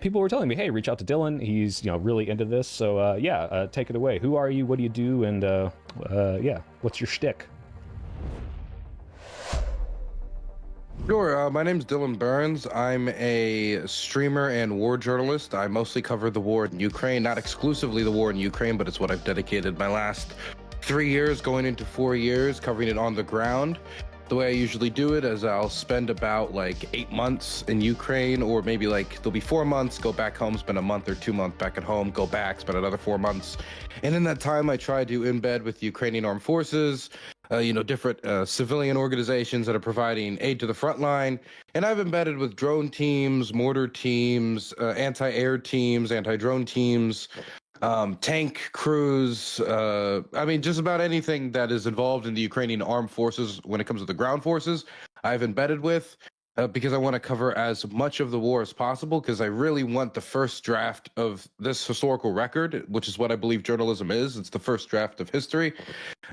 people were telling me, hey, reach out to Dylan. He's really into this. So yeah, take it away. Who are you? What do you do? And yeah, what's your shtick? Sure. My name's Dylan Burns. I'm a streamer and war journalist. I mostly cover the war in Ukraine, not exclusively the war in Ukraine, but it's what I've dedicated my last 3 years, going into 4 years, covering it on the ground. The way I usually do it is I'll spend about like 8 months in Ukraine, or maybe like there'll be 4 months, go back home, spend a month or 2 months back at home, go back, spend another 4 months. And in that time, I try to embed with the Ukrainian armed forces, different civilian organizations that are providing aid to the front line. And I've embedded with drone teams, mortar teams, anti-air teams, anti-drone teams, tank crews. I mean, just about anything that is involved in the Ukrainian armed forces when it comes to the ground forces, I've embedded with. Because I want to cover as much of the war as possible, because I really want the first draft of this historical record, which is what I believe journalism is. It's the first draft of history,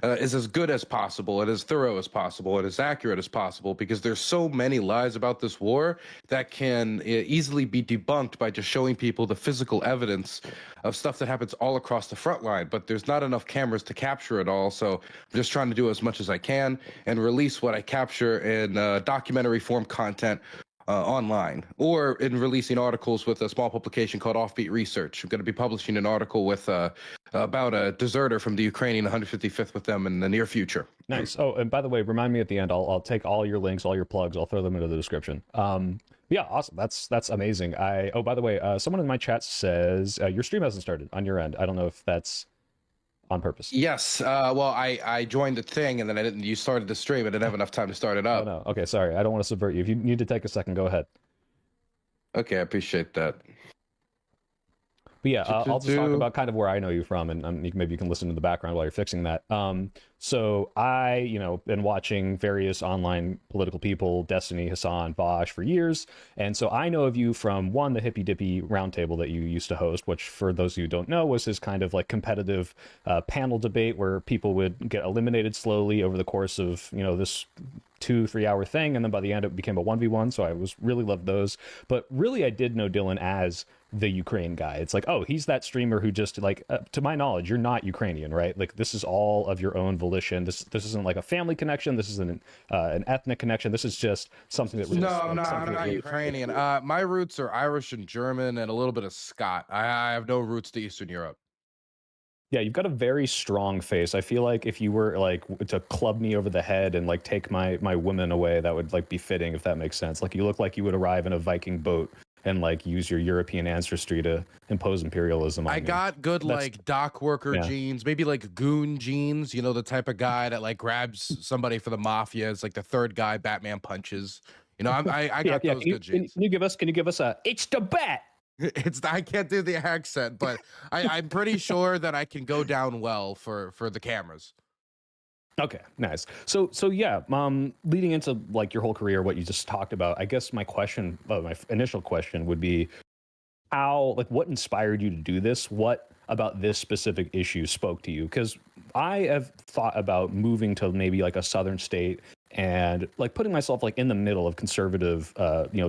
is as good as possible and as thorough as possible and as accurate as possible, because there's so many lies about this war that can easily be debunked by just showing people the physical evidence of stuff that happens all across the front line. But there's not enough cameras to capture it all, so I'm just trying to do as much as I can and release what I capture in documentary form content online, or in releasing articles with a small publication called Offbeat Research. I'm going to be publishing an article with about a deserter from the Ukrainian 155th with them in the near future. Nice. Oh, and by the way, remind me at the end. I'll take all your links, all your plugs. I'll throw them into the description. Yeah, awesome. That's amazing. Oh, by the way, someone in my chat says your stream hasn't started on your end. I don't know if that's on purpose. Yes. Well, I joined the thing and then I didn't. You started the stream. I didn't have enough time to start it Oh up. no. Okay, sorry. I don't want to subvert you. If you need to take a second, go ahead. Okay, I appreciate that. But yeah, I'll just talk about kind of where I know you from, and maybe you can listen to the background while you're fixing that. So I, been watching various online political people, Destiny, Hassan, Vosh for years, and so I know of you from the Hippy Dippy Roundtable that you used to host, which for those of you who don't know was his kind of like competitive panel debate where people would get eliminated slowly over the course of this 2-3 hour thing, and then by the end it became a 1v1. So I really loved those, but really I did know Dylan as the Ukraine guy. It's like, oh, he's that streamer who just like to my knowledge, you're not Ukrainian, right? Like this is all of your own volition. This isn't like a family connection. This isn't an ethnic connection. This is just something that really No, I'm not Ukrainian. My roots are Irish and German and a little bit of Scot. I have no roots to Eastern Europe. Yeah, you've got a very strong face. I feel like if you were like to club me over the head and like take my women away, that would like be fitting, if that makes sense. Like you look like you would arrive in a Viking boat and like use your European ancestry to impose imperialism on I me. got good like dock worker genes, maybe like goon genes, the type of guy that like grabs somebody for the mafia. It's like the third guy Batman punches. I got those good genes. Can you give us a it's the bat? I can't do the accent, but I'm pretty sure that I can go down well for the cameras. Okay, nice. So yeah, leading into like your whole career, what you just talked about, I guess my initial question would be what inspired you to do this? What about this specific issue spoke to you? Because I have thought about moving to maybe like a southern state and like putting myself like in the middle of conservative,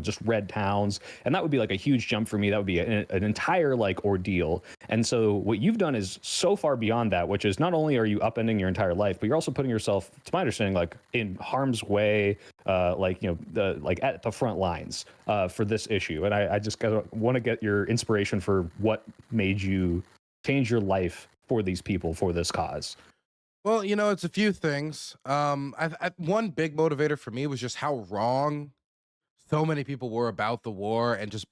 just red towns. And that would be like a huge jump for me. That would be an entire like ordeal. And so what you've done is so far beyond that, which is not only are you upending your entire life, but you're also putting yourself, to my understanding, like in harm's way, like at the front lines for this issue. And I just want to get your inspiration for what made you change your life for these people, for this cause. Well, it's a few things. One big motivator for me was just how wrong so many people were about the war, and just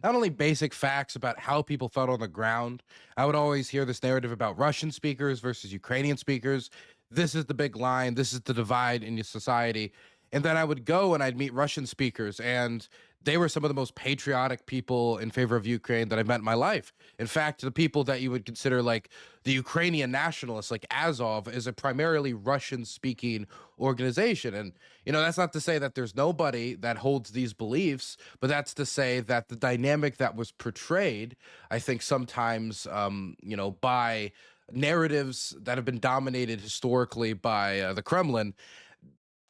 not only basic facts about how people felt on the ground. I would always hear this narrative about Russian speakers versus Ukrainian speakers. This is the big line. This is the divide in your society. And then I would go and I'd meet Russian speakers, and they were some of the most patriotic people in favor of Ukraine that I've met in my life. In fact, the people that you would consider like the Ukrainian nationalists, like Azov, is a primarily Russian-speaking organization. And, that's not to say that there's nobody that holds these beliefs, but that's to say that the dynamic that was portrayed, I think sometimes, by narratives that have been dominated historically by the Kremlin,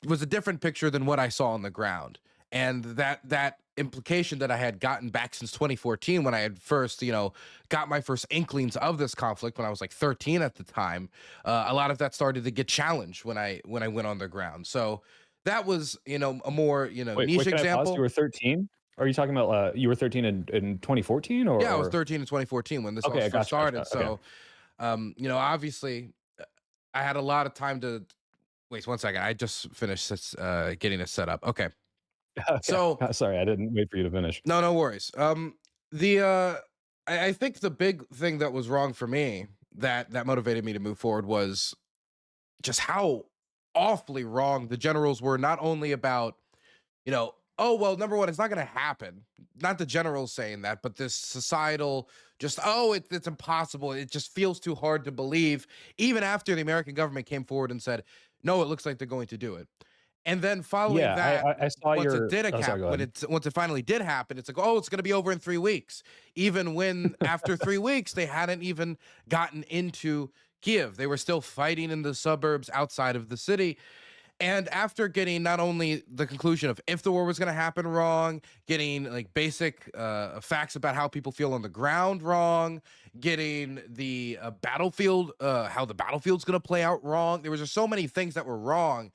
was a different picture than what I saw on the ground. And that implication that I had gotten back since 2014 when I had first, got my first inklings of this conflict when I was like 13 at the time. A lot of that started to get challenged when I went on the ground. So that was, a more, niche Wait, can I pause? You example. were 13? Are you talking about you were 13 in 2014 Yeah, I was or 13 in 2014 when this all okay, I first gotcha, started. gotcha. Okay. So, obviously, I had a lot of time to wait. 1 second, I just finished this, getting this set up. Okay, Okay. so Sorry, I didn't wait for you to finish. no, no worries. The I think the big thing that was wrong for me that motivated me to move forward was just how awfully wrong the generals were. Not only about, oh well, number one, it's not going to happen. Not the generals saying that, but this societal just, oh, it's impossible. It just feels too hard to believe. Even after the American government came forward and said, no, it looks like they're going to do it. And then following Yeah, that, I saw once it your did oh, sorry, happen, go ahead. once it finally did happen, it's like, oh, it's going to be over in 3 weeks. Even when after 3 weeks they hadn't even gotten into Kiev, they were still fighting in the suburbs outside of the city. And after getting not only the conclusion of if the war was going to happen wrong, getting like basic facts about how people feel on the ground wrong, getting the battlefield, how the battlefield's going to play out wrong, there was just so many things that were wrong.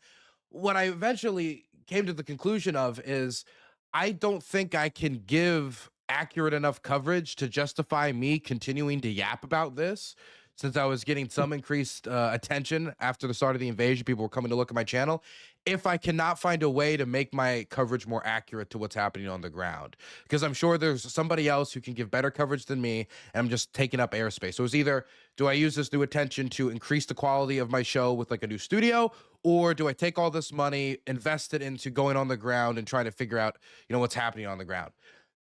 What I eventually came to the conclusion of is I don't think I can give accurate enough coverage to justify me continuing to yap about this. Since I was getting some increased attention after the start of the invasion, people were coming to look at my channel. If I cannot find a way to make my coverage more accurate to what's happening on the ground, because I'm sure there's somebody else who can give better coverage than me, and I'm just taking up airspace. So it's either do I use this new attention to increase the quality of my show with like a new studio, or do I take all this money, invest it into going on the ground and trying to figure out, what's happening on the ground?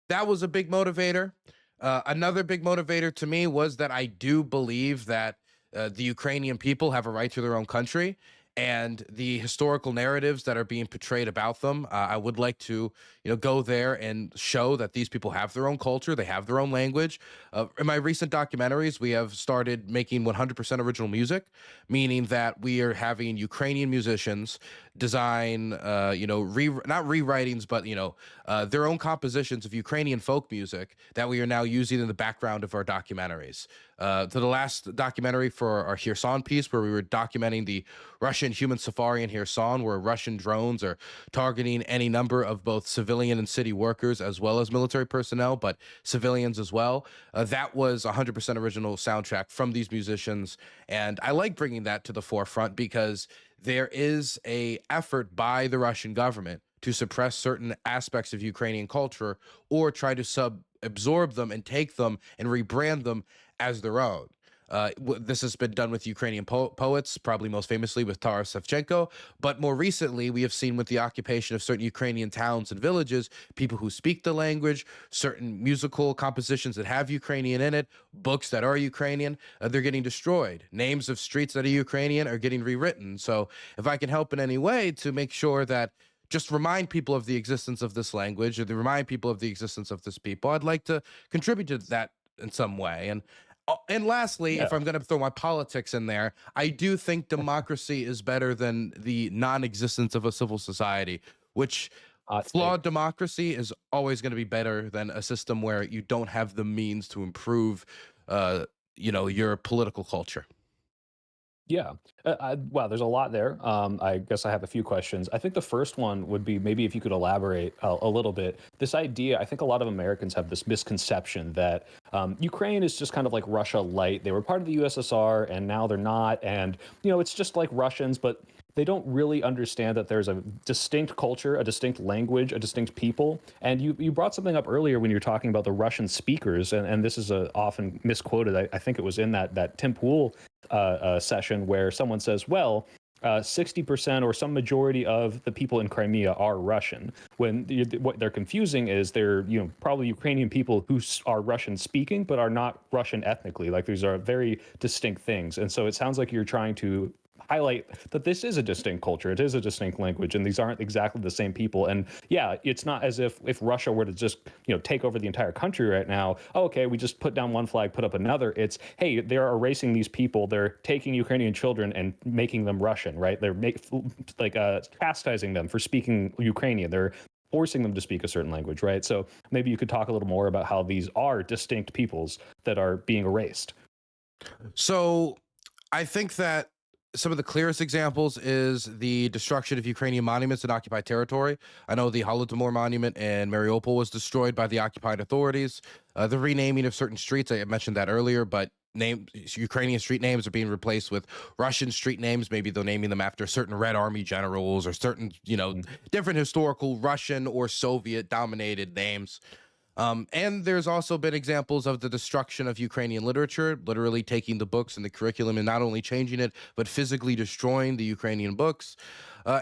That was a big motivator. Another big motivator to me was that I do believe that the Ukrainian people have a right to their own country, and the historical narratives that are being portrayed about them. I would like to, go there and show that these people have their own culture, they have their own language. In my recent documentaries, we have started making 100% original music, meaning that we are having Ukrainian musicians design, not rewritings, but their own compositions of Ukrainian folk music that we are now using in the background of our documentaries. To the last documentary for our Kherson piece, where we were documenting the Russian human safari in Kherson, where Russian drones are targeting any number of both civilian and city workers as well as military personnel, but civilians as well. That was 100% original soundtrack from these musicians, and I like bringing that to the forefront because there is a effort by the Russian government to suppress certain aspects of Ukrainian culture or try to absorb them and take them and rebrand them as their own. This has been done with Ukrainian poets, probably most famously with Taras Shevchenko. But more recently, we have seen with the occupation of certain Ukrainian towns and villages, people who speak the language, certain musical compositions that have Ukrainian in it, books that are Ukrainian, they're getting destroyed. Names of streets that are Ukrainian are getting rewritten. So if I can help in any way to make sure that just remind people of the existence of this language or to remind people of the existence of this people, I'd like to contribute to that in some way. And lastly, Yeah, if I'm going to throw my politics in there, I do think democracy is better than the non-existence of a civil society, which hot flawed take. democracy is always going to be better than a system where you don't have the means to improve, your political culture. Yeah. Wow, there's a lot there. I guess I have a few questions. I think the first one would be maybe if you could elaborate a little bit. This idea, I think a lot of Americans have this misconception that Ukraine is just kind of like Russia light. They were part of the USSR and now they're not. And, it's just like Russians, but they don't really understand that there's a distinct culture, a distinct language, a distinct people. And you brought something up earlier when you were talking about the Russian speakers, and this is often misquoted. I think it was in that Tim Pool session where someone says, well, 60% or some majority of the people in Crimea are Russian. When what they're confusing is they're probably Ukrainian people who are Russian speaking but are not Russian ethnically. Like these are very distinct things, and so it sounds like you're trying to highlight that this is a distinct culture, it is a distinct language, and these aren't exactly the same people. And yeah, it's not as if Russia were to just take over the entire country right now. Oh, okay, we just put down one flag, put up another. It's, hey, they're erasing these people, they're taking Ukrainian children and making them Russian, right? They're chastising them for speaking Ukrainian. They're forcing them to speak a certain language, right? So maybe you could talk a little more about how these are distinct peoples that are being erased. So I think that some of the clearest examples is the destruction of Ukrainian monuments in occupied territory. I know the Holodomor monument in Mariupol was destroyed by the occupied authorities. The renaming of certain streets, I mentioned that earlier, but Ukrainian street names are being replaced with Russian street names. Maybe they're naming them after certain Red Army generals or certain, different historical Russian or Soviet dominated names. And there's also been examples of the destruction of Ukrainian literature, literally taking the books and the curriculum and not only changing it, but physically destroying the Ukrainian books.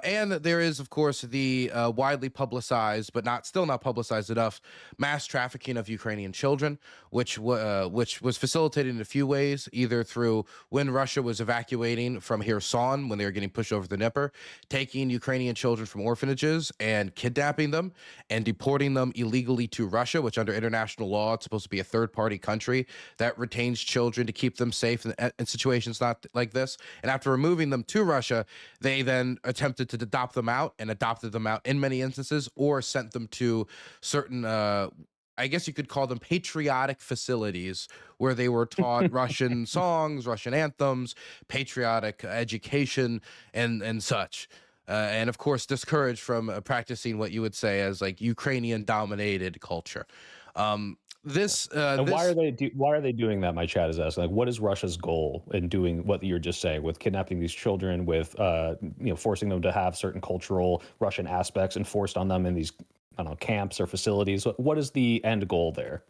And there is, of course, the widely publicized, but still not publicized enough, mass trafficking of Ukrainian children, which was facilitated in a few ways, either through when Russia was evacuating from Kherson when they were getting pushed over the Dnieper, taking Ukrainian children from orphanages and kidnapping them and deporting them illegally to Russia, which under international law, it's supposed to be a third-party country that retains children to keep them safe in situations not like this. And after removing them to Russia, they then attempted to adopt them out and adopted them out in many instances, or sent them to certain I guess you could call them patriotic facilities where they were taught Russian songs, Russian anthems, patriotic education, and such. And of course, discouraged from practicing what you would say as like Ukrainian dominated culture. And why are they doing that? My chat is asking, like, what is Russia's goal in doing what you're just saying with kidnapping these children, with forcing them to have certain cultural Russian aspects enforced on them in these, I don't know, camps or facilities? What is the end goal there?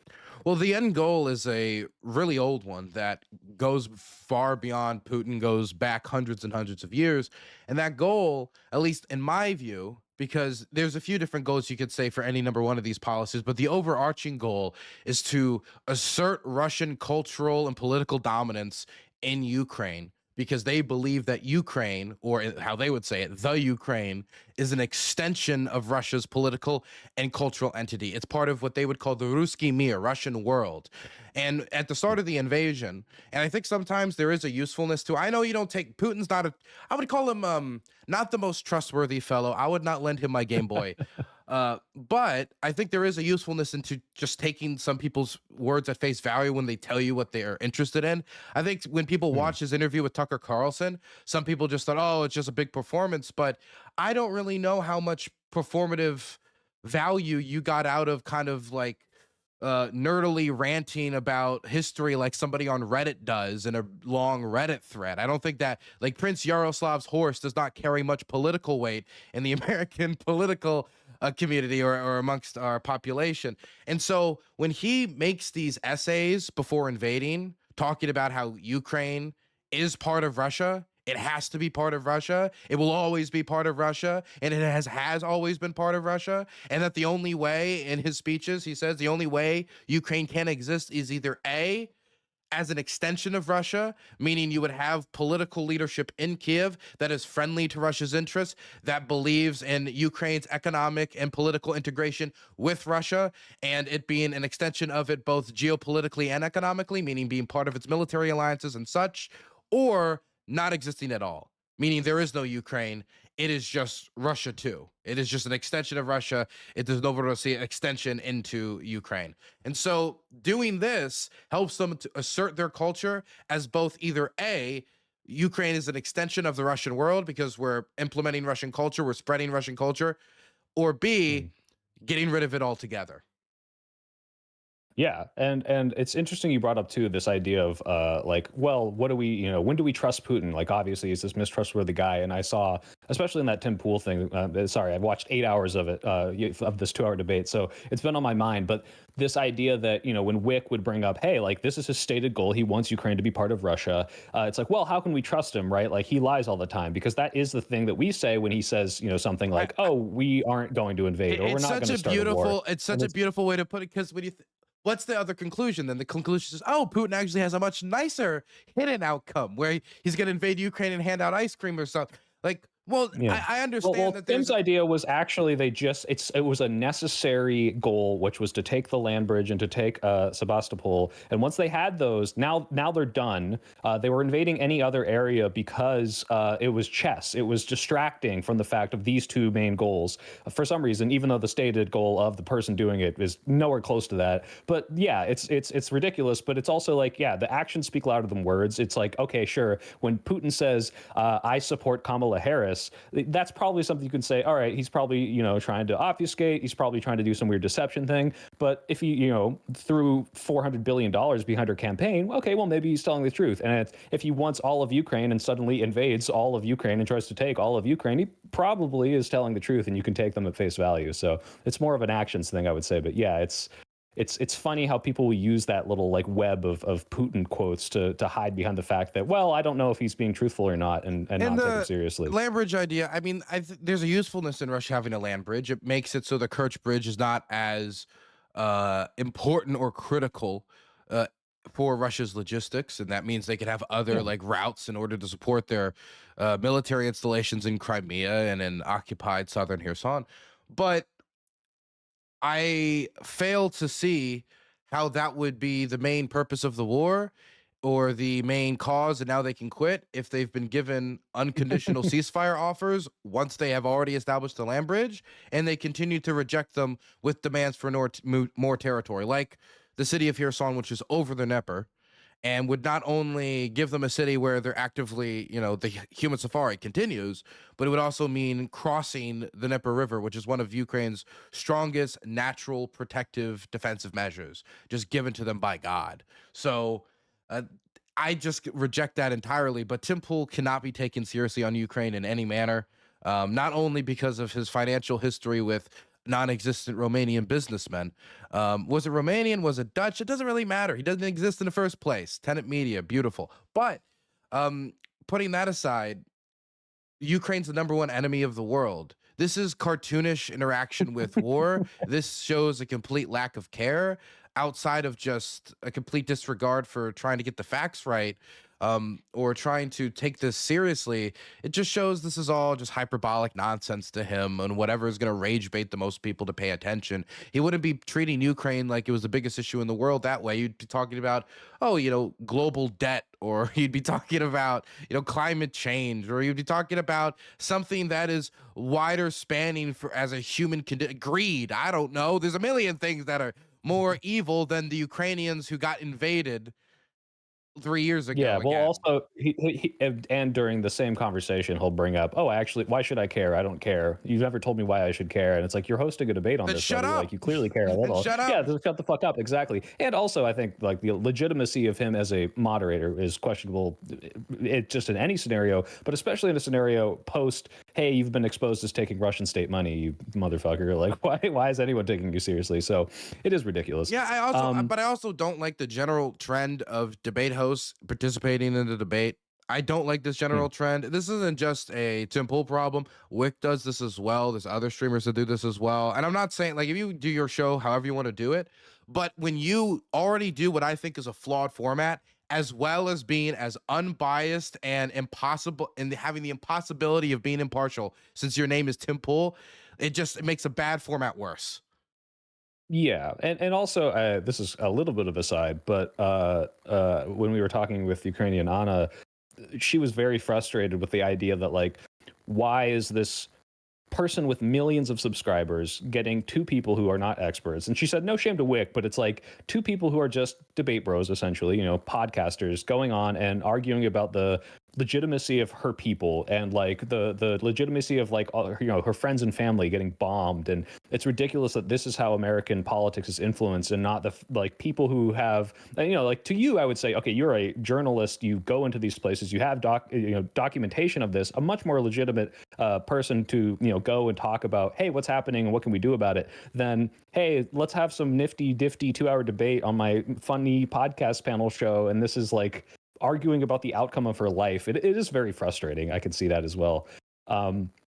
Well, the end goal is a really old one that goes far beyond Putin, goes back hundreds and hundreds of years. And that goal, at least in my view, because there's a few different goals you could say for any number one of these policies, but the overarching goal is to assert Russian cultural and political dominance in Ukraine, because they believe that Ukraine, or how they would say it, the Ukraine, is an extension of Russia's political and cultural entity. It's part of what they would call the Ruski Mir, Russian world. And at the start of the invasion, and I think sometimes there is a usefulness to, I know you don't take, Putin's not I would call him not the most trustworthy fellow. I would not lend him my Game Boy. But I think there is a usefulness into just taking some people's words at face value when they tell you what they are interested in. I think when people watch his interview with Tucker Carlson, some people just thought, oh, it's just a big performance. But I don't really know how much performative value you got out of kind of like nerdily ranting about history like somebody on Reddit does in a long Reddit thread. I don't think that, like, Prince Yaroslav's horse does not carry much political weight in the American political community or amongst our population. And so when he makes these essays before invading, talking about how Ukraine is part of Russia, it has to be part of Russia, it will always be part of Russia, and it has always been part of Russia, and that the only way, in his speeches, he says the only way Ukraine can exist is either A, as an extension of Russia, meaning you would have political leadership in Kiev that is friendly to Russia's interests, that believes in Ukraine's economic and political integration with Russia, and it being an extension of it both geopolitically and economically, meaning being part of its military alliances and such, or not existing at all, meaning there is no Ukraine. It is just Russia too. It is just an extension of Russia. It does not see an extension into Ukraine. And so doing this helps them to assert their culture as both either A, Ukraine is an extension of the Russian world because we're implementing Russian culture, we're spreading Russian culture, or B, getting rid of it altogether. Yeah, and it's interesting you brought up too this idea of like, well, what do we, when do we trust Putin? Like, obviously, he's this mistrustworthy guy, and I saw, especially in that Tim Pool thing. Sorry, I've watched 8 hours of it of this 2-hour debate, so it's been on my mind. But this idea that when Wick would bring up, hey, like this is his stated goal, he wants Ukraine to be part of Russia. It's like, well, how can we trust him, right? Like he lies all the time, because that is the thing that we say when he says, something like, oh, we aren't going to invade, or we're not going to start a war. It's such a beautiful way to put it, because when you what's the other conclusion? Then the conclusion is, oh, Putin actually has a much nicer hidden outcome where he's going to invade Ukraine and hand out ice cream or something. Like, Well, Yeah. I Well, understand well, that Tim's there's idea was actually it was a necessary goal, which was to take the land bridge and to take Sebastopol. And once they had those, now they're done. They were invading any other area because it was chess. It was distracting from the fact of these two main goals. For some reason, even though the stated goal of the person doing it is nowhere close to that. But yeah, it's ridiculous. But it's also like, yeah, the actions speak louder than words. It's like, okay, sure. When Putin says, I support Kamala Harris, that's probably something you can say, all right, he's probably, trying to obfuscate. He's probably trying to do some weird deception thing. But if he, threw $400 billion behind her campaign, okay, well, maybe he's telling the truth. And if he wants all of Ukraine and suddenly invades all of Ukraine and tries to take all of Ukraine, he probably is telling the truth, and you can take them at face value. So it's more of an actions thing, I would say. But yeah, it's funny how people will use that little like web of Putin quotes to hide behind the fact that, well, I don't know if he's being truthful or not, and not take him the seriously. land bridge idea. I mean, there's a usefulness in Russia having a land bridge. It makes it so the Kerch Bridge is not as important or critical uh, for Russia's logistics, and that means they can have other Yeah. like routes in order to support their military installations in Crimea and in occupied southern Kherson. But I fail to see how that would be the main purpose of the war or the main cause, and now they can quit if they've been given unconditional ceasefire offers once they have already established the land bridge, and they continue to reject them with demands for more territory, like the city of Kherson, which is over the Dnieper, and would not only give them a city where they're actively, the human safari continues, but it would also mean crossing the Dnieper River, which is one of Ukraine's strongest natural protective defensive measures, just given to them by God. So uh, I just reject that entirely. But Tim Pool cannot be taken seriously on Ukraine in any manner, not only because of his financial history with non-existent Romanian businessmen. Was it Romanian? Was it Dutch? It doesn't really matter. He doesn't exist in the first place. Tenant Media, beautiful. But um, putting that aside, Ukraine's the number one enemy of the world. This is cartoonish interaction with war. This shows a complete lack of care outside of just a complete disregard for trying to get the facts right, or trying to take this seriously. It just shows this is all just hyperbolic nonsense to him and whatever is going to rage bait the most people to pay attention. He wouldn't be treating Ukraine like it was the biggest issue in the world that way. You'd be talking about, oh, global debt, or you'd be talking about, climate change, or you'd be talking about something that is wider spanning for as a human greed. I don't know. There's a million things that are more evil than the Ukrainians who got invaded 3 years Yeah, ago well, again. also, and during the same conversation, he'll bring up, "Oh, actually, why should I care? I don't care. You've never told me why I should care." And it's like, you're hosting a debate on Then this, shut buddy. up. Like, you clearly care a Then little. shut up. Yeah, just shut the fuck up. Exactly. And also, I think like the legitimacy of him as a moderator is questionable. It just in any scenario, but especially in a scenario post, "Hey, you've been exposed as taking Russian state money, you motherfucker." Like, why is anyone taking you seriously? So it is ridiculous. Yeah, but I also don't like the general trend of debate hosts participating in the debate. I don't like this Hmm. general trend. This isn't just a Tim Pool problem. Wick does this as well. There's other streamers that do this as well. And I'm not saying, like, if you do your show however you want to do it, but when you already do what I think is a flawed format, as well as being as unbiased and impossible and having the impossibility of being impartial, since your name is Tim Pool, it makes a bad format worse. Yeah, and also this is a little bit of a side, but when we were talking with Ukrainian Anna, she was very frustrated with the idea that like, why is this person with millions of subscribers getting two people who are not experts? And she said, no shame to Wick, but it's like two people who are just debate bros, essentially, podcasters going on and arguing about the legitimacy of her people and like the legitimacy of like all, her friends and family getting bombed. And it's ridiculous that this is how American politics is influenced, and not the like people who have, like, to you I would say, okay, you're a journalist, you go into these places, you have documentation of this, a much more legitimate person to go and talk about, hey, what's happening and what can we do about it, than, hey, let's have some nifty diffy 2 hour debate on my funny podcast panel show, and this is like arguing about the outcome of her life. It is very frustrating. I can see that as well.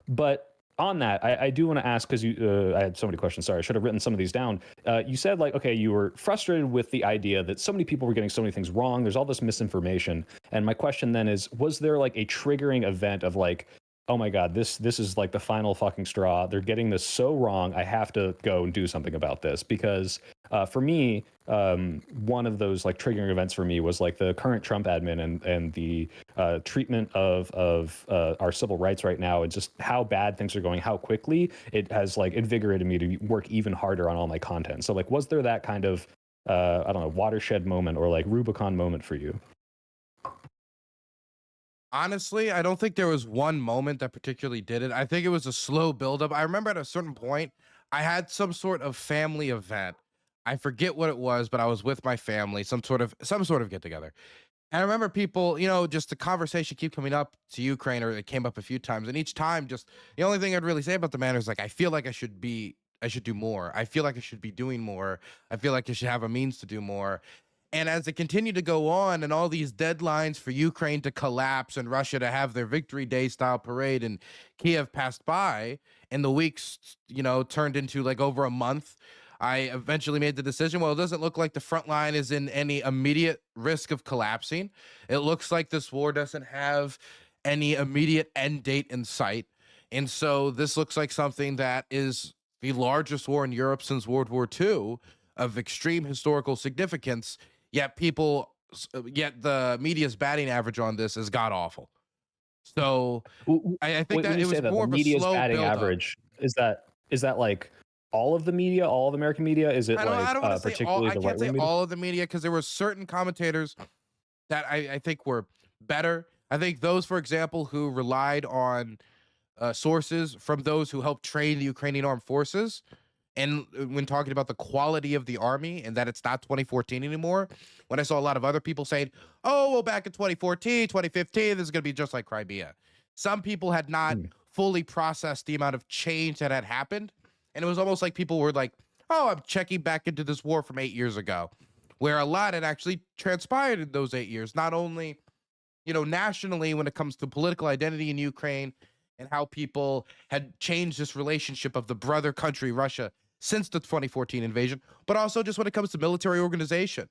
But on that, I do want to ask, because I had so many questions. Sorry, I should have written some of these down. You said like, okay, you were frustrated with the idea that so many people were getting so many things wrong. There's all this misinformation. And my question then is, was there like a triggering event of like, oh my god, this is like the final fucking straw. They're getting this so wrong. I have to go and do something about this because for me, one of those like triggering events for me was like the current Trump admin and the treatment of our civil rights right now, and just how bad things are going, how quickly it has like invigorated me to work even harder on all my content. So like, was there that kind of I don't know, watershed moment or like Rubicon moment for you? Honestly, I don't think there was one moment that particularly did it. I think it was a slow buildup. I remember at a certain point, I had some sort of family event. I forget what it was, but I was with my family, some sort of get together. And I remember people, just the conversation keep coming up to Ukraine, or it came up a few times, and each time, just the only thing I'd really say about the matter is like, I feel like I should do more. I feel like I should be doing more. I feel like I should have a means to do more. And as it continued to go on, and all these deadlines for Ukraine to collapse and Russia to have their Victory Day style parade in Kiev passed by, and the weeks, turned into like over a month, I eventually made the decision. Well, it doesn't look like the front line is in any immediate risk of collapsing. It looks like this war doesn't have any immediate end date in sight. And so this looks like something that is the largest war in Europe since World War II, of extreme historical significance. Yet the media's batting average on this is god awful. So I think When that you it say was that the more of a media's slow batting buildup. average, is that like all of the media, all of American media? Is it I like don't want to say all. particularly I the right can't say wing media? all of the media, because there were certain commentators that I think were better. I think those, for example, who relied on sources from those who helped train the Ukrainian armed forces, and when talking about the quality of the army and that it's not 2014 anymore, when I saw a lot of other people saying, oh, well, back in 2014, 2015, this is going to be just like Crimea. Some people had not Mm. fully processed the amount of change that had happened. And it was almost like people were like, oh, I'm checking back into this war from 8 years ago, where a lot had actually transpired in those 8 years, not only nationally when it comes to political identity in Ukraine, and how people had changed this relationship of the brother country, Russia, since the 2014 invasion, but also just when it comes to military organization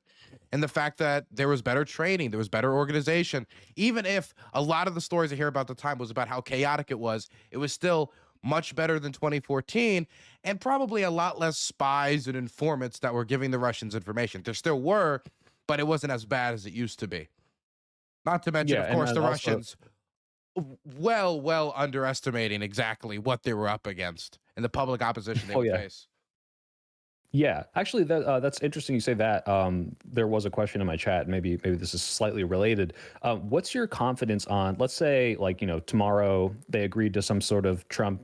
and the fact that there was better training, there was better organization. Even if a lot of the stories I hear about the time was about how chaotic it was still much better than 2014, and probably a lot less spies and informants that were giving the Russians information. There still were, but it wasn't as bad as it used to be. Not to mention, Yeah, of and course, and the also, Russians well underestimating exactly what they were up against and the public opposition they oh would yeah, face. yeah. Actually, that's interesting. You say that. There was a question in my chat. Maybe this is slightly related. What's your confidence on? Let's say, like tomorrow they agreed to some sort of Trump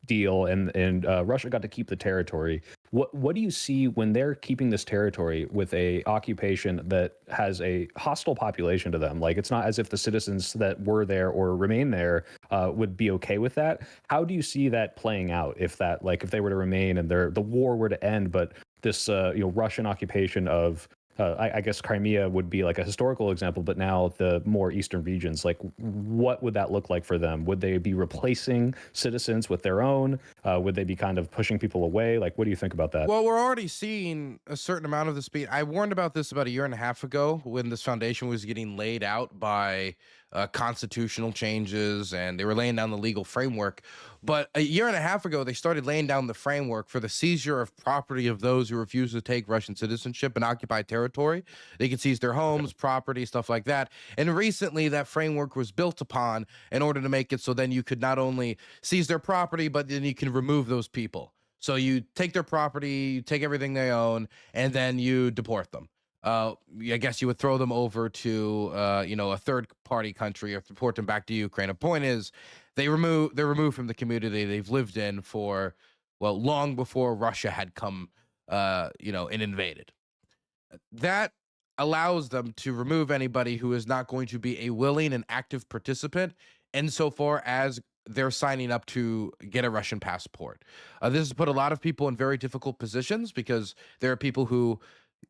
deal, and Russia got to keep the territory. What do you see when they're keeping this territory with a occupation that has a hostile population to them? Like, it's not as if the citizens that were there or remain there would be okay with that. How do you see that playing out if that, like, if they were to remain and the war were to end, but this Russian occupation of I guess Crimea would be like a historical example, but now the more eastern regions, like what would that look like for them? Would they be replacing citizens with their own? Would they be kind of pushing people away? Like, what do you think about that? Well, we're already seeing a certain amount of the speed. I warned about this about a year and a half ago when this foundation was getting laid out by constitutional changes, and they were laying down the legal framework. But a year and a half ago, they started laying down the framework for the seizure of property of those who refuse to take Russian citizenship and occupy territory. They could seize their Okay. homes, property, stuff like that. And recently, that framework was built upon in order to make it so then you could not only seize their property, but then you can remove those people. So you take their property, you take everything they own, and then you deport them. I guess you would throw them over to a third party country, or deport them back to Ukraine. The point is, they're removed from the community they've lived in for, well, long before Russia had come, and invaded. That allows them to remove anybody who is not going to be a willing and active participant insofar as they're signing up to get a Russian passport. This has put a lot of people in very difficult positions, because there are people who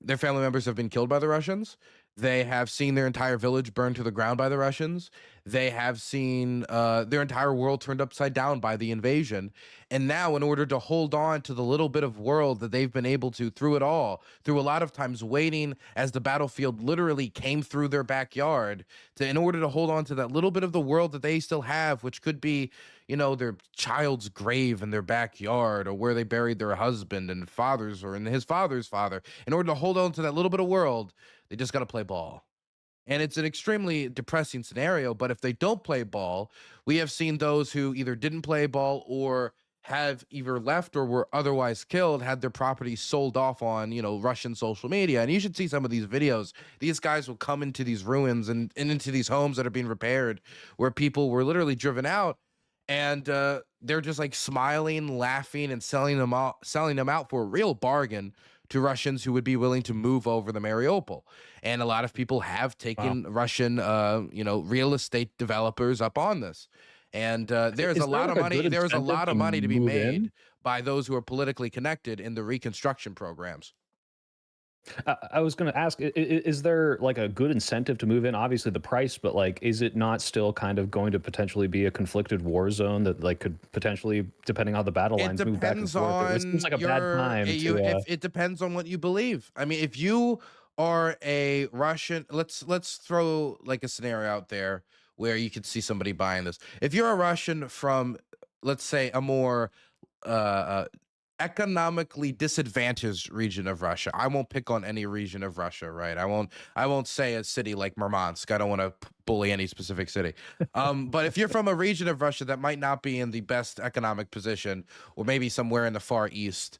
their family members have been killed by the Russians. They have seen their entire village burned to the ground by the Russians. They have seen their entire world turned upside down by the invasion. And now, in order to hold on to the little bit of world that they've been able to, through it all, through a lot of times waiting as the battlefield literally came through their backyard, in order to hold on to that little bit of the world that they still have, which could be, their child's grave in their backyard, or where they buried their husband and fathers, or in his father's father. In order to hold on to that little bit of world, they just got to play ball. And it's an extremely depressing scenario. But if they don't play ball, we have seen those who either didn't play ball or have either left or were otherwise killed, had their property sold off on, Russian social media. And you should see some of these videos. These guys will come into these ruins and into these homes that are being repaired, where people were literally driven out, and they're just like smiling, laughing, and selling them out for a real bargain to Russians who would be willing to move over the Mariupol. And a lot of people have taken Wow. Russian, real estate developers up on this. And there's Is a there lot like of a money. good There's a incentive lot to of money to be move in? made by those who are politically connected in the reconstruction programs. I was going to ask, is there like a good incentive to move in? Obviously, the price, but like, is it not still kind of going to potentially be a conflicted war zone that like could potentially, depending on how the battle It lines move back and depends forth? It seems on like a bad time you, to. if it depends on what you believe. I mean, if you are a Russian, let's throw like a scenario out there where you could see somebody buying this. If you're a Russian from, let's say, a more uh, economically disadvantaged region of Russia. I won't pick on any region of Russia, right? I won't say a city like Murmansk. I don't want to bully any specific city. But if you're from a region of Russia that might not be in the best economic position, or maybe somewhere in the far east,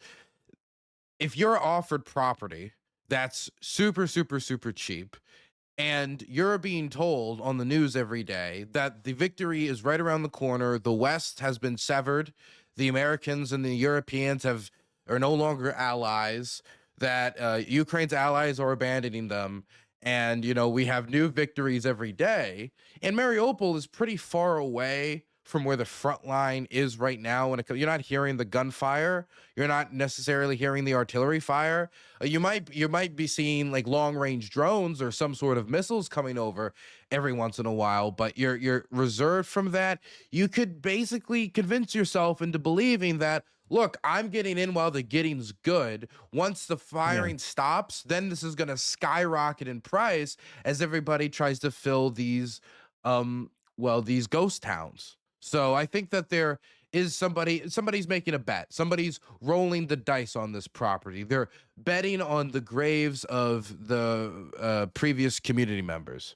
if you're offered property that's super, super, super cheap, and you're being told on the news every day that the victory is right around the corner, the West has been severed, the Americans and the Europeans are no longer allies, that Ukraine's allies are abandoning them, and we have new victories every day. And Mariupol is pretty far away from where the front line is right now. When you're not hearing the gunfire, you're not necessarily hearing the artillery fire. You might be seeing like long range drones or some sort of missiles coming over every once in a while, but you're reserved from that. You could basically convince yourself into believing that, look, I'm getting in while the getting's good. Once the Yeah. firing stops, then this is going to skyrocket in price as everybody tries to fill these these ghost towns. So I think that there is somebody's making a bet. Somebody's rolling the dice on this property. They're betting on the graves of the previous community members.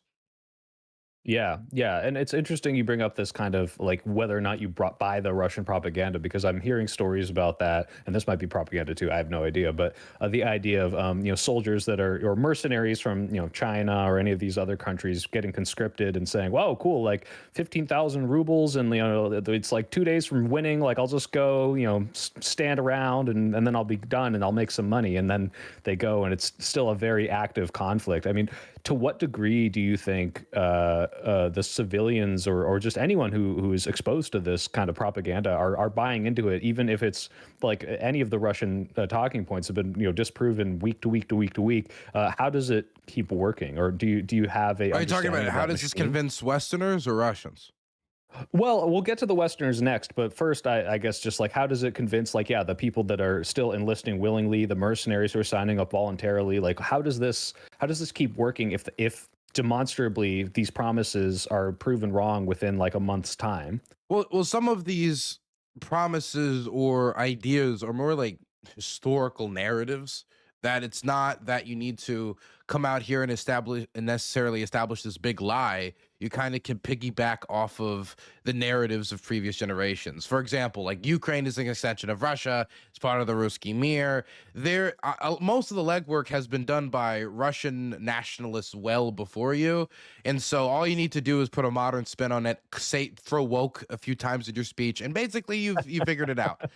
Yeah, yeah, and it's interesting you bring up this kind of like whether or not you brought by the Russian propaganda, because I'm hearing stories about that, and this might be propaganda too. I have no idea, but the idea of soldiers that are or mercenaries from China or any of these other countries getting conscripted and saying, "Wow, cool, like 15,000 rubles, and it's like 2 days from winning. Like I'll just go, stand around and then I'll be done and I'll make some money." And then they go, and it's still a very active conflict. I mean, to what degree do you think the civilians or just anyone who is exposed to this kind of propaganda are buying into it, even if it's like any of the Russian talking points have been disproven week to week to week to week? How does it keep working, or do you have a Are you talking understanding about of how that does this machine? convince Westerners or Russians? Well, we'll get to the Westerners next, but first, I guess just like how does it convince, like, yeah, the people that are still enlisting willingly, the mercenaries who are signing up voluntarily, like, how does this keep working if demonstrably these promises are proven wrong within like a month's time? Well, some of these promises or ideas are more like historical narratives, that it's not that you need to come out here and necessarily establish this big lie. You kind of can piggyback off of the narratives of previous generations. For example, like Ukraine is an extension of Russia. It's part of the Ruski Mir. Most of the legwork has been done by Russian nationalists well before you, and so all you need to do is put a modern spin on it, say throw woke a few times in your speech, and basically you figured it out.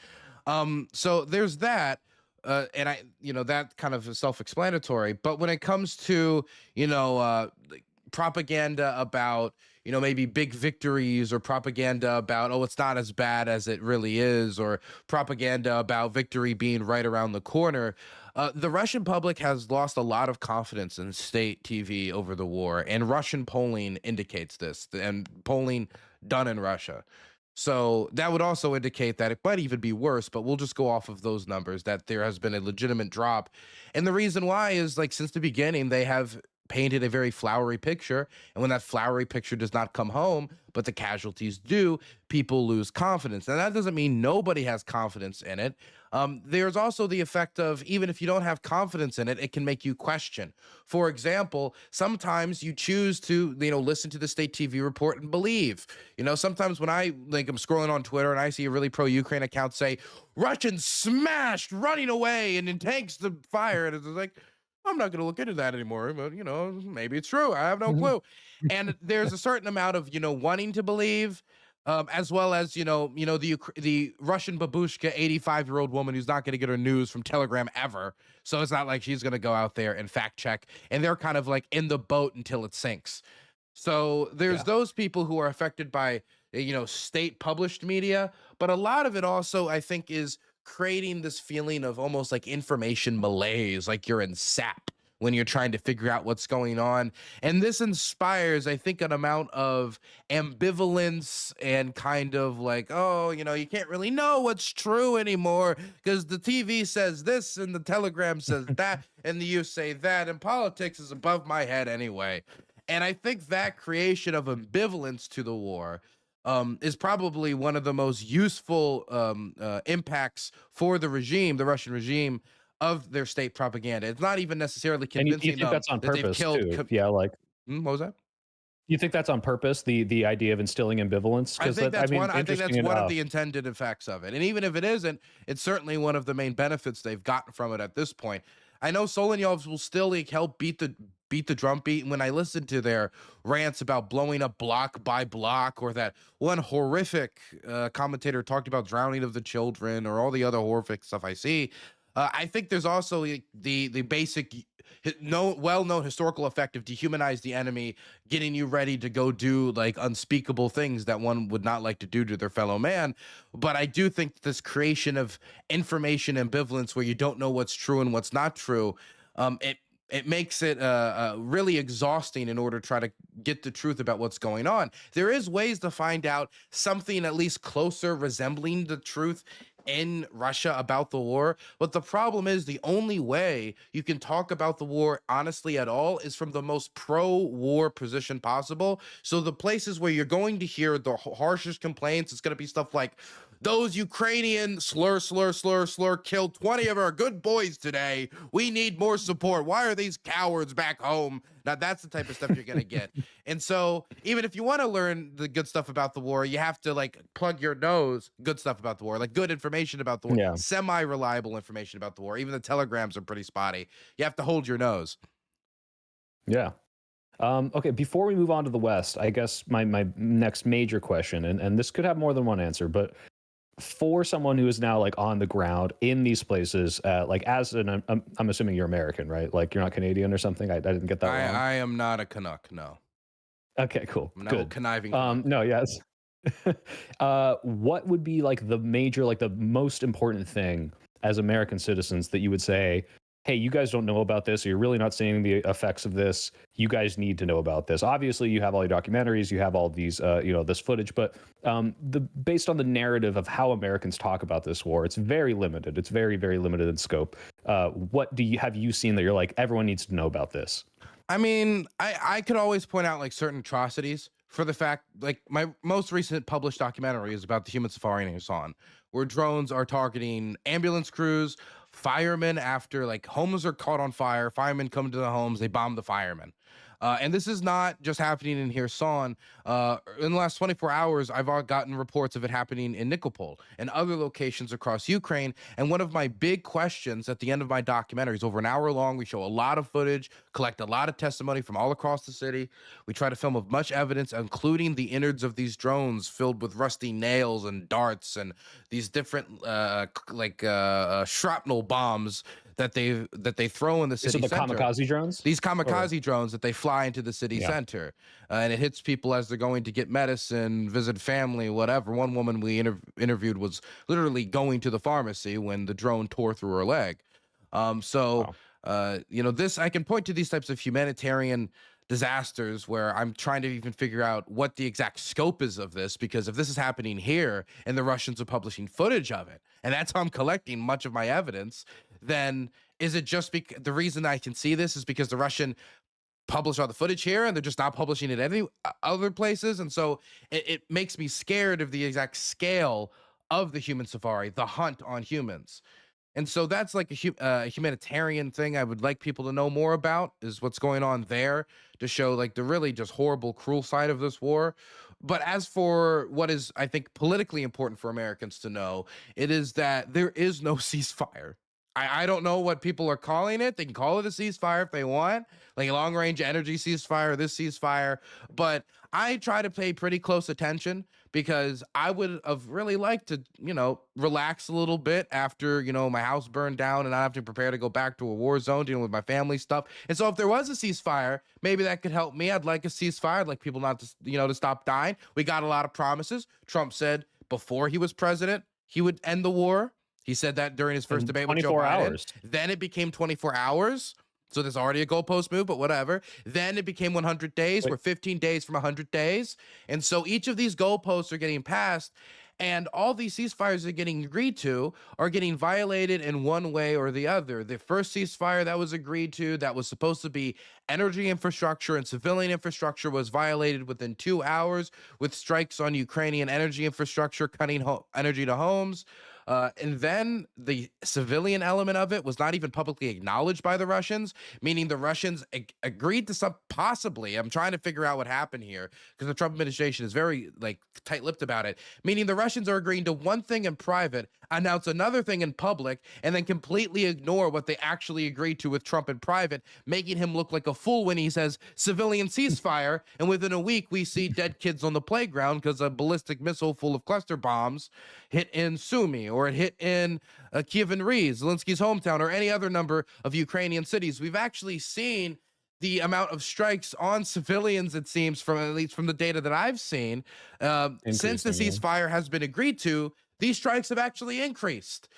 So there's that. And that kind of is self-explanatory. But when it comes to, like propaganda about, maybe big victories, or propaganda about, oh, it's not as bad as it really is, or propaganda about victory being right around the corner, The Russian public has lost a lot of confidence in state TV over the war, and Russian polling indicates this, and polling done in Russia. So that would also indicate that it might even be worse, but we'll just go off of those numbers that there has been a legitimate drop. And the reason why is like since the beginning, they have painted a very flowery picture. And when that flowery picture does not come home, but the casualties do, people lose confidence. And that doesn't mean nobody has confidence in it. There's also the effect of even if you don't have confidence in it, it can make you question. For example, sometimes you choose to, listen to the state TV report and believe. Sometimes when I'm scrolling on Twitter and I see a really pro-Ukraine account say, Russians smashed, running away, and in tanks to fire, and it's like, I'm not going to look into that anymore, but maybe it's true. I have no Mhm. clue. And there's a certain amount of wanting to believe, as well as the Russian babushka 85-year-old woman who's not going to get her news from Telegram ever. So it's not like she's going to go out there and fact check. And they're kind of like in the boat until it sinks. So there's Yeah. those people who are affected by state published media, but a lot of it also I think is creating this feeling of almost like information malaise, like you're in sap when you're trying to figure out what's going on. And this inspires, I think, an amount of ambivalence and kind of like, oh, you can't really know what's true anymore because the TV says this and the Telegram says that and the you say that, and politics is above my head anyway. And I think that creation of ambivalence to the war is probably one of the most useful impacts for the regime, the Russian regime, of their state propaganda. It's not even necessarily And you convincing think them that's on that they've purpose killed. too? Yeah, like What was that? you think that's on purpose, the idea of instilling ambivalence? I Because think that I that's mean, one. I think that's interesting one of enough. the intended effects of it. And even if it isn't, it's certainly one of the main benefits they've gotten from it at this point. I know Solonyovs will still like help beat the drum beat. And when I listen to their rants about blowing up block by block, or that one horrific commentator talked about drowning of the children, or all the other horrific stuff I see, I think there's also the basic well-known historical effect of dehumanize the enemy, getting you ready to go do like unspeakable things that one would not like to do to their fellow man. But I do think this creation of information ambivalence where you don't know what's true and what's not true, it makes it really exhausting in order to try to get the truth about what's going on. There is ways to find out something at least closer resembling the truth in Russia about the war. But the problem is the only way you can talk about the war honestly at all is from the most pro-war position possible. So the places where you're going to hear the harshest complaints, it's going to be stuff like, those Ukrainian slur killed 20 of our good boys today. We need more support. Why are these cowards back home? Now that's the type of stuff you're gonna get. And so even if you want to learn the good stuff about the war, you have to like plug your nose, good stuff about the war, like good information about the war, Yeah. semi-reliable information about the war. Even the telegrams are pretty spotty. You have to hold your nose. Yeah. Okay, before we move on to the West, I guess my next major question, and this could have more than one answer, but for someone who is now like on the ground in these places, like as an, I'm assuming you're American, right? Like you're not Canadian or something. I didn't get that wrong. I am not a Canuck. No, Okay, cool, I'm no good. conniving Canuck. No, yes. What would be like the major, like the most important thing as American citizens that you would say, hey, you guys don't know about this, or you're really not seeing the effects of this. You guys need to know about this. Obviously, you have all your documentaries, you have all these, this footage, but based on the narrative of how Americans talk about this war, it's very limited. It's very, very limited in scope. What have you seen that you're like, everyone needs to know about this? I mean, I could always point out like certain atrocities for the fact, like my most recent published documentary is about the human safari in Hassan, where drones are targeting ambulance crews, firemen after like homes are caught on fire, firemen come to the homes, they bomb the firemen. And this is not just happening in Kherson. In the last 24 hours, I've gotten reports of it happening in Nikopol and other locations across Ukraine. And one of my big questions at the end of my documentary is over an hour long. We show a lot of footage, collect a lot of testimony from all across the city. We try to film as much evidence, including the innards of these drones filled with rusty nails and darts and these different shrapnel bombs that they throw in the So city the center. kamikaze drones? These Or kamikaze drones that they fly into the city yeah. center, and it hits people as they're going to get medicine, visit family, whatever. One woman we interviewed was literally going to the pharmacy when the drone tore through her leg. So, Wow. this I can point to these types of humanitarian disasters where I'm trying to even figure out what the exact scope is of this, because if this is happening here and the Russians are publishing footage of it, and that's how I'm collecting much of my evidence, then is it just because the reason I can see this is because the Russian publish all the footage here and they're just not publishing it any other places? And so it makes me scared of the exact scale of the human safari, the hunt on humans. And so that's like a humanitarian thing I would like people to know more about, is what's going on there, to show like the really just horrible, cruel side of this war. But as for what is, I think, politically important for Americans to know, it is that there is no ceasefire. I don't know what people are calling it. They can call it a ceasefire if they want, like a long range energy ceasefire, this ceasefire. But I try to pay pretty close attention, because I would have really liked to, relax a little bit after, my house burned down and not have to prepare to go back to a war zone dealing with my family stuff. And so if there was a ceasefire, maybe that could help me. I'd like a ceasefire. I'd like people not to, to stop dying. We got a lot of promises. Trump said before he was president, he would end the war. He said that during his first In debate with Joe 24 Biden. hours. Then it became 24 hours. So there's already a goalpost move, but whatever. Then it became 100 days. Wait. We're 15 days from 100 days. And so each of these goalposts are getting passed, and all these ceasefires that are getting agreed to are getting violated in one way or the other. The first ceasefire that was agreed to, that was supposed to be energy infrastructure and civilian infrastructure, was violated within 2 hours with strikes on Ukrainian energy infrastructure, cutting energy to homes. And then the civilian element of it was not even publicly acknowledged by the Russians, meaning the Russians agreed to some, possibly, I'm trying to figure out what happened here, because the Trump administration is very tight-lipped about it, meaning the Russians are agreeing to one thing in private, announce another thing in public, and then completely ignore what they actually agreed to with Trump in private, making him look like a fool when he says civilian ceasefire, and within a week we see dead kids on the playground because a ballistic missile full of cluster bombs hit in Sumy, or it hit in Kiev and Riz, Zelensky's hometown, or any other number of Ukrainian cities. We've actually seen the amount of strikes on civilians, it seems, from at least from the data that I've seen, since the ceasefire has been agreed to, these strikes have actually increased.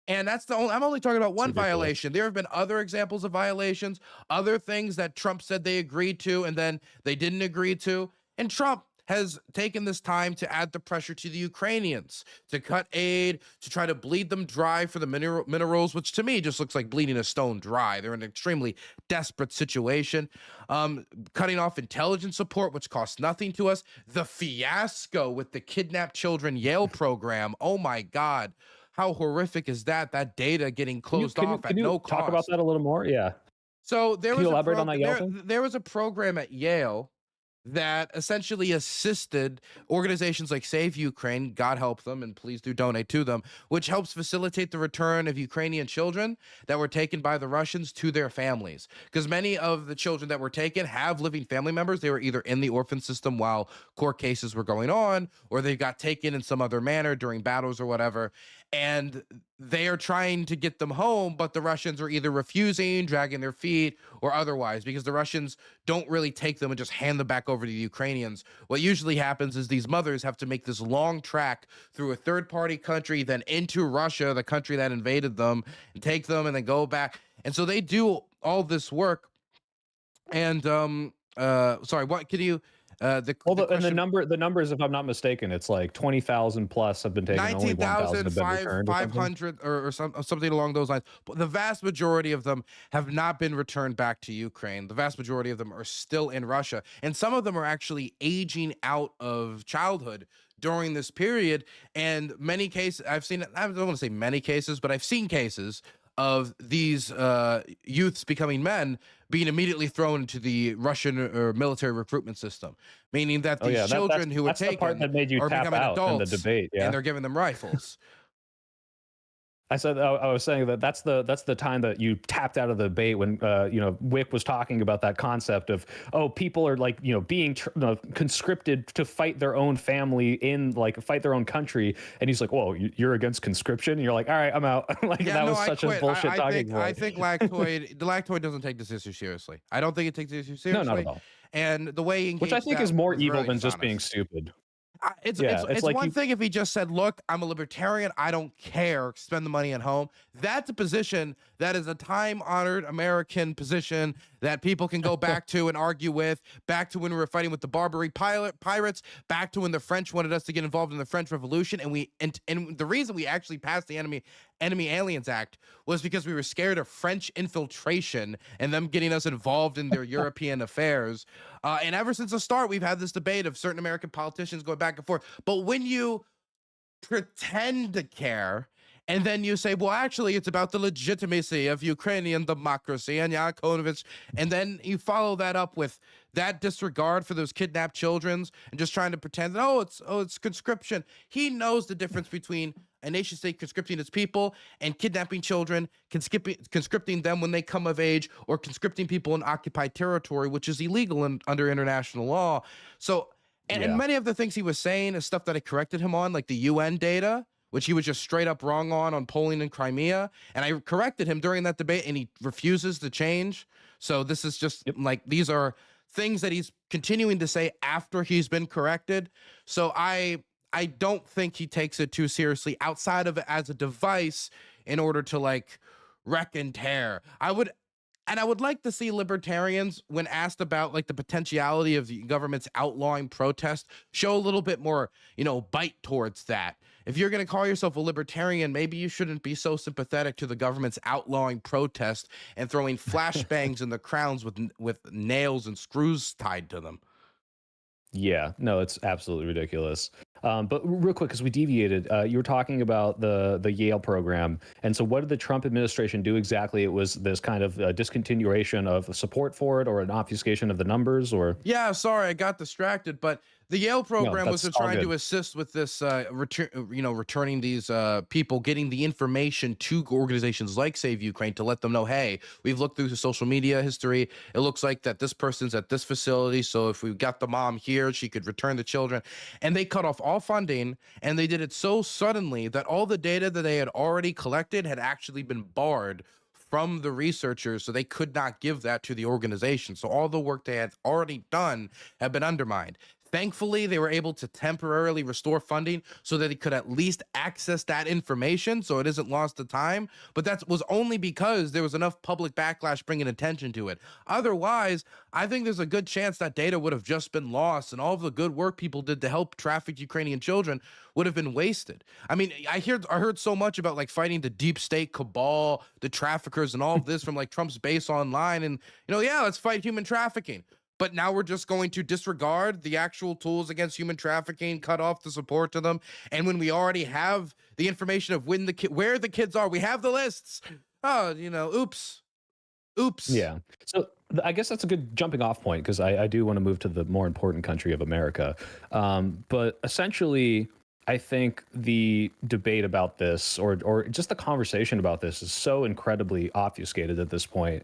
And that's the only, I'm only talking about one violation. There have been other examples of violations, other things that Trump said they agreed to and then they didn't agree to. And Trump has taken this time to add the pressure to the Ukrainians, to cut aid, to try to bleed them dry for the minerals, which to me just looks like bleeding a stone dry. They're in an extremely desperate situation. Cutting off intelligence support, which costs nothing to us. The fiasco with the kidnapped children Yale program. Oh my God. How horrific is that? That data getting closed off at no cost. Talk about that a little more? Yeah. So there Can was you elaborate on that Yale thing? there was a program at Yale that essentially assisted organizations like Save Ukraine, God help them, and please do donate to them, which helps facilitate the return of Ukrainian children that were taken by the Russians to their families. Because many of the children that were taken have living family members. They were either in the orphan system while court cases were going on, or they got taken in some other manner during battles or whatever. And they are trying to get them home, but the Russians are either refusing, dragging their feet, or otherwise, because the Russians don't really take them and just hand them back over to the Ukrainians. What usually happens is these mothers have to make this long trek through a third-party country, then into Russia, the country that invaded them, and take them and then go back. And so they do all this work. And sorry, what can you? And the numbers, if I'm not mistaken, it's like 20,000 plus have been taken. Only 1,000 have been returned. 19,500 or something along those lines. But the vast majority of them have not been returned back to Ukraine. The vast majority of them are still in Russia, and some of them are actually aging out of childhood during this period. And many cases I've seen, I don't want to say many cases, but I've seen cases of these youths becoming men being immediately thrown into the Russian or military recruitment system, meaning that these children who were taken the part that made you are tap becoming out adults, in the debate, and they're giving them rifles. I was saying that that's the time that you tapped out of the debate when Wick was talking about that concept of, oh, people are like being conscripted to fight their own family in fight their own country, and he's like, whoa, you're against conscription? And you're like, all right, I'm out. Such a bullshit talking point. I think the lactoid doesn't take this issue seriously. I don't think it takes this issue seriously. No, not at all. And the way he which I think is more evil really than dishonest. just being stupid. It's like one thing if he just said, look, I'm a libertarian, I don't care, spend the money at home. That's a position That is a time-honored American position that people can go back to and argue with, back to when we were fighting with the Barbary pirates, back to when the French wanted us to get involved in the French Revolution, and the reason we actually passed the Enemy Aliens Act was because we were scared of French infiltration and them getting us involved in their European affairs. And ever since the start, we've had this debate of certain American politicians going back and forth. But when you pretend to care, and then you say, well, actually, it's about the legitimacy of Ukrainian democracy and Yanukovych. And then you follow that up with that disregard for those kidnapped children and just trying to pretend that, it's conscription. He knows the difference between a nation state conscripting its people and kidnapping children, conscripting them when they come of age, or conscripting people in occupied territory, which is illegal under international law. So, and many of the things he was saying is stuff that I corrected him on, like the UN data, which he was just straight up wrong on Poland and Crimea. And I corrected him during that debate, and he refuses to change. So this is just like, these are things that he's continuing to say after he's been corrected. So I don't think he takes it too seriously outside of it as a device in order to like wreck and tear. I would like to see libertarians, when asked about like the potentiality of the government's outlawing protest, show a little bit more, bite towards that. If you're going to call yourself a libertarian, maybe you shouldn't be so sympathetic to the government's outlawing protest and throwing flashbangs in the crowns with nails and screws tied to them. Yeah, no, it's absolutely ridiculous. But real quick, because we deviated, you were talking about the Yale program. And so what did the Trump administration do exactly? It was this kind of discontinuation of support for it, or an obfuscation of the numbers, or? Yeah, sorry, I got distracted, but the Yale program was trying to assist with this, returning these people, getting the information to organizations like Save Ukraine to let them know, hey, we've looked through the social media history. It looks like that this person's at this facility. So if we got the mom here, she could return the children. And they cut off all funding, and they did it so suddenly that all the data that they had already collected had actually been barred from the researchers, so they could not give that to the organization. So all the work they had already done had been undermined. Thankfully, they were able to temporarily restore funding so that they could at least access that information so it isn't lost to time. But that was only because there was enough public backlash bringing attention to it. Otherwise, I think there's a good chance that data would have just been lost, and all of the good work people did to help traffic Ukrainian children would have been wasted. I mean, I heard so much about like fighting the deep state cabal, the traffickers, and all of this from like Trump's base online. And, let's fight human trafficking. But now we're just going to disregard the actual tools against human trafficking, cut off the support to them. And when we already have the information of where the kids are, we have the lists. Oh, oops. Yeah. So I guess that's a good jumping off point, because I do want to move to the more important country of America. But essentially, I think the debate about this, or just the conversation about this, is so incredibly obfuscated at this point.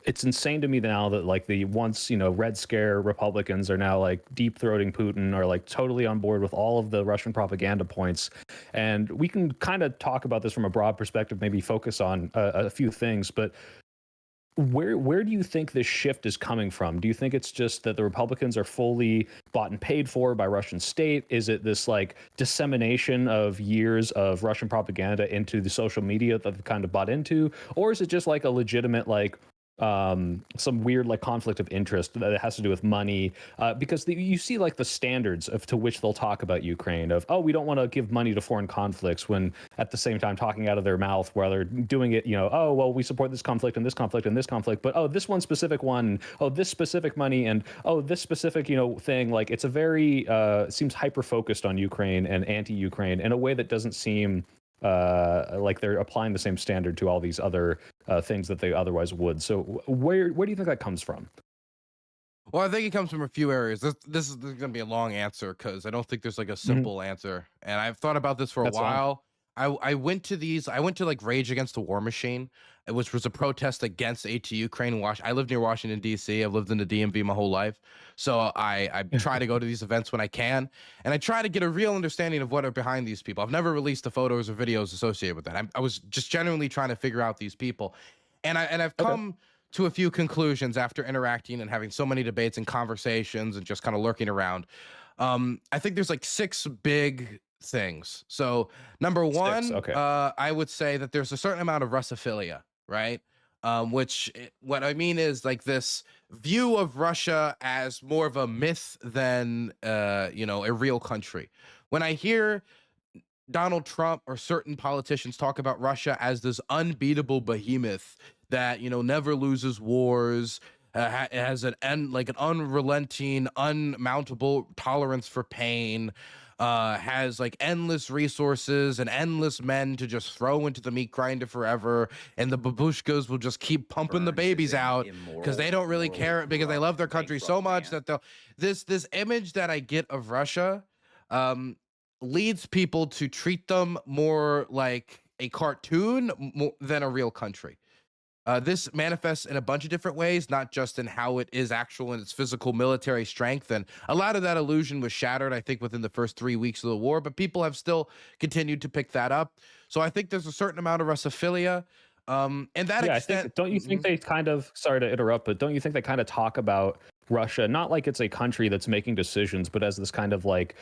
It's insane to me now that like the once, Red Scare Republicans are now like deep throating Putin, are like totally on board with all of the Russian propaganda points. And we can kind of talk about this from a broad perspective, maybe focus on a few things, but where do you think this shift is coming from? Do you think it's just that the Republicans are fully bought and paid for by Russian state? Is it this like dissemination of years of Russian propaganda into the social media that they've kind of bought into? Or is it just like a legitimate like some weird like conflict of interest that has to do with money, because you see like the standards to which they'll talk about Ukraine of, we don't want to give money to foreign conflicts, when at the same time talking out of their mouth while they're doing it, we support this conflict and this conflict and this conflict, but this one specific one, this specific money, and this specific thing. Like, it's a very seems hyper focused on Ukraine and anti-Ukraine in a way that doesn't seem like they're applying the same standard to all these other things that they otherwise would. So where do you think that comes from? Well, I think it comes from a few areas. This is going to be a long answer because I don't think there's like a simple answer. And I've thought about this for a while. I went to like Rage Against the War Machine, which was a protest against aid to Ukraine. I lived near Washington, D.C. I've lived in the DMV my whole life. So I try to go to these events when I can. And I try to get a real understanding of what are behind these people. I've never released the photos or videos associated with that. I was just genuinely trying to figure out these people. And I've come to a few conclusions after interacting and having so many debates and conversations and just kind of lurking around. I think there's like 6 big things. So number Six. one, Okay. I would say that there's a certain amount of Russophilia, right? What I mean is like this view of Russia as more of a myth than a real country. When I hear Donald Trump or certain politicians talk about Russia as this unbeatable behemoth that never loses wars, has like an unrelenting, unmountable tolerance for pain, has like endless resources and endless men to just throw into the meat grinder forever, and the babushkas will just keep pumping the Burns is babies an out because they immoral, don't really morally care, because they love corrupt, their and country so bankrupt much man. that they'll this image that I get of Russia. Um, Leads people to treat them more like a cartoon than a real country. This manifests in a bunch of different ways, not just in how it is actual in its physical military strength. And a lot of that illusion was shattered, I think, within the first 3 weeks of the war, but people have still continued to pick that up. So I think there's a certain amount of Russophilia. And that Yeah, I extent, think, don't you think they kind of, sorry to interrupt, but don't you think they kind of talk about Russia not like it's a country that's making decisions, but as this kind of like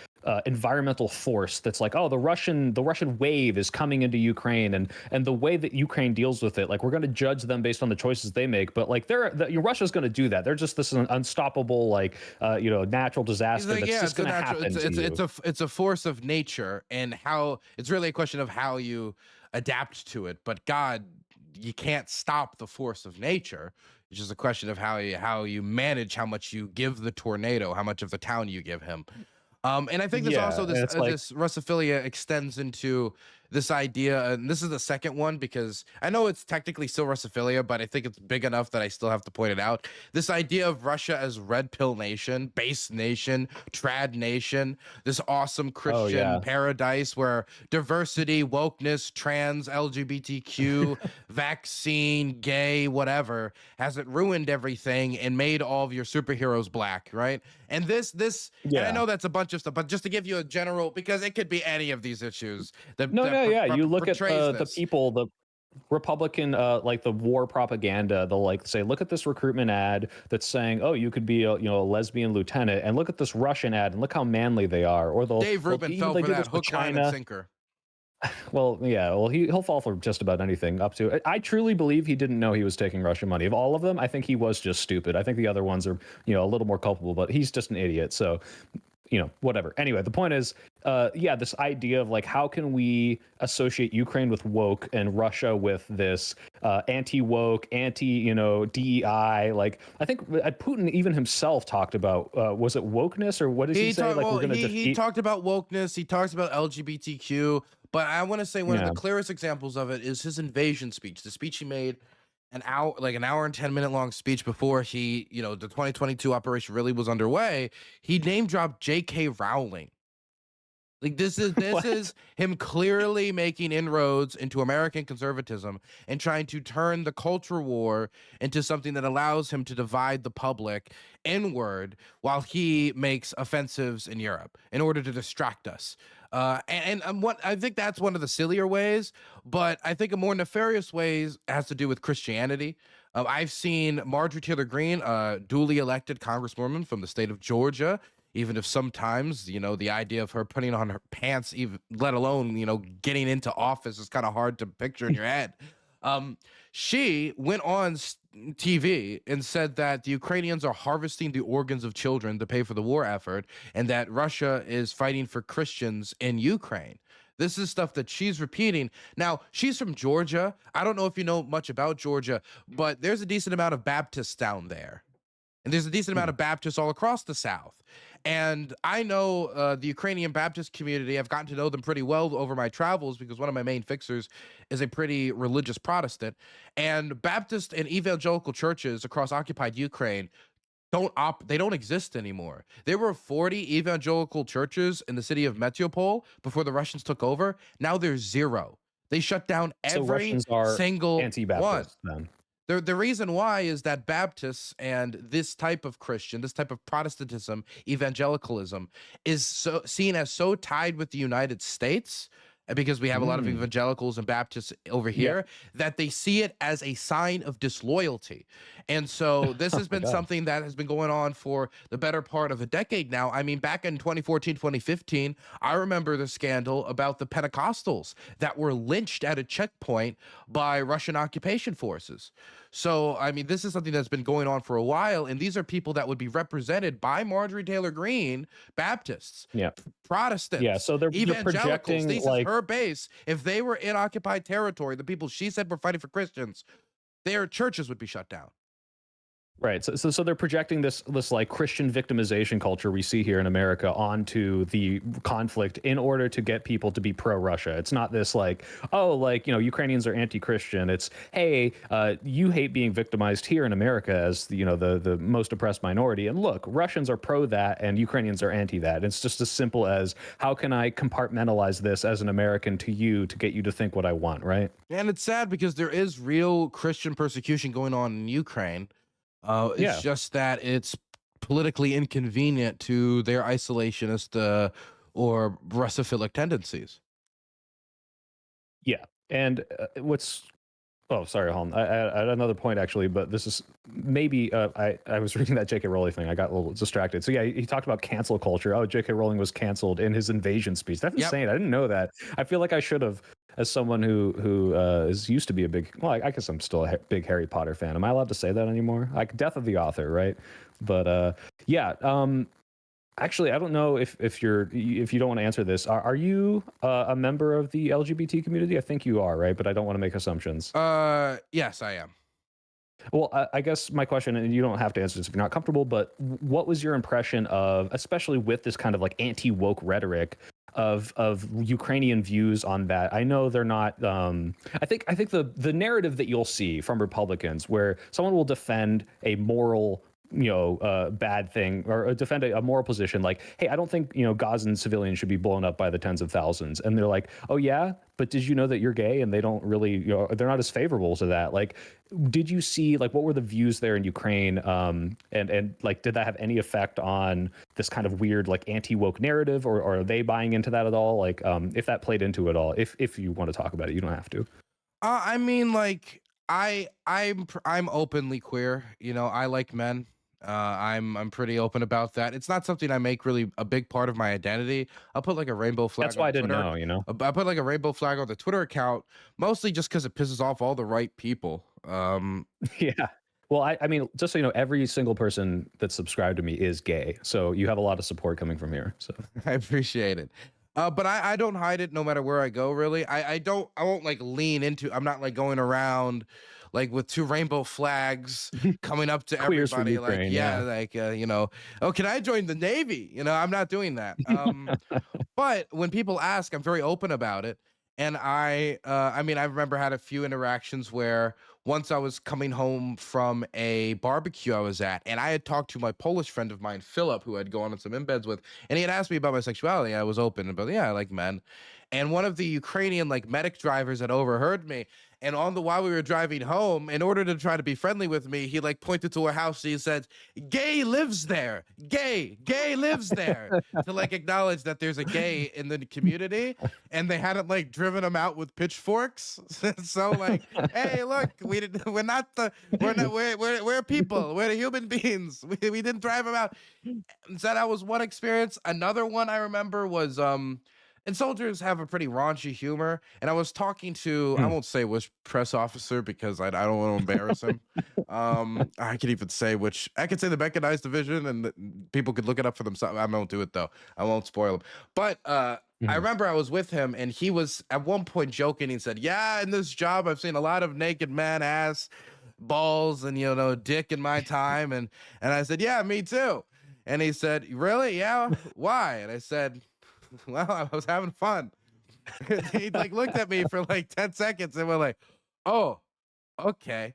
environmental force that's like, oh, the Russian wave is coming into Ukraine, and the way that Ukraine deals with it, like we're going to judge them based on the choices they make, but like Russia's going to do that. They're just this unstoppable like natural he's disaster like, that's yeah, just it's a going to natural, happen to you. it's a force of nature, and how it's really a question of how you adapt to it. But God, you can't stop the force of nature. It's just a question of how you manage how much you give the tornado, how much of the town you give him. And I think there's Yeah, also and it's like, this Russophilia extends into this idea, and this is the second one because I know it's technically still Russophilia, but I think it's big enough that I still have to point it out. This idea of Russia as red pill nation, base nation, trad nation, this awesome oh Christian yeah. paradise where diversity, wokeness, trans, LGBTQ, vaccine, gay, whatever, hasn't ruined everything and made all of your superheroes black, right? And and I Yeah. know that's a bunch of stuff, but just to give you a general, because it could be any of these issues No, no, yeah. You look at portrays the this. people, the Republican, like the war propaganda. They'll like say, look at this recruitment ad that's saying, oh, you could be a lesbian lieutenant, and look at this Russian ad, and look how manly they are. Or Dave Rubin even fell they for do that this with hook, line, and China. sinker. Well, yeah, well he'll fall for just about anything up to. I truly believe he didn't know he was taking Russian money. Of all of them, I think he was just stupid. I think the other ones are a little more culpable, but he's just an idiot. So whatever. Anyway, the point is, yeah, this idea of like, how can we associate Ukraine with woke and Russia with this anti-woke, DEI? Like, I think Putin even himself talked about, was it wokeness or what does he say? Like, we're going to defeat. He talked about wokeness. He talks about LGBTQ. But I want to say one of the Yeah. clearest examples of it is his invasion speech. The speech he made an hour and 10-minute long speech before the 2022 operation really was underway. He name dropped J.K. Rowling. Like this What? is him clearly making inroads into American conservatism and trying to turn the culture war into something that allows him to divide the public inward while he makes offensives in Europe in order to distract us. What I think that's one of the sillier ways, but I think a more nefarious ways has to do with Christianity. I've seen Marjorie Taylor Greene, duly elected congresswoman from the state of Georgia, even if sometimes the idea of her putting on her pants, even let alone getting into office, is kind of hard to picture in your head. She went on TV and said that the Ukrainians are harvesting the organs of children to pay for the war effort, and that Russia is fighting for Christians in Ukraine. This is stuff that she's repeating. Now, she's from Georgia. I don't know if you know much about Georgia, but there's a decent amount of Baptists down there. And there's a decent amount of Baptists all across the South. And I know the Ukrainian Baptist community. I've gotten to know them pretty well over my travels because one of my main fixers is a pretty religious Protestant. And Baptist and evangelical churches across occupied Ukraine they don't exist anymore. There were 40 evangelical churches in the city of Mariupol before the Russians took over. Now there's 0. They shut down So every Russians are single one. anti-Baptist then. The reason why is that Baptists and this type of Christian, this type of Protestantism, evangelicalism, is seen as so tied with the United States because we have a lot of Mm. evangelicals and Baptists over Yeah. here, that they see it as a sign of disloyalty. And so this Oh has my been God. something that has been going on for the better part of a decade now. I mean, back in 2014, 2015, I remember the scandal about the Pentecostals that were lynched at a checkpoint by Russian occupation forces. So, I mean, this is something that's been going on for a while. And these are people that would be represented by Marjorie Taylor Greene, Baptists, Yeah. Yeah. Protestants, So they're evangelicals. projecting This is like, her base. If they were in occupied territory, the people she said were fighting for Christians, their churches would be shut down. right. So they're projecting this like Christian victimization culture we see here in America onto the conflict in order to get people to be pro-Russia. It's not this like, oh, like, Ukrainians are anti-Christian. It's, hey, you hate being victimized here in America as the most oppressed minority. And look, Russians are pro that and Ukrainians are anti that. It's just as simple as, how can I compartmentalize this as an American to you to get you to think what I want, right? And it's sad because there is real Christian persecution going on in Ukraine. It's Yeah. just that it's politically inconvenient to their isolationist or Russophilic tendencies. Yeah. And what's oh, sorry, Holm. I had another point actually, but this is maybe I was reading that J.K. Rowling thing. I got a little distracted. So yeah, he talked about cancel culture. Oh, J.K. Rowling was canceled in his invasion speech. That's Yep. insane. I didn't know that. I feel like I should have, as someone who is used to be a big. Well, I guess I'm still a big Harry Potter fan. Am I allowed to say that anymore? Like death of the author, right? But yeah. Actually, I don't know if you don't want to answer this. Are you a member of the LGBT community? I think you are, right? But I don't want to make assumptions. Yes, I am. Well, I guess my question, and you don't have to answer this if you're not comfortable, but what was your impression of, especially with this kind of like anti-woke rhetoric of Ukrainian views on that? I know they're not. I think the narrative that you'll see from Republicans, where someone will defend a moral bad thing or defend a moral position like, hey, I don't think Gazan civilians should be blown up by the tens of thousands, and they're like, oh yeah, but did you know that you're gay? And they don't really, they're not as favorable to that. Like, did you see like what were the views there in Ukraine, and like did that have any effect on this kind of weird like anti-woke narrative, or are they buying into that at all? Like if that played into it all, if you want to talk about it, you don't have to. I mean, like I'm openly queer. I like men. I'm pretty open about that. It's not something I make really a big part of my identity. I'll put like a rainbow flag That's on why I the didn't Twitter. know. I put like a rainbow flag on the Twitter account, mostly just because it pisses off all the right people. Yeah. Well, I mean, just so you know, every single person that's subscribed to me is gay. So you have a lot of support coming from here. So I appreciate it. But I don't hide it no matter where I go, really. I won't like lean into, I'm not like going around like with two rainbow flags coming up to queers for everybody like, Ukraine, yeah, yeah. like, oh, can I join the Navy? I'm not doing that. But when people ask, I'm very open about it. And I mean, I remember had a few interactions where once I was coming home from a barbecue I was at, and I had talked to my Polish friend of mine, Philip, who I'd gone on some embeds with, and he had asked me about my sexuality. I was open about, yeah, I like men. And one of the Ukrainian like medic drivers had overheard me. And while we were driving home, in order to try to be friendly with me, he like pointed to a house. He said, "Gay lives there. Gay lives there," to like acknowledge that there's a gay in the community, and they hadn't like driven him out with pitchforks. So like, hey, look, we're not we're people. We're human beings. We didn't drive him out. So that was one experience. Another one I remember was and soldiers have a pretty raunchy humor. And I was talking to, I Hmm. won't say which press officer because I don't want to embarrass him. I could even say which, I could say the mechanized division, and people could look it up for themselves. I won't do it though. I won't spoil them. But I Mhm. remember I was with him, and he was at one point joking. He said, "Yeah, in this job, I've seen a lot of naked man ass, balls, and dick in my time." And I said, "Yeah, me too." And he said, "Really? Yeah. Why?" And I said, "Well, I was having fun." He like looked at me for like 10 seconds and we're like, "Oh, okay."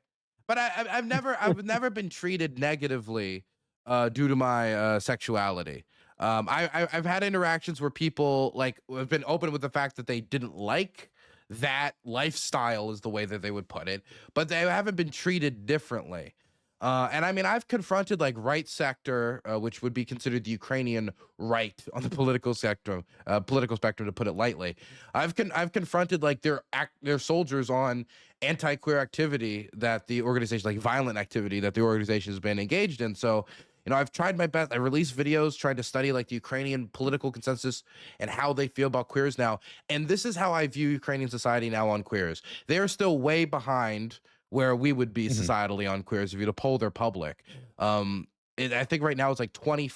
But I've never been treated negatively due to my sexuality. I've had interactions where people like have been open with the fact that they didn't like that lifestyle, is the way that they would put it, but they haven't been treated differently. And I mean, I've confronted like right sector, which would be considered the Ukrainian right on the political spectrum, to put it lightly. I've confronted like their soldiers on anti-queer activity that the organization, like violent activity that the organization has been engaged in. So, I've tried my best. I released videos trying to study like the Ukrainian political consensus and how they feel about queers now. And this is how I view Ukrainian society now on queers. They are still way behind where we would be Mhm. societally on queers if you to poll their public. I think right now it's like 20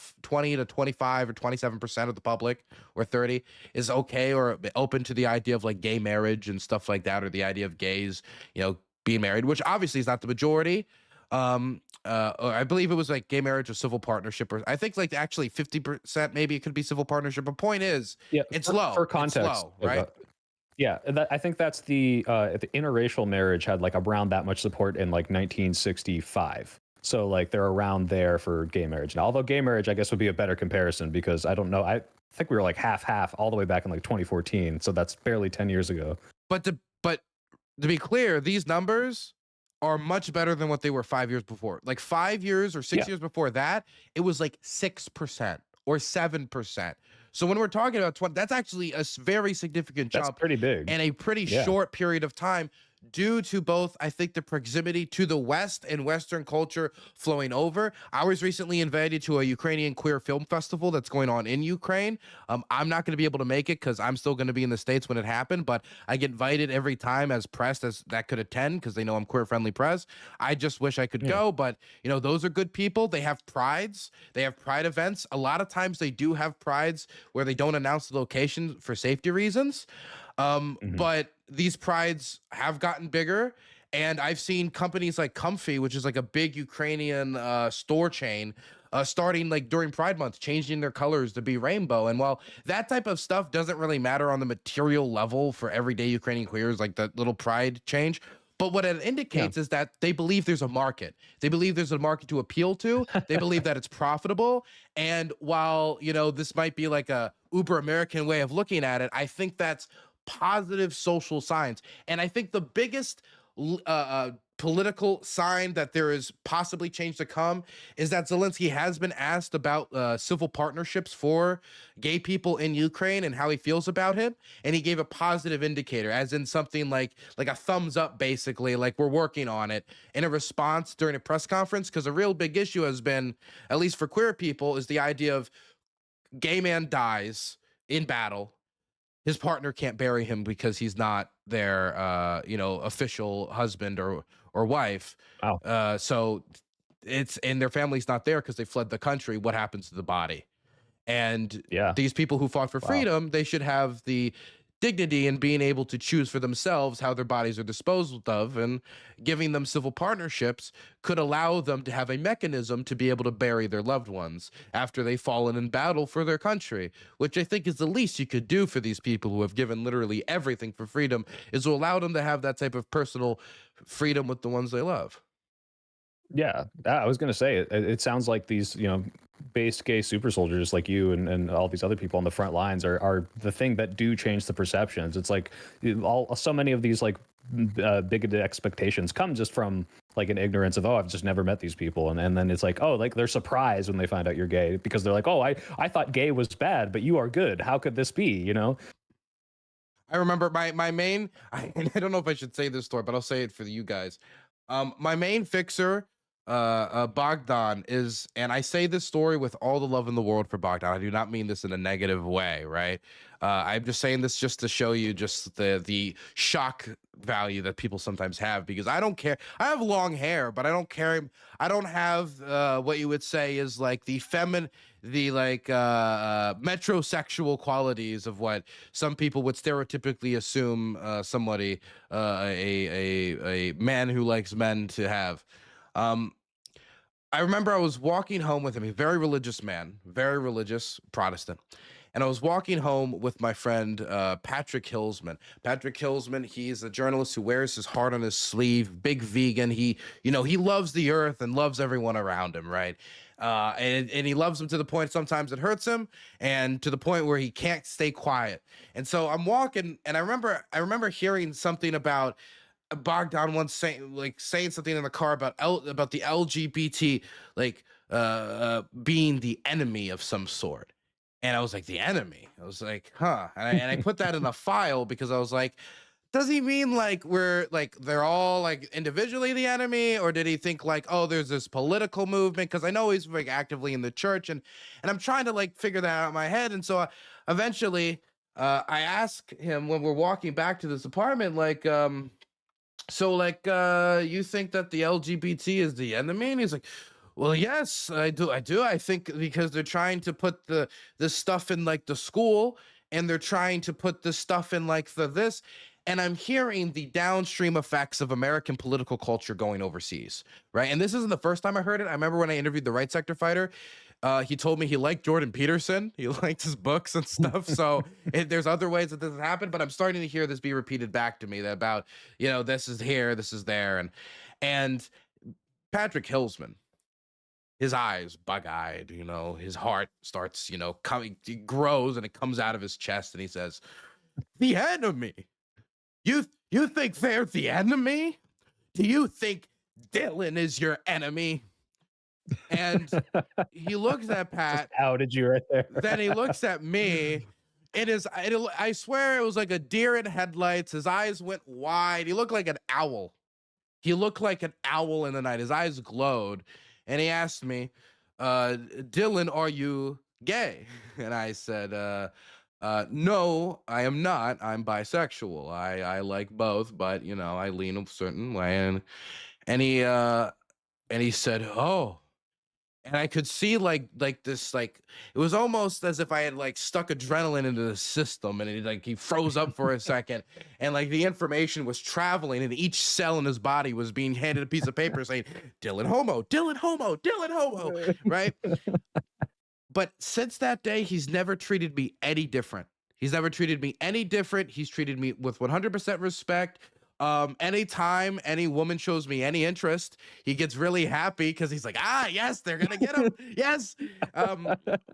to 25 or 27% of the public, or 30, is okay or open to the idea of like gay marriage and stuff like that, or the idea of gays, being married, which obviously is not the majority. Or I believe it was like gay marriage or civil partnership, or I think like actually 50% maybe it could be civil partnership. But point is, Yeah, it's for low. It's context low, of right? yeah, I think that's the interracial marriage had like around that much support in like 1965. So like they're around there for gay marriage. Now, although gay marriage, I guess, would be a better comparison because I don't know. I think we were like half half all the way back in like 2014. So that's barely 10 years ago. But to be clear, these numbers are much better than what they were 5 years before. Like 5 years or six Yeah, years before that, it was like 6% or 7%. So when we're talking about 20, that's actually a very significant that's jump pretty big. in a pretty Yeah. short period of time, due to both, I think, the proximity to the West and Western culture flowing over. I was recently invited to a Ukrainian queer film festival that's going on in Ukraine. I'm not going to be able to make it because I'm still going to be in the States when it happened, but I get invited every time as press as that could attend because they know I'm queer friendly press. I just wish I could Yeah. go, but those are good people. They have prides, they have pride events. A lot of times they do have prides where they don't announce the location for safety reasons. Mhm. But these prides have gotten bigger, and I've seen companies like Comfy, which is like a big Ukrainian store chain, starting like during Pride Month, changing their colors to be rainbow. And while that type of stuff doesn't really matter on the material level for everyday Ukrainian queers, like that little pride change. But what it Yeah. indicates is that they believe there's a market. They believe there's a market to appeal to. They believe that it's profitable. And while, this might be like a uber American way of looking at it, I think that's positive social signs. And I think the biggest political sign that there is possibly change to come is that Zelensky has been asked about civil partnerships for gay people in Ukraine and how he feels about him, and he gave a positive indicator, as in something like a thumbs up, basically, like we're working on it, in a response during a press conference. Because a real big issue has been, at least for queer people, is the idea of gay man dies in battle, his partner can't bury him because he's not their official husband or wife. Wow. So it's, and their family's not there because they fled the country. What happens to the body? And Yeah. these people who fought for Wow. freedom, they should have the dignity in being able to choose for themselves how their bodies are disposed of, and giving them civil partnerships could allow them to have a mechanism to be able to bury their loved ones after they've fallen in battle for their country, which I think is the least you could do for these people who have given literally everything for freedom, is to allow them to have that type of personal freedom with the ones they love. Yeah, I was gonna say it sounds like these, base gay super soldiers like you and all these other people on the front lines are the thing that do change the perceptions. It's like so many of these like bigoted expectations come just from like an ignorance of, oh, I've just never met these people, and then it's like, oh, like they're surprised when they find out you're gay because they're like, oh, I thought gay was bad, but you are good. How could this be? I remember my main. I don't know if I should say this story, but I'll say it for you guys. My main fixer, Bogdan, is, and I say this story with all the love in the world for Bogdan. I do not mean this in a negative way, right? I'm just saying this just to show you just the shock value that people sometimes have, because I don't care. I have long hair, but I don't care. I don't have what you would say is like the like metrosexual qualities of what some people would stereotypically assume somebody, a man who likes men, to have. Um, I remember I was walking home with him, a very religious man, very religious Protestant. And I was walking home with my friend Patrick Hillsman. Patrick Hillsman, he's a journalist who wears his heart on his sleeve, big vegan. He loves the earth and loves everyone around him, right? And he loves them to the point sometimes it hurts him, and to the point where he can't stay quiet. And so I'm walking, and I remember hearing something about Bogdan once saying something in the car about about the LGBT being the enemy of some sort. And I was like, the enemy? I was like, huh. And I put that in a file because I was like, does he mean like we're like they're all like individually the enemy, or did he think like, oh, there's this political movement? Because I know he's like actively in the church, and I'm trying to like figure that out in my head. And so eventually I asked him when we're walking back to this apartment, like, so like you think that the LGBT is the enemy? And he's like, well, yes, I do. I think because they're trying to put this stuff in like the school, and they're trying to put this stuff in like the this, and I'm hearing the downstream effects of American political culture going overseas, right? And this isn't the first time I heard it. I remember when I interviewed the right sector fighter, he told me he liked Jordan Peterson. He liked his books and stuff. So there's other ways that this has happened, but I'm starting to hear this be repeated back to me that about, this is here, this is there. And Patrick Hillsman, his eyes bug-eyed, his heart starts, coming, he grows and it comes out of his chest, and he says, the enemy. You think they're the enemy? Do you think Dylan is your enemy? And he looks at Pat. Just outed you right there. Then he looks at me. I swear it was like a deer in headlights. His eyes went wide. He looked like an owl. He looked like an owl in the night. His eyes glowed. And he asked me, Dylan, are you gay? And I said, no, I am not. I'm bisexual. I like both, but I lean a certain way. And he said, oh. And I could see like this, like it was almost as if I had like stuck adrenaline into the system, and he froze up for a second, and like the information was traveling, and each cell in his body was being handed a piece of paper saying, Dylan homo, Dylan homo, Dylan homo, right? But since that day, he's never treated me any different. He's never treated me any different. He's treated me with 100% respect. Anytime any woman shows me any interest, he gets really happy because he's like, yes, they're gonna get him. Yes.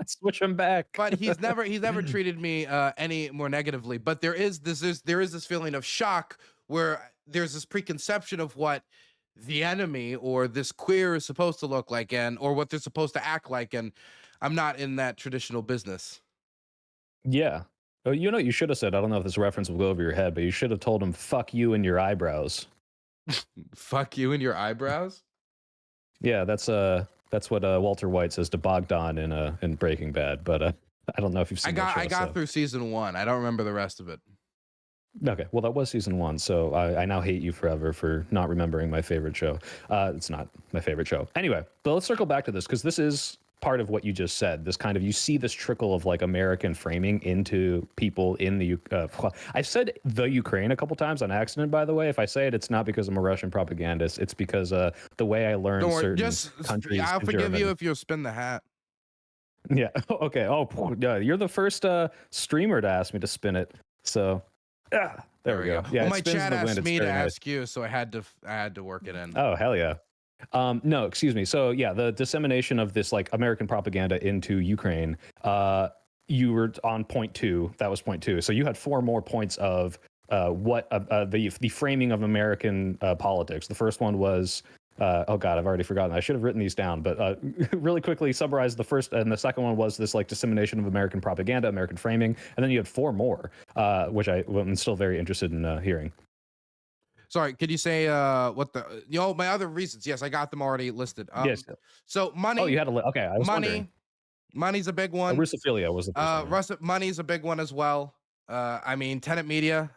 Switch him back. But he's never treated me any more negatively. But there is this feeling of shock where there's this preconception of what the enemy or this queer is supposed to look like, or what they're supposed to act like, and I'm not in that traditional business. Yeah. Oh, you should have said, I don't know if this reference will go over your head, but you should have told him, fuck you and your eyebrows. Fuck you and your eyebrows? Yeah, that's what Walter White says to Bogdan in Breaking Bad, but I don't know if you've seen that show. I got through season 1. I don't remember the rest of it. Okay, well, that was season 1, so I now hate you forever for not remembering my favorite show. It's not my favorite show. Anyway, but let's circle back to this, because this is part of what you just said. This kind of, you see this trickle of like American framing into people in the I said the Ukraine a couple times on accident, by the way. If I say it, it's not because I'm a Russian propagandist. It's because the way I learned certain countries. I'll forgive you if you'll spin the hat. Yeah. Okay. Oh, yeah. You're the first streamer to ask me to spin it. So there we go. Yeah. Well, my chat asked me to ask you, so I had to work it in. Oh, hell yeah. No, excuse me. So yeah, the dissemination of this like American propaganda into Ukraine, you were on point 2. That was point 2. So you had 4 more points of what the framing of American politics. The first one was, oh God, I've already forgotten. I should have written these down, but really quickly summarize the first, and the second one was this like dissemination of American propaganda, American framing. And then you had 4 more, which I'm still very interested in hearing. Sorry, could you say what my other reasons? Yes, I got them already listed. Yes. So money. Oh, you had okay. I was wondering. Money's a big one. Russophilia was the first one. Money's a big one as well. I mean, Tenet Media.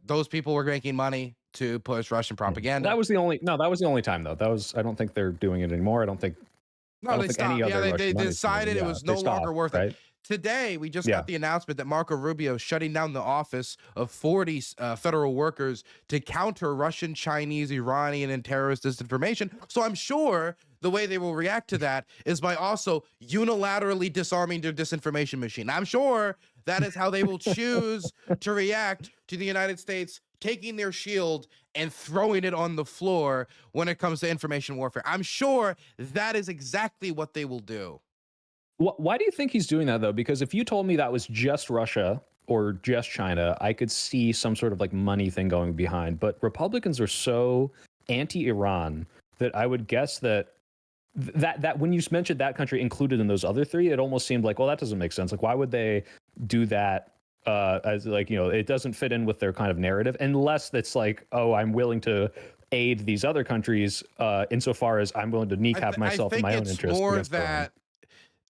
Those people were making money to push Russian propaganda. That was the only time though. That was, I don't think they're doing it anymore. I don't think they stopped. Yeah, they decided it was no longer worth it. Today, we just got the announcement that Marco Rubio is shutting down the office of 40 federal workers to counter Russian, Chinese, Iranian, and terrorist disinformation. So I'm sure the way they will react to that is by also unilaterally disarming their disinformation machine. I'm sure that is how they will choose to react to the United States taking their shield and throwing it on the floor when it comes to information warfare. I'm sure that is exactly what they will do. Why do you think he's doing that, though? Because if you told me that was just Russia or just China, I could see some sort of like money thing going behind. But Republicans are so anti-Iran that I would guess that that when you mentioned that country included in those other three, it almost seemed like, well, that doesn't make sense. Like, why would they do that? As like, it doesn't fit in with their kind of narrative, unless it's like, oh, I'm willing to aid these other countries insofar as I'm willing to kneecap I myself in think my own it's interest more against Iran.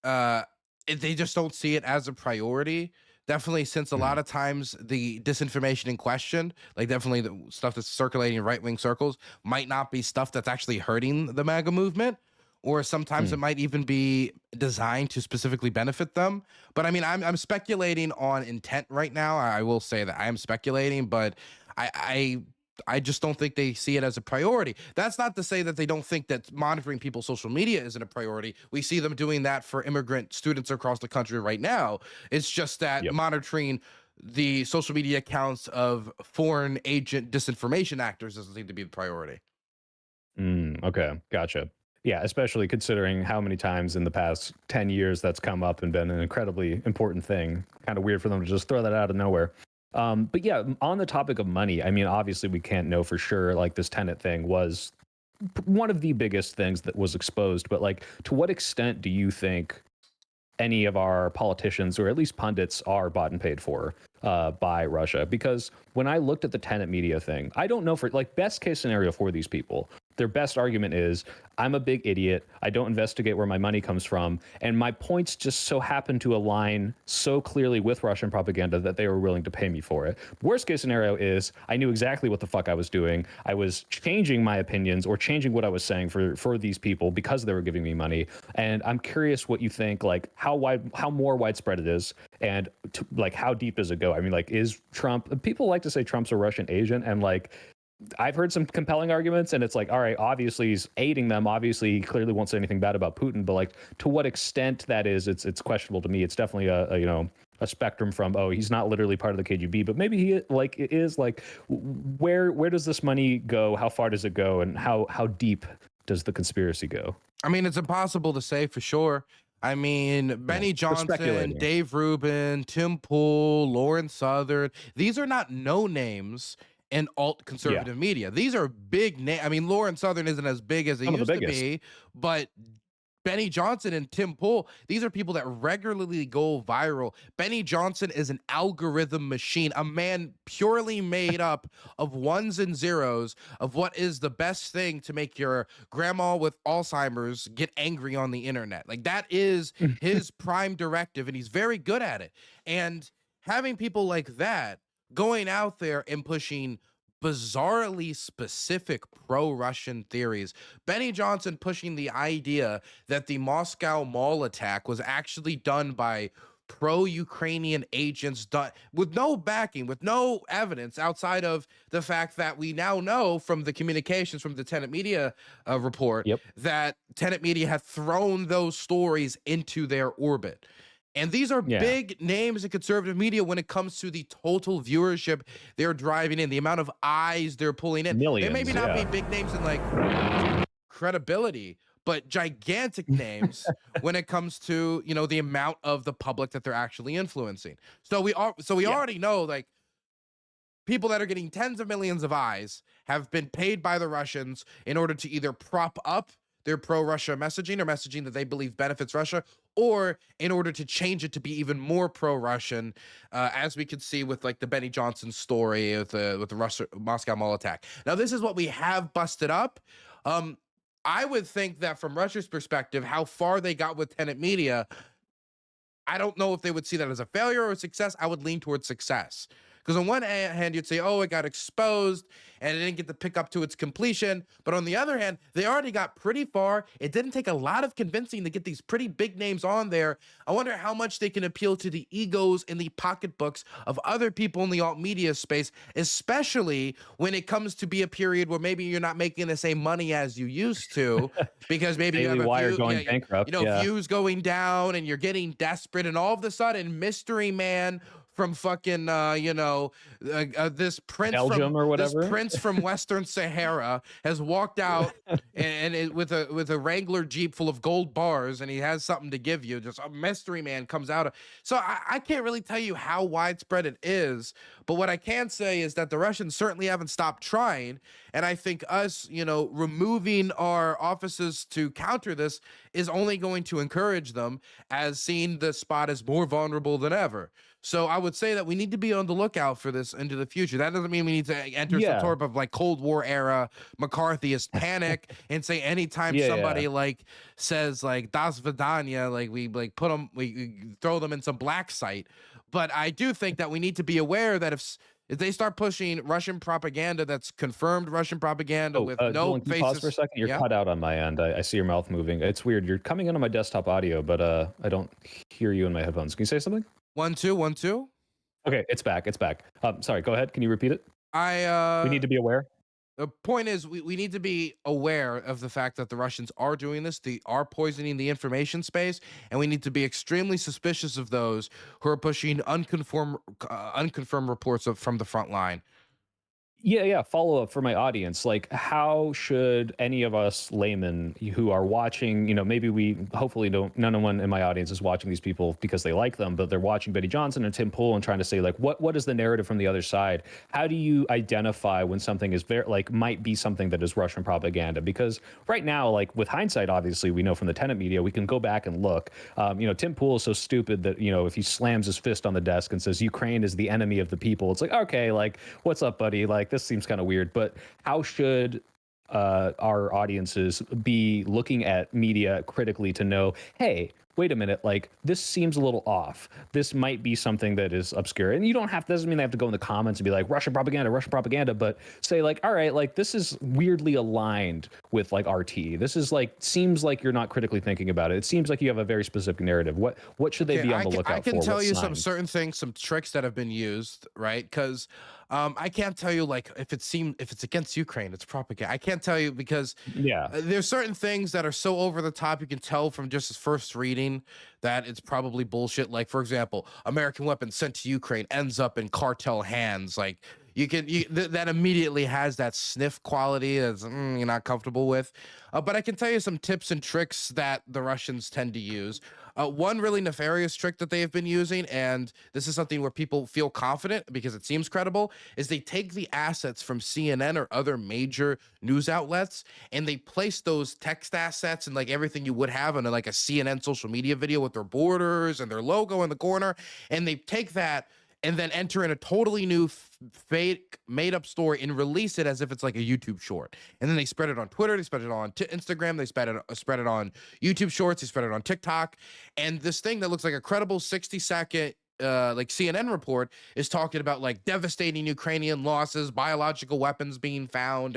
that they just don't see it as a priority. Definitely, since a lot Mhm. of times the disinformation in question, like definitely the stuff that's circulating in right wing circles, might not be stuff that's actually hurting the MAGA movement, or sometimes it Mm. might even be designed to specifically benefit them. But I mean, I'm speculating on intent right now. I will say that I am speculating, but I I just don't think they see it as a priority. That's not to say that they don't think that monitoring people's social media isn't a priority. We see them doing that for immigrant students across the country right now. It's just that Yep. monitoring the social media accounts of foreign agent disinformation actors doesn't seem to be the priority. Okay, gotcha. Yeah, especially considering how many times in the past 10 years that's come up and been an incredibly important thing. Kind of weird for them to just throw that out of nowhere. But yeah, on the topic of money, I mean, obviously we can't know for sure. Like this tenant thing was one of the biggest things that was exposed. But like, to what extent do you think any of our politicians or at least pundits are bought and paid for by Russia? Because when I looked at the tenant media thing, I don't know, for like best case scenario for these people, their best argument is I'm a big idiot. I don't investigate where my money comes from. And my points just so happen to align so clearly with Russian propaganda that they were willing to pay me for it. Worst case scenario is I knew exactly what the fuck I was doing. I was changing my opinions or changing what I was saying for these people because they were giving me money. And I'm curious what you think, like how more widespread it is, and like how deep does it go? I mean, like, is Trump? People like to say Trump's a Russian agent, and like I've heard some compelling arguments, and it's like, all right, obviously he's aiding them. Obviously, he clearly won't say anything bad about Putin, but like to what extent that is, it's questionable to me. It's definitely a spectrum from, oh, he's not literally part of the KGB, but maybe he like it is. Like, where does this money go? How far does it go, and how deep does the conspiracy go? I mean, it's impossible to say for sure. I mean, Yeah, Benny we're Johnson, speculating. Dave Rubin, Tim Pool, Lauren Southern, these are not no names in alt Yeah, conservative media. These are big names. I mean, Lauren Southern isn't as big as it some of the used to biggest. be, but Benny Johnson and Tim Pool, these are people that regularly go viral. Benny Johnson is an algorithm machine, a man purely made up of ones and zeros of what is the best thing to make your grandma with Alzheimer's get angry on the internet. Like that is his prime directive, and he's very good at it. And having people like that going out there and pushing bizarrely specific pro-Russian theories. Benny Johnson pushing the idea that the Moscow Mall attack was actually done by pro-Ukrainian agents, done with no backing, with no evidence outside of the fact that we now know from the communications from the Tenant Media report Yep. that Tenant Media had thrown those stories into their orbit. And these are Yeah. big names in conservative media when it comes to the total viewership they're driving in, the amount of eyes they're pulling in. They maybe Millions. not be Yeah. big names in like credibility, but gigantic names when it comes to, the amount of the public that they're actually influencing. So we Yeah. already know, like, people that are getting tens of millions of eyes have been paid by the Russians in order to either prop up their pro-Russia messaging or messaging that they believe benefits Russia, or in order to change it to be even more pro-Russian, as we could see with like the Benny Johnson story with the Russia Moscow Mall attack. Now, this is what we have busted up. Um, I would think that from Russia's perspective, how far they got with tenant media, I don't know if they would see that as a failure or a success. I would lean towards success. Because on one hand, you'd say, oh, it got exposed and it didn't get to pick up to its completion. But on the other hand, they already got pretty far. It didn't take a lot of convincing to get these pretty big names on there. I wonder how much they can appeal to the egos and the pocketbooks of other people in the alt media space, especially when it comes to be a period where maybe you're not making the same money as you used to, because maybe you Daily have a Wire view, going yeah, bankrupt. Yeah. views going down and you're getting desperate, and all of a sudden Mystery Man from fucking this Belgium or whatever. prince from Western Sahara has walked out with a Wrangler Jeep full of gold bars, and he has something to give you. Just a mystery man comes out. So I can't really tell you how widespread it is, but what I can say is that the Russians certainly haven't stopped trying. And I think us, removing our offices to counter this is only going to encourage them, as seeing the spot as more vulnerable than ever. So I would say that we need to be on the lookout for this into the future. That doesn't mean we need to enter some Yeah. sort of like Cold War era McCarthyist panic and say anytime Yeah, somebody yeah. like says like Das Vidanya, like we like put them, we throw them in some black site. But I do think that we need to be aware that if they start pushing Russian propaganda, that's confirmed Russian propaganda Oh, with no Dylan, can you pause for a faces. second? You're Yeah. cut out on my end. I see your mouth moving. It's weird. You're coming in on my desktop audio, but I don't hear you in my headphones. Can you say something? 1 2 1 2. Okay, it's back. It's back. Sorry, go ahead. Can you repeat it? We need to be aware. The point is we need to be aware of the fact that the Russians are doing this. They are poisoning the information space, and we need to be extremely suspicious of those who are pushing unconfirmed reports from the front line. Yeah, yeah. Follow up for my audience. Like, how should any of us laymen who are watching, maybe we hopefully don't, none of one in my audience is watching these people because they like them, but they're watching Betty Johnson and Tim Pool and trying to say, like, what is the narrative from the other side? How do you identify when something is very, like, might be something that is Russian propaganda? Because right now, like, with hindsight, obviously, we know from the tenant media, we can go back and look. Tim Pool is so stupid that, if he slams his fist on the desk and says, Ukraine is the enemy of the people, it's like, okay, like, what's up, buddy? Like, this seems kind of weird, but how should our audiences be looking at media critically to know, hey, wait a minute, like this seems a little off. This might be something that is obscure. And you don't have, doesn't mean they have to go in the comments and be like Russian propaganda, but say like, all right, like this is weirdly aligned with like RT. This is like, seems like you're not critically thinking about it. It seems like you have a very specific narrative. What should they be on the lookout for? I can tell What you some signs? certain things, some tricks that have been used, right? Because I can't tell you like if it's against Ukraine, it's propaganda. I can't tell you because Yeah. there's certain things that are so over the top. You can tell from just first reading that it's probably bullshit. Like for example, American weapons sent to Ukraine ends up in cartel hands. Like that immediately has that sniff quality that's you're not comfortable with. But I can tell you some tips and tricks that the Russians tend to use. One really nefarious trick that they have been using, and this is something where people feel confident because it seems credible, is they take the assets from CNN or other major news outlets and they place those text assets and like everything you would have on like a CNN social media video with their borders and their logo in the corner, and they take that and then enter in a totally new fake made up story and release it as if it's like a YouTube short. And then they spread it on Twitter, they spread it on Instagram, they spread it on YouTube shorts, they spread it on TikTok. And this thing that looks like a credible 60-second like CNN report is talking about like devastating Ukrainian losses, biological weapons being found,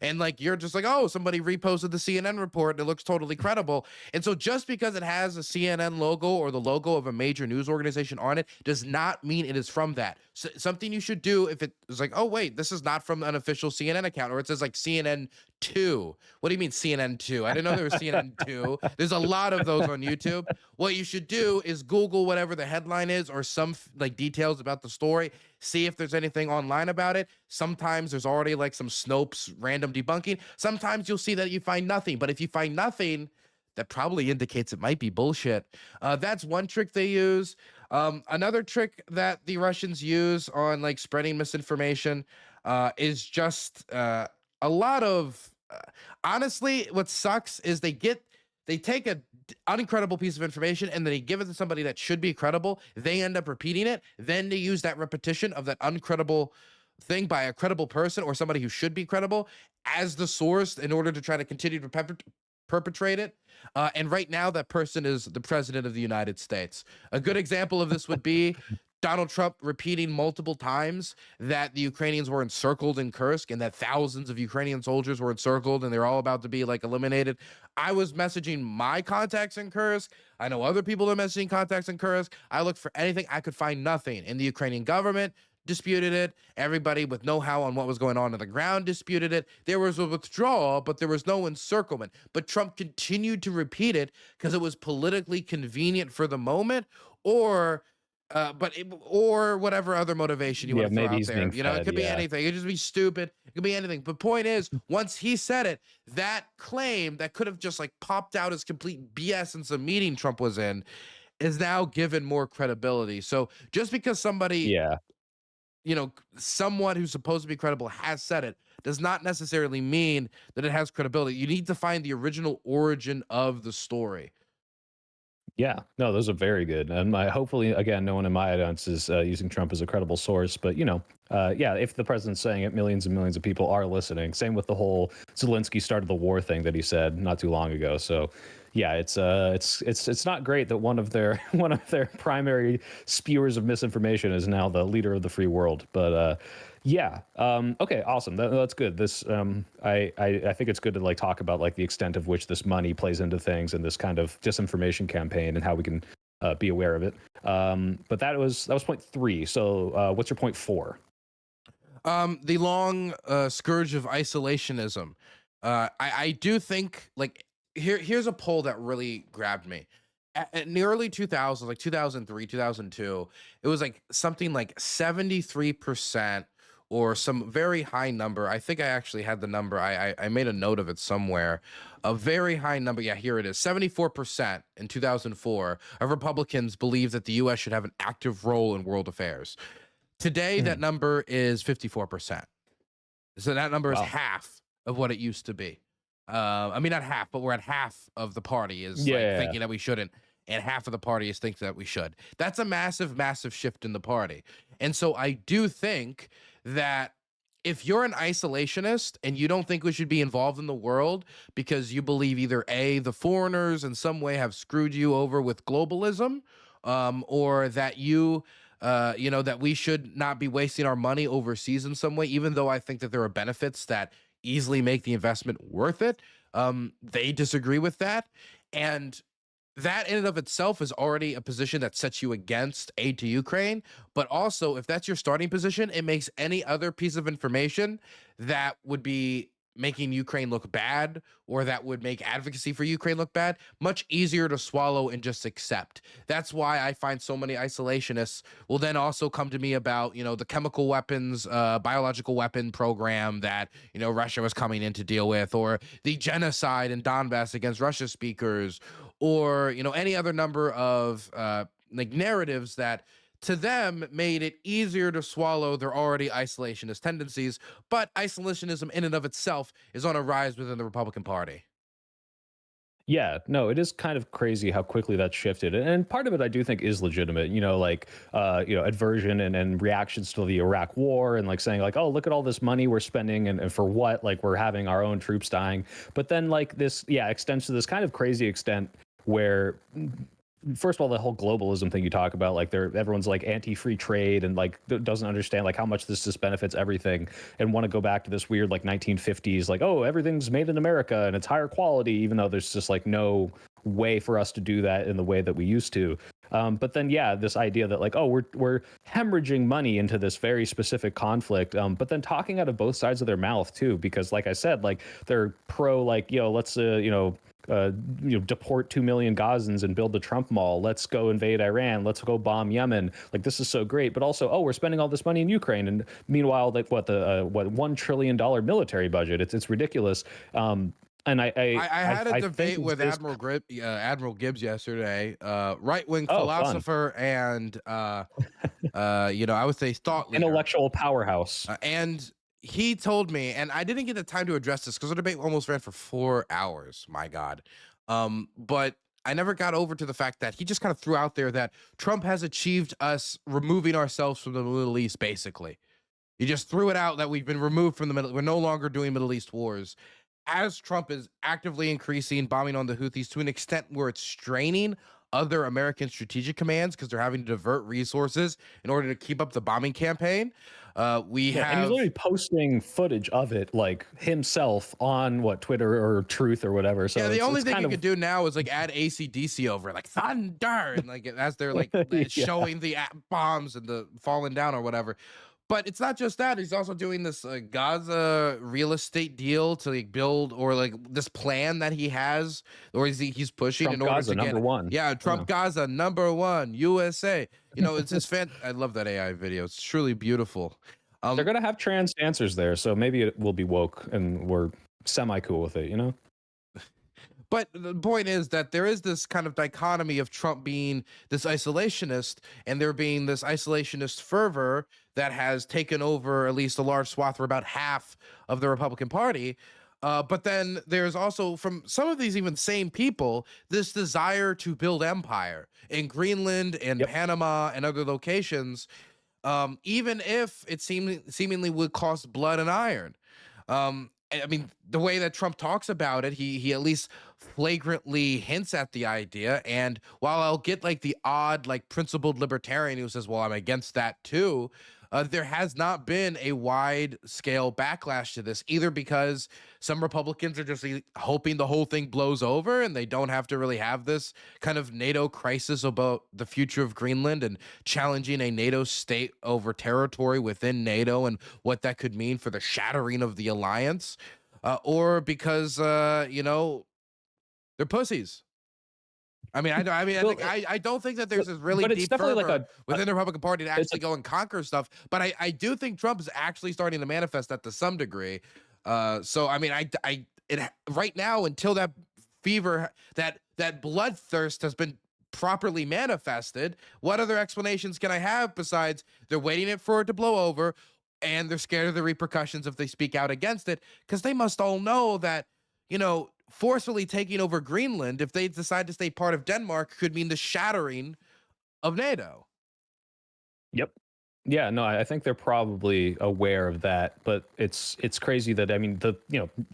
and like you're just like, oh, somebody reposted the CNN report and it looks totally credible. And so just because it has a CNN logo or the logo of a major news organization on it does not mean it is from that. So something you should do if it is like, oh wait, this is not from an official CNN account, or it says like CNN 2. What do you mean CNN 2? I didn't know there was CNN 2. There's a lot of those on YouTube. What you should do is Google whatever the headline is or some like details about the story. See if there's anything online about it. Sometimes there's already like some Snopes random debunking. Sometimes you'll see that you find nothing. But if you find nothing, that probably indicates it might be bullshit. That's one trick they use. Another trick that the Russians use on like spreading misinformation is just a lot of honestly, what sucks is they take a uncredible piece of information and then they give it to somebody that should be credible. They end up repeating it. Then they use that repetition of that uncredible thing by a credible person or somebody who should be credible as the source in order to try to continue to perpetrate it. And right now, that person is the president of the United States. A good example of this would be Donald Trump repeating multiple times that the Ukrainians were encircled in Kursk and that thousands of Ukrainian soldiers were encircled and they're all about to be like eliminated. I was messaging my contacts in Kursk. I know other people are messaging contacts in Kursk. I looked for anything. I could find nothing. And the Ukrainian government disputed it. Everybody with know-how on what was going on the ground disputed it. There was a withdrawal, but there was no encirclement. But Trump continued to repeat it because it was politically convenient for the moment, or Or whatever other motivation you Yeah, want to throw maybe out he's there. being You know, it fed. could be Yeah. anything. It could just be stupid. It could be anything. But point is, once he said it, that claim that could have just like popped out as complete BS in some meeting Trump was in is now given more credibility. So just because somebody, Yeah. someone who's supposed to be credible has said it does not necessarily mean that it has credibility. You need to find the original origin of the story. Yeah, no, those are very good. And hopefully, again, no one in my audience is using Trump as a credible source. But yeah, if the president's saying it, millions and millions of people are listening. Same with the whole Zelensky started the war thing that he said not too long ago. So, yeah, it's not great that one of their one of their primary spewers of misinformation is now the leader of the free world. But yeah. Okay. Awesome. That's good. This. I think it's good to like talk about like the extent of which this money plays into things and this kind of disinformation campaign and how we can be aware of it. But that was point 3. So what's your point 4? The long scourge of isolationism. I do think like here's a poll that really grabbed me. In the early 2000s, like 2003, 2002, it was like something like 73% or some very high number. I think I actually had the number. I made a note of it somewhere. A very high number. Yeah, here it is. 74% in 2004 of Republicans believe that the US should have an active role in world affairs. Today, that number is 54%. So that number is Wow. half of what it used to be. I mean, not half, but we're at half of the party is like Yeah. thinking that we shouldn't, and half of the party is thinking that we should. That's a massive, massive shift in the party. And so I do think that if you're an isolationist and you don't think we should be involved in the world because you believe either A, the foreigners in some way have screwed you over with globalism, or that that we should not be wasting our money overseas in some way, even though I think that there are benefits that easily make the investment worth it. They disagree with that. And that in and of itself is already a position that sets you against aid to Ukraine. But also, if that's your starting position, it makes any other piece of information that would be making Ukraine look bad or that would make advocacy for Ukraine look bad much easier to swallow and just accept. That's why I find so many isolationists will then also come to me about, the chemical weapons, biological weapon program that, Russia was coming in to deal with, or the genocide in Donbass against Russia speakers, or any other number of like narratives that to them made it easier to swallow their already isolationist tendencies. But isolationism in and of itself is on a rise within the Republican Party. Yeah, no, it is kind of crazy how quickly that shifted. And part of it I do think is legitimate, like aversion and reactions to the Iraq war and like saying like, oh, look at all this money we're spending and for what? Like we're having our own troops dying. But then like this, yeah, extends to this kind of crazy extent where first of all, the whole globalism thing you talk about, like everyone's like anti-free trade and like doesn't understand like how much this just benefits everything and want to go back to this weird like 1950s, like, oh, everything's made in America and it's higher quality, even though there's just like no way for us to do that in the way that we used to. But then, yeah, this idea that like, oh, we're hemorrhaging money into this very specific conflict, but then talking out of both sides of their mouth too, because like I said, like they're pro like, let's deport 2 million Gazans and build the Trump mall. Let's go invade Iran. Let's go bomb Yemen. Like this is so great. But also, oh, we're spending all this money in Ukraine, and meanwhile, like what $1 trillion military budget? It's ridiculous. And I had a I debate think with this, Admiral Gibbs yesterday, right wing oh, fun, philosopher and I would say thought leader. intellectual powerhouse. And he told me, and I didn't get the time to address this because the debate almost ran for 4 hours. My God. But I never got over to the fact that he just kind of threw out there that Trump has achieved us removing ourselves from the Middle East, basically. He just threw it out that we've been removed from the Middle. We're no longer doing Middle East wars. As Trump is actively increasing bombing on the Houthis to an extent where it's straining other American strategic commands because they're having to divert resources in order to keep up the bombing campaign. We Yeah, and he's have literally posting footage of it, like himself on Twitter or Truth or whatever. So the only it's thing kind you of, could do now is like add ACDC over it, like thunder, and like as they're like Yeah. showing the bombs and the falling down or whatever. But it's not just that. He's also doing this Gaza real estate deal to like build, or like this plan that he has, or he's pushing in Trump order Gaza to number get, one. yeah, Yeah. Trump Gaza #1 USA. You know, it's just I love that AI video. It's truly beautiful. They're Um, gonna have trans dancers there, so maybe it will be woke and we're semi cool with it, you know? But the point is that there is this kind of dichotomy of Trump being this isolationist and there being this isolationist fervor that has taken over at least a large swath, or about half of the Republican Party. But then there's also, from some of these even same people, this desire to build empire in Greenland and Yep. Panama and other locations, even if it seemingly would cost blood and iron. I mean, the way that Trump talks about it, he at least flagrantly hints at the idea. And while I'll get like the odd, like principled libertarian who says, "Well, I'm against that too," there has not been a wide scale backlash to this, either because some Republicans are just hoping the whole thing blows over and they don't have to really have this kind of NATO crisis about the future of Greenland and challenging a NATO state over territory within NATO and what that could mean for the shattering of the alliance, or because you know, they're pussies. I mean, Well, I don't think that there's this really but it's deep definitely like fervor a within the Republican Party to it's actually go and conquer stuff. But I do think Trump is actually starting to manifest that to some degree. So I mean, right now, until that fever, that bloodthirst has been properly manifested, what other explanations can I have besides they're waiting for it to blow over, and they're scared of the repercussions if they speak out against it, because they must all know that, you know, forcefully taking over Greenland, if they decide to stay part of Denmark, could mean the shattering of NATO. Yep. Yeah, no, I think they're probably aware of that, but it's crazy that, I mean,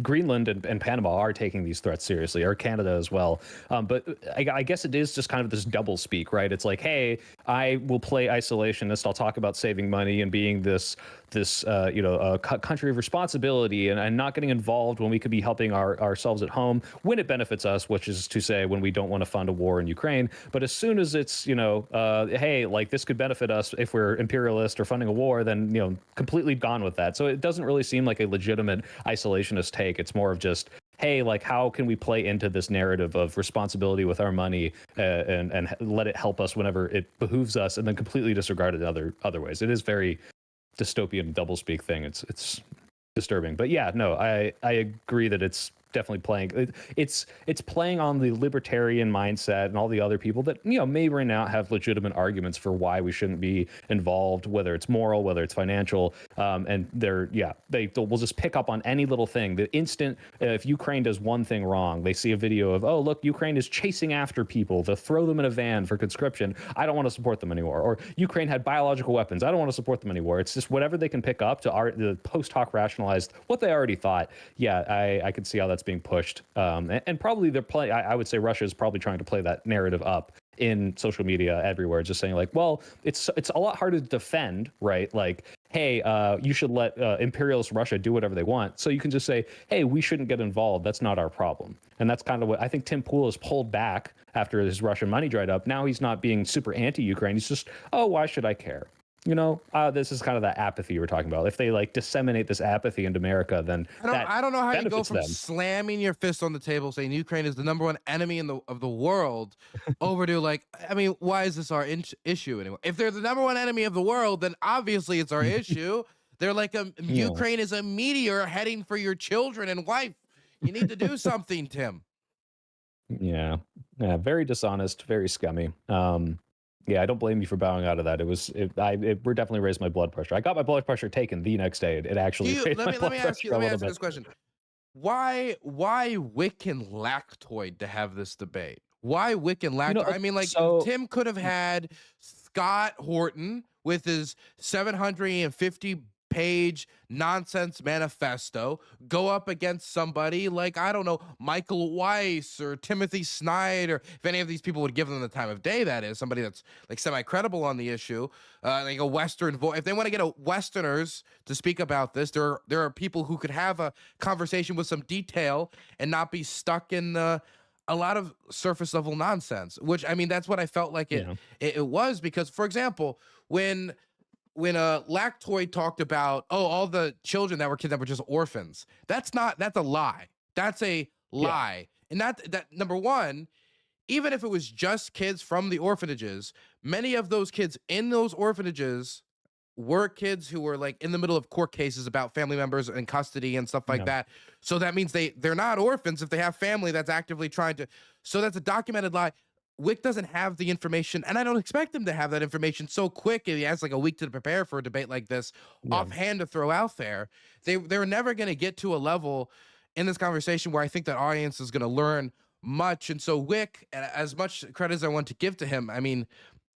Greenland and Panama are taking these threats seriously, or Canada as well. But I guess it is just kind of this double speak, right? It's like, hey, I will play isolationist. I'll talk about saving money and being this country of responsibility, and not getting involved when we could be helping ourselves at home when it benefits us, which is to say when we don't want to fund a war in Ukraine. But as soon as it's hey, like this could benefit us if we're imperialist or funding a war, then completely gone with that. So it doesn't really seem like a legitimate isolationist take. It's more of just, hey, like, how can we play into this narrative of responsibility with our money, and let it help us whenever it behooves us, and then completely disregard it in other ways. It is very dystopian doublespeak thing. It's disturbing. But yeah, no, I agree that it's definitely playing. It's playing on the libertarian mindset and all the other people that may right now have legitimate arguments for why we shouldn't be involved, whether it's moral, whether it's financial, and will just pick up on any little thing. The instant if Ukraine does one thing wrong, they see a video of, oh look, Ukraine is chasing after people to throw them in a van for conscription. I don't want to support them anymore. Or Ukraine had biological weapons. I don't want to support them anymore. It's just whatever they can pick up to the post hoc rationalized what they already thought. Yeah, I could see how that's being pushed, and probably they're playing. I would say Russia is probably trying to play that narrative up in social media everywhere, just saying like, well, it's a lot harder to defend, right? Like, hey, you should let imperialist Russia do whatever they want. So you can just say, hey, we shouldn't get involved. That's not our problem. And that's kind of what I think Tim Pool has pulled back after his Russian money dried up. Now he's not being super anti-Ukraine. He's just, oh, why should I care? This is kind of that apathy you were talking about. If they like disseminate this apathy into America, then I don't know how you go from them. slamming your fist on the table saying Ukraine is the #1 enemy of the world over to, like, I mean, why is this our issue anymore? If they're the #1 enemy of the world, then obviously it's our issue. They're like, Ukraine is a meteor heading for your children and wife. You need to do something, Tim. Yeah, very dishonest, very scummy. Yeah, I don't blame you for bowing out of that. It definitely raised my blood pressure. I got my blood pressure taken the next day. It actually raised my blood pressure a Let me little ask you bit. this question. Why Wiccan Lactoid to have this debate? Why Wiccan Lactoid? I mean, like, Tim could have had Scott Horton with his 750-page nonsense manifesto go up against somebody like, I don't know, Michael Weiss or Timothy Snyder. If any of these people would give them the time of day, that is, somebody that's like semi-credible on the issue, like a Western voice. If they want to get Westerners to speak about this, there are people who could have a conversation with some detail and not be stuck in a lot of surface level nonsense, which, I mean, that's what I felt like it was. Because, for example, when when Lactoid talked about, oh, all the children that were kidnapped were just orphans. That's a lie. That's a Yeah. lie. And that number one, even if it was just kids from the orphanages, many of those kids in those orphanages were kids who were like in the middle of court cases about family members in custody and stuff like Yeah. that. So that means they're not orphans if they have family that's actively trying to. So that's a documented lie. Wick doesn't have the information, and I don't expect him to have that information so quick. And he has like a week to prepare for a debate like this, Yeah. offhand to throw out there. They're never going to get to a level in this conversation where I think that audience is going to learn much. And so Wick, as much credit as I want to give to him, I mean,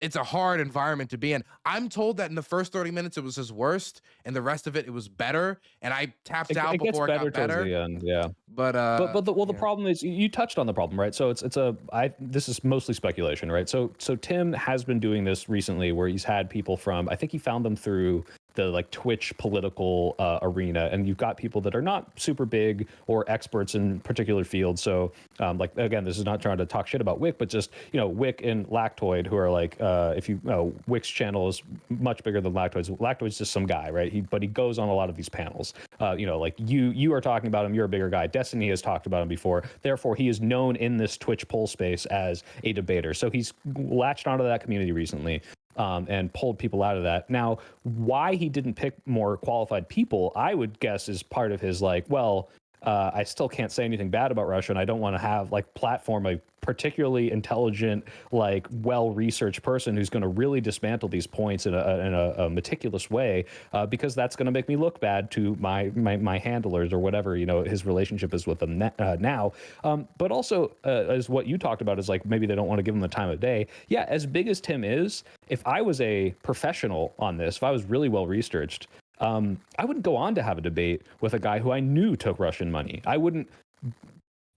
it's a hard environment to be in. I'm told that in the first 30 minutes it was his worst, and the rest of it was better. And I tapped out It gets before it better got towards better. the end. Yeah. But The yeah. problem is you touched on the problem, right? So this is mostly speculation, right? So Tim has been doing this recently where he's had people from, I think he found them through the like Twitch political arena, and you've got people that are not super big or experts in particular fields. So like, again, this is not trying to talk shit about Wick, but just, you know, Wick and Lactoid, who are like, if you know, Wick's channel is much bigger than Lactoid's. Lactoid's just some guy, right? But he goes on a lot of these panels. You know, like you are talking about him, you're a bigger guy. Destiny has talked about him before. Therefore, he is known in this Twitch poll space as a debater. So he's latched onto that community recently. And pulled people out of that. Now, why he didn't pick more qualified people, I would guess, is part of his like, well, I still can't say anything bad about Russia, and I don't want to have like platform a particularly intelligent, like well-researched person who's going to really dismantle these points in a meticulous way, because that's going to make me look bad to my handlers or whatever, you know, his relationship is with them now. But also, as what you talked about is like maybe they don't want to give him the time of day. Yeah, as big as Tim is, if I was a professional on this, if I was really well researched, I wouldn't go on to have a debate with a guy who I knew took Russian money. I wouldn't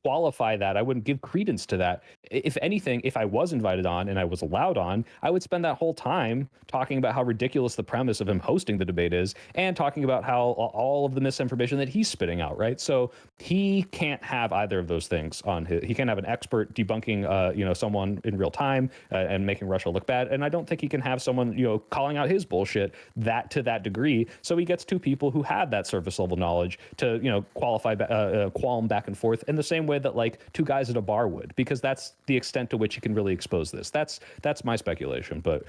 qualify that. I wouldn't give credence to that. If anything, if I was invited on and I was allowed on, I would spend that whole time talking about how ridiculous the premise of him hosting the debate is, and talking about how all of the misinformation that he's spitting out, right? So he can't have either of those things on his. He can't have an expert debunking, you know, someone in real time and making Russia look bad, and I don't think he can have someone, you know, calling out his bullshit that to that degree. So he gets two people who have that surface level knowledge to, you know, qualm back and forth in the same way that like two guys at a bar would, because that's the extent to which you can really expose this. That's my speculation, but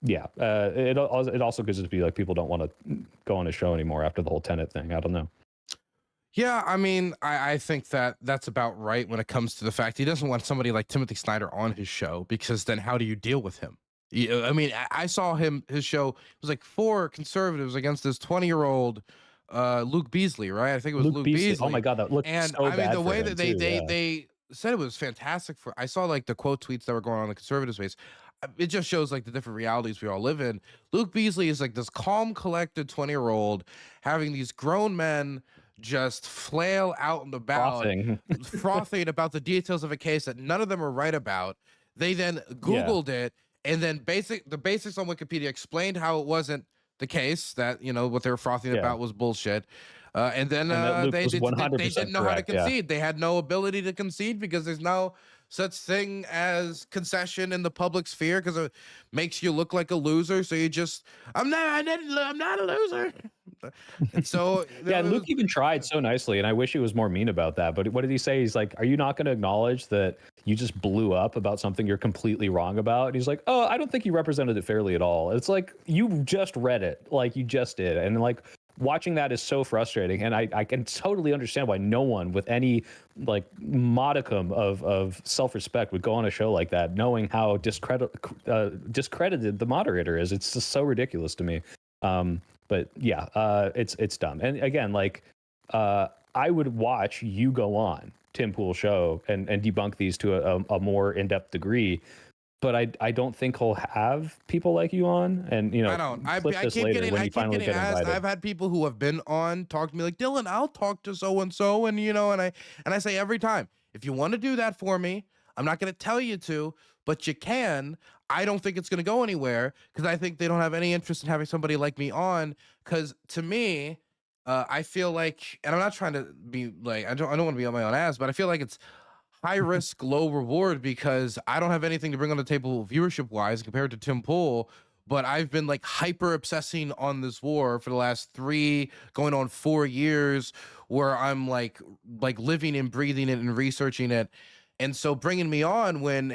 yeah, it also could just be like people don't want to go on his show anymore after the whole Tenet thing. I don't know. Yeah, I mean, I think that that's about right when it comes to the fact he doesn't want somebody like Timothy Snyder on his show, because then how do you deal with him? I mean, I saw his show, it was like 4 conservatives against this 20-year-old Luke Beasley, right? I think it was Luke Beasley. Beasley. Oh my god, that looked And so I mean, bad the for way him that too, yeah. they said it was fantastic for. I saw like the quote tweets that were going on in the conservative space. It just shows like the different realities we all live in. Luke Beasley is like this calm, collected 20-year-old having these grown men just flail out and about, Frothing. frothing about the details of a case that none of them are right about. They then Yeah. Googled it, and then the basics on Wikipedia explained how it wasn't the case, that, you know, what they were frothing Yeah. about was bullshit. And then And that Luke they was didn't 100% know how to correct, yeah. concede. They had no ability to concede because there's no such thing as concession in the public sphere, because it makes you look like a loser. So you just, I'm not a loser. And so Yeah, and Luke even tried so nicely, and I wish he was more mean about that. But what did he say? He's like, "Are you not going to acknowledge that you just blew up about something you're completely wrong about?" And he's like, "Oh, I don't think you represented it fairly at all." It's like, you just read it, like you just did, and like watching that is so frustrating. And I can totally understand why no one with any like modicum of self-respect would go on a show like that, knowing how discredited the moderator is. It's just so ridiculous to me. But yeah, it's dumb. And again, like, I would watch you go on Tim Pool's show and debunk these to a more in-depth degree. But I don't think he'll have people like you on. And, you know, I don't. I clip this keep later getting when I you keep finally getting get asked. invited. I've had people who have been on talk to me like, Dylan, I'll talk to so and so, and you know, and I say every time, if you want to do that for me, I'm not going to tell you to, but you can. I don't think it's going to go anywhere, because I think they don't have any interest in having somebody like me on. Because to me, I feel like, and I'm not trying to be like, I don't want to be on my own ass, but I feel like it's high risk, low reward, because I don't have anything to bring on the table viewership wise compared to Tim Pool. but I've been like hyper obsessing on this war for the last 3 going on 4 years, where I'm like living and breathing it and researching it. And so bringing me on when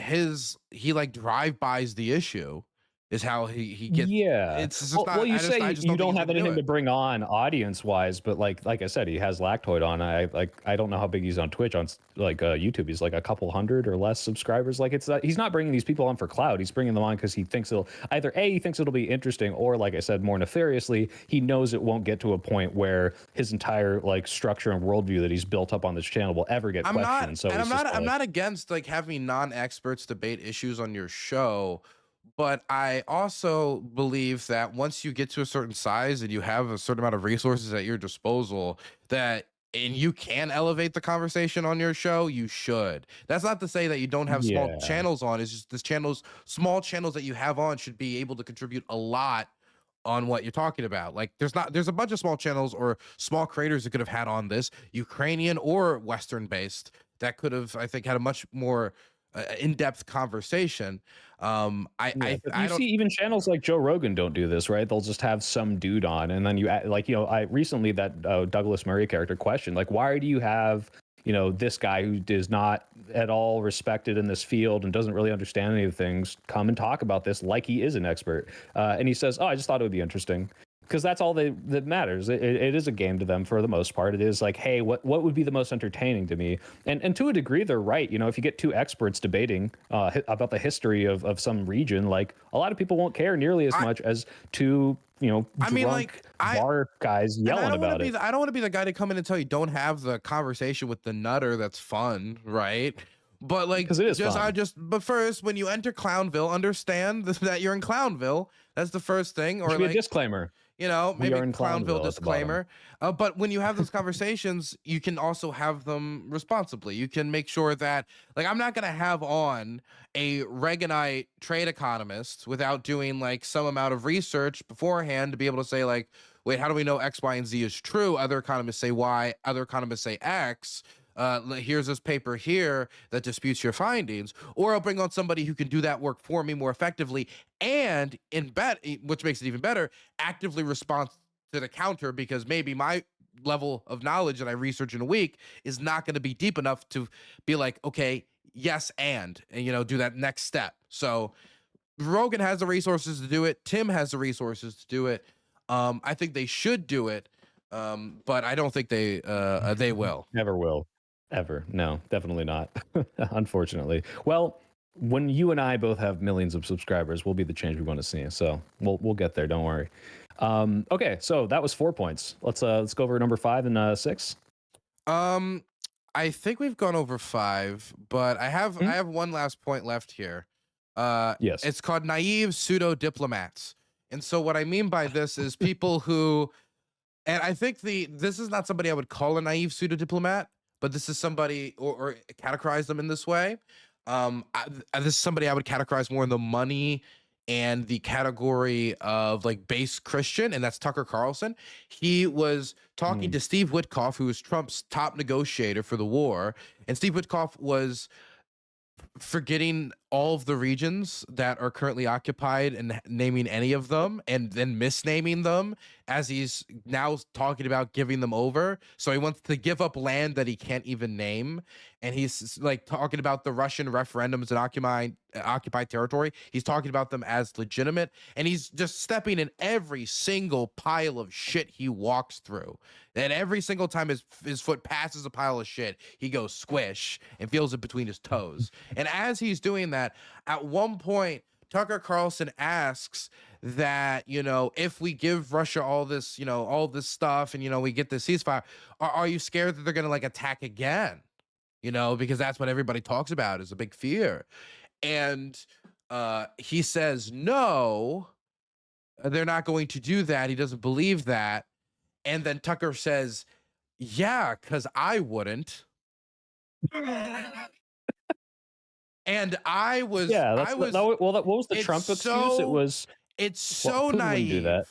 he like drive-bys the issue is how he gets. Yeah. It's just Well, not, you I say just you don't think don't he's have gonna do anything it. to bring on audience-wise, but like I said, he has Lactoid on. I don't know how big he's on Twitch. On YouTube, he's like a couple hundred or less subscribers. Like he's not bringing these people on for clout. He's bringing them on because he thinks it'll either he thinks it'll be interesting, or like I said, more nefariously, he knows it won't get to a point where his entire like structure and worldview that he's built up on this channel will ever get I'm not, questioned. So and he's just I'm like, not against like having non-experts debate issues on your show, but I also believe that once you get to a certain size and you have a certain amount of resources at your disposal, that and you can elevate the conversation on your show, you should. That's not to say that you don't have small yeah, channels on. It's just this small channels that you have on should be able to contribute a lot on what you're talking about. Like there's a bunch of small channels or small creators that could have had on this, Ukrainian or Western based, that could have, I think, had a much more in-depth conversation. yeah, but I you don't. see, even channels like Joe Rogan don't do this, right? They'll just have some dude on, and then like, I recently that Douglas Murray character questioned, like, why do you have, this guy who is not at all respected in this field and doesn't really understand any of the things come and talk about this like he is an expert? And he says, oh, I just thought it would be interesting. Because that's all that matters. It is a game to them for the most part. It is like, hey, what would be the most entertaining to me? And to a degree, they're right. If you get two experts debating about the history of some region, like a lot of people won't care nearly as I much as two I mean, drunk like I bar guys and I yelling don't want to about be it. I don't want to be the guy to come in and tell you don't have the conversation with the nutter. That's fun, right? But like, Because it is just fun. but first, when you enter Clownville, understand that you're in Clownville. That's the first thing. There Or should be a like, disclaimer. We maybe are a in Clownville Clownville at the bottom. disclaimer. But when you have those conversations, you can also have them responsibly. You can make sure that, like, I'm not going to have on a Reaganite trade economist without doing like some amount of research beforehand to be able to say, like, wait, how do we know X, Y, and Z is true? Other economists say Y, other economists say X. Here's this paper here that disputes your findings. Or I'll bring on somebody who can do that work for me more effectively, and which makes it even better, actively respond to the counter, because maybe my level of knowledge that I research in a week is not going to be deep enough to be like, okay, yes, and do that next step. So Rogan has the resources to do it. Tim has the resources to do it. I think they should do it, but I don't think they will. Never will. Ever. No, definitely not. Unfortunately. Well, when you and I both have millions of subscribers, we'll be the change we want to see. So we'll get there. Don't worry. Okay, so that was 4 points. Let's go over number 5 and 6. Um, I think we've gone over 5, but Hmm? I have one last point left here. Yes. It's called naive pseudo diplomats. And so what I mean by this is people who, and I think this is not somebody I would call a naive pseudo diplomat, but this is somebody, or categorize them in this way. This is somebody I would categorize more in the money and the category of like base Christian, and that's Tucker Carlson. He was talking Mm. to Steve Witkoff, who was Trump's top negotiator for the war, and Steve Witkoff was forgetting all of the regions that are currently occupied and naming any of them, and then misnaming them as he's now talking about giving them over. So he wants to give up land that he can't even name, and he's like talking about the Russian referendums in occupied territory. He's talking about them as legitimate, and he's just stepping in every single pile of shit he walks through. And every single time his foot passes a pile of shit, he goes squish and feels it between his toes. And as he's doing that, at one point, Tucker Carlson asks that, if we give Russia all this, all this stuff, and, we get this ceasefire, are you scared that they're going to like attack again? Because that's what everybody talks about, is a big fear. And he says, no, they're not going to do that. He doesn't believe that. And then Tucker says, yeah, because I wouldn't. And Yeah, what was the it's Trump excuse? It was, it's well, so Putin wouldn't do that. naive.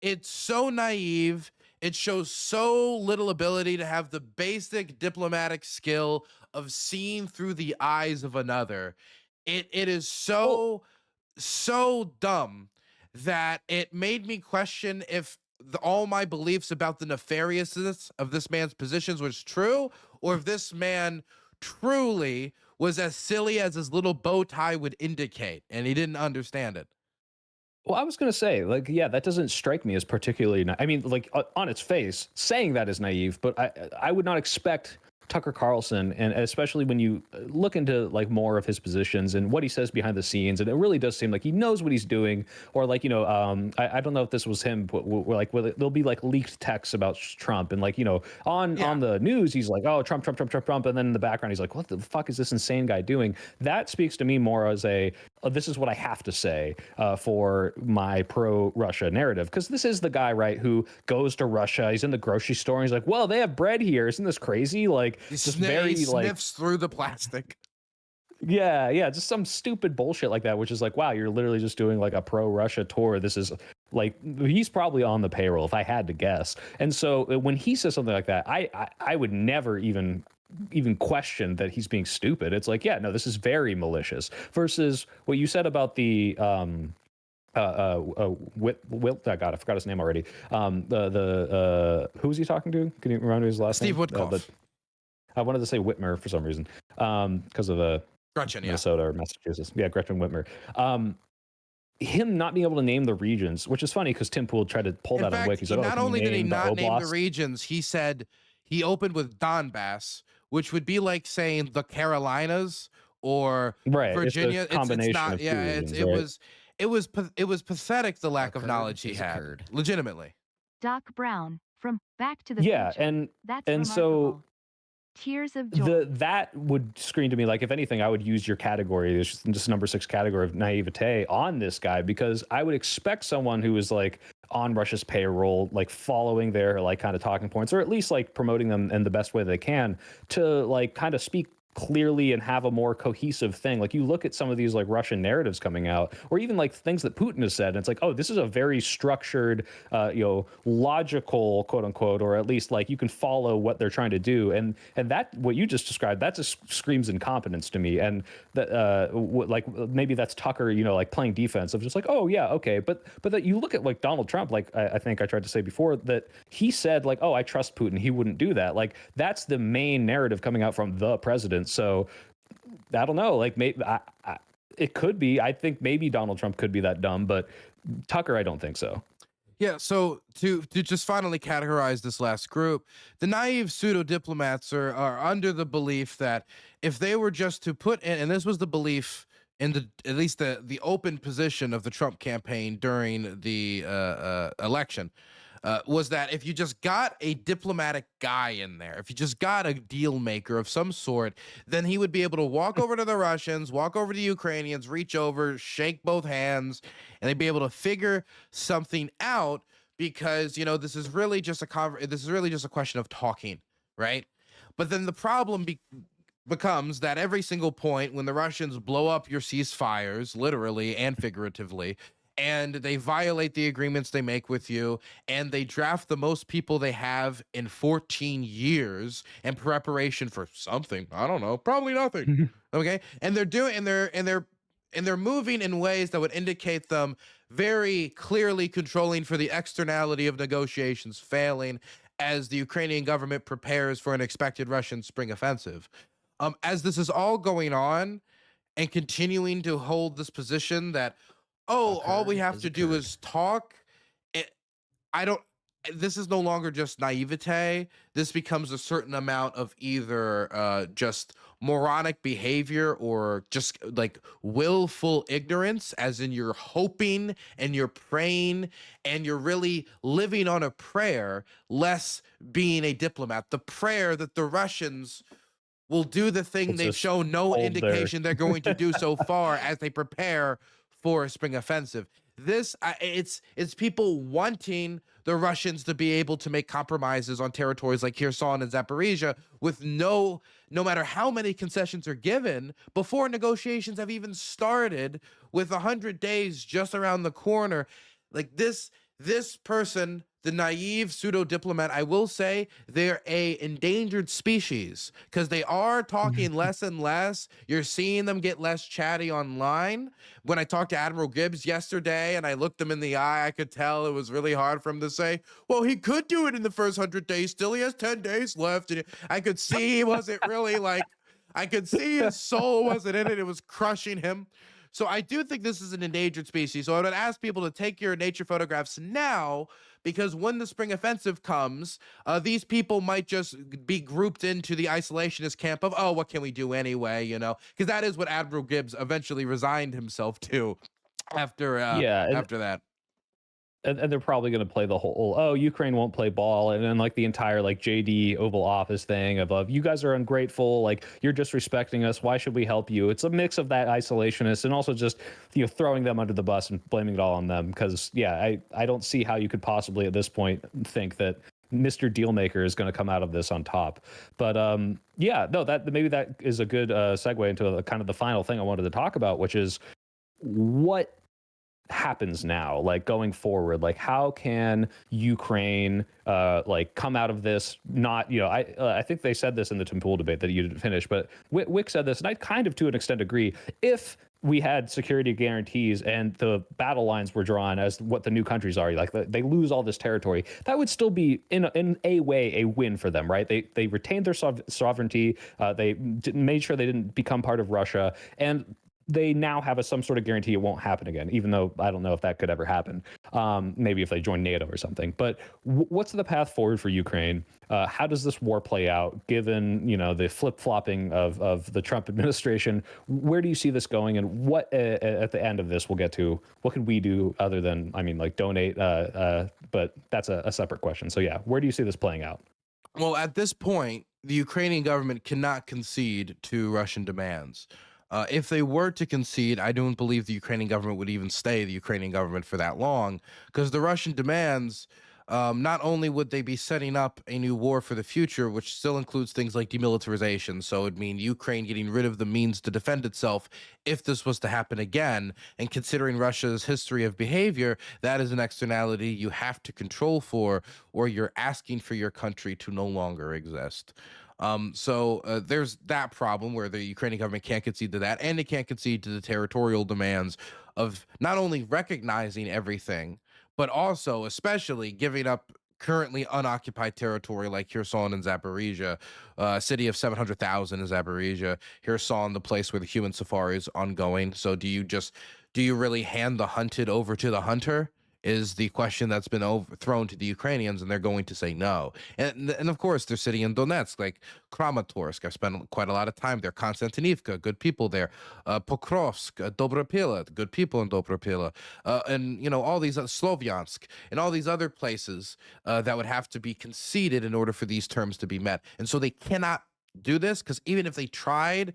It's so naive. It shows so little ability to have the basic diplomatic skill of seeing through the eyes of another. It is Well, so dumb that it made me question if all my beliefs about the nefariousness of this man's positions was true, or if this man truly was as silly as his little bow tie would indicate, and he didn't understand it. Well, I was gonna say, like, yeah, that doesn't strike me as particularly. I mean, like on its face, saying that is naive, but I would not expect Tucker Carlson, and especially when you look into like more of his positions and what he says behind the scenes, and it really does seem like he knows what he's doing. Or like, I don't know if this was him, but like, there'll be like leaked texts about Trump, and like, on the news, he's like, oh, Trump, Trump, Trump, Trump, Trump, and then in the background, he's like, what the fuck is this insane guy doing? That speaks to me more as a this is what I have to say for my pro-Russia narrative, because this is the guy, right, who goes to Russia. He's in the grocery store, and he's like, well, they have bread here. Isn't this crazy? Like, just very He like, sniffs through the plastic. yeah, just some stupid bullshit like that, which is like, wow, you're literally just doing like a pro-Russia tour. This is like, he's probably on the payroll if I had to guess. And so when he says something like that, I would never even question that he's being stupid. It's like, yeah, no, this is very malicious. Versus what you said about the God, I forgot his name already. Who was he talking to? Can you remember his last Steve name? Woodcock. I wanted to say Whitmer for some reason, because of Gretchen, yeah. Minnesota or Massachusetts. Yeah, Gretchen Whitmer. Him not being able to name the regions, which is funny because Tim Pool tried to pull In that on fact, Wiki. He's like, not can you only did he name the not name the oblast? regions, he said he opened with Donbass, which would be like saying the Carolinas or Right, Virginia. it's a combination not. of two Yeah, regions, it right? was it was pathetic the lack of Occurred knowledge he is had. occurred. Legitimately. Doc Brown from Back to the Yeah, Future. That's and so remarkable. Tears of joy. that would scream to me like, if anything, I would use your category, this number 6 category of naivete on this guy, because I would expect someone who is like on Russia's payroll, like following their like kind of talking points, or at least like promoting them in the best way they can, to like kind of speak clearly and have a more cohesive thing. Like, you look at some of these like Russian narratives coming out, or even like things that Putin has said, and it's like, oh, this is a very structured, logical, quote unquote, or at least like you can follow what they're trying to do. And that, what you just described, that just screams incompetence to me. And that like maybe that's Tucker, like playing defense of just like, oh yeah, okay, but that you look at like Donald Trump, like I think I tried to say before, that he said like, oh, I trust Putin, he wouldn't do that. Like, that's the main narrative coming out from the president. So I don't know, like maybe it could be. I think maybe Donald Trump could be that dumb, but Tucker, I don't think so. Yeah, so to just finally categorize this last group, the naive pseudo diplomats are under the belief that if they were just to put in, and this was the belief in at least the open position of the Trump campaign during the election, was that if you just got a diplomatic guy in there, if you just got a deal maker of some sort, then he would be able to walk over to the Russians, walk over to the Ukrainians, reach over, shake both hands, and they'd be able to figure something out, because this is really just a question of talking, right? But then the problem becomes that every single point when the Russians blow up your ceasefires, literally and figuratively, and they violate the agreements they make with you, and they draft the most people they have in 14 years in preparation for something, I don't know, probably nothing. Okay, and they're moving in ways that would indicate them very clearly controlling for the externality of negotiations failing as the Ukrainian government prepares for an expected Russian spring offensive. As this is all going on, and continuing to hold this position that, oh, all we Occurred have is to do occurred. is talk. I don't. This is no longer just naivete. This becomes a certain amount of either just moronic behavior, or just like willful ignorance, as in you're hoping and you're praying and you're really living on a prayer, less being a diplomat. The prayer that the Russians will do the thing It's they've just shown no hold indication they're going to do so far as they prepare for a spring offensive. It's people wanting the Russians to be able to make compromises on territories like Kherson and Zaporizhia with no matter how many concessions are given before negotiations have even started, with 100 days just around the corner. Like this this person, the naive pseudo diplomat, I will say they're a endangered species because they are talking less and less. You're seeing them get less chatty online. When I talked to Admiral Gibbs yesterday and I looked him in the eye, I could tell it was really hard for him to say, well, he could do it in the first 100 days. Still, he has 10 days left. And I could see he wasn't really like, I could see his soul wasn't in it. It was crushing him. So I do think this is an endangered species. So I would ask people to take your nature photographs now, because when the spring offensive comes, these people might just be grouped into the isolationist camp of, oh, what can we do anyway? You know, because that is what Admiral Gibbs eventually resigned himself to after Yeah, after that. and they're probably going to play the whole, oh, Ukraine won't play ball, and then like the entire like JD Oval Office thing of you guys are ungrateful, like you're disrespecting us, why should we help you? It's a mix of that isolationist and also just, you know, throwing them under the bus and blaming it all on them, because yeah, I don't see how you could possibly at this point think that Mr. Dealmaker is going to come out of this on top. But yeah, no, that maybe that is a good segue into kind of the final thing I wanted to talk about, which is what happens now, like going forward, like how can Ukraine like come out of this? Not, you know, I think they said this in the Tim Pool debate that you didn't finish, but Wick said this, and I kind of to an extent agree. If we had security guarantees and the battle lines were drawn as what the new countries are, like they lose all this territory, that would still be in a way a win for them, right? They retained their sovereignty, they made sure they didn't become part of Russia, and they now have some sort of guarantee it won't happen again, even though I don't know if that could ever happen. Maybe if they join NATO or something. But what's the path forward for Ukraine? How does this war play out, given, you know, the flip-flopping of the Trump administration? Where do you see this going, and what at the end of this we'll get to? What can we do other than, I mean, like donate? But that's a separate question. So yeah, where do you see this playing out? Well, at this point, the Ukrainian government cannot concede to Russian demands. If they were to concede, I don't believe the Ukrainian government would even stay the Ukrainian government for that long, because the Russian demands, not only would they be setting up a new war for the future, which still includes things like demilitarization, so it'd mean Ukraine getting rid of the means to defend itself if this was to happen again, and considering Russia's history of behavior, that is an externality you have to control for, or you're asking for your country to no longer exist. So there's that problem where the Ukrainian government can't concede to that, and it can't concede to the territorial demands of not only recognizing everything, but also, especially, giving up currently unoccupied territory like Kherson and Zaporizhia, a city of 700,000 in Zaporizhia. Kherson, the place where the human safari is ongoing. So do you really hand the hunted over to the hunter? Is the question that's been overthrown to the Ukrainians, and they're going to say no. And of course, they're sitting in Donetsk, like Kramatorsk. I've spent quite a lot of time there. Konstantinivka, good people there. Pokrovsk, Dobropila, good people in Dobropila. And, you know, all these Slovyansk, and all these other places that would have to be conceded in order for these terms to be met. And so they cannot do this, because even if they tried,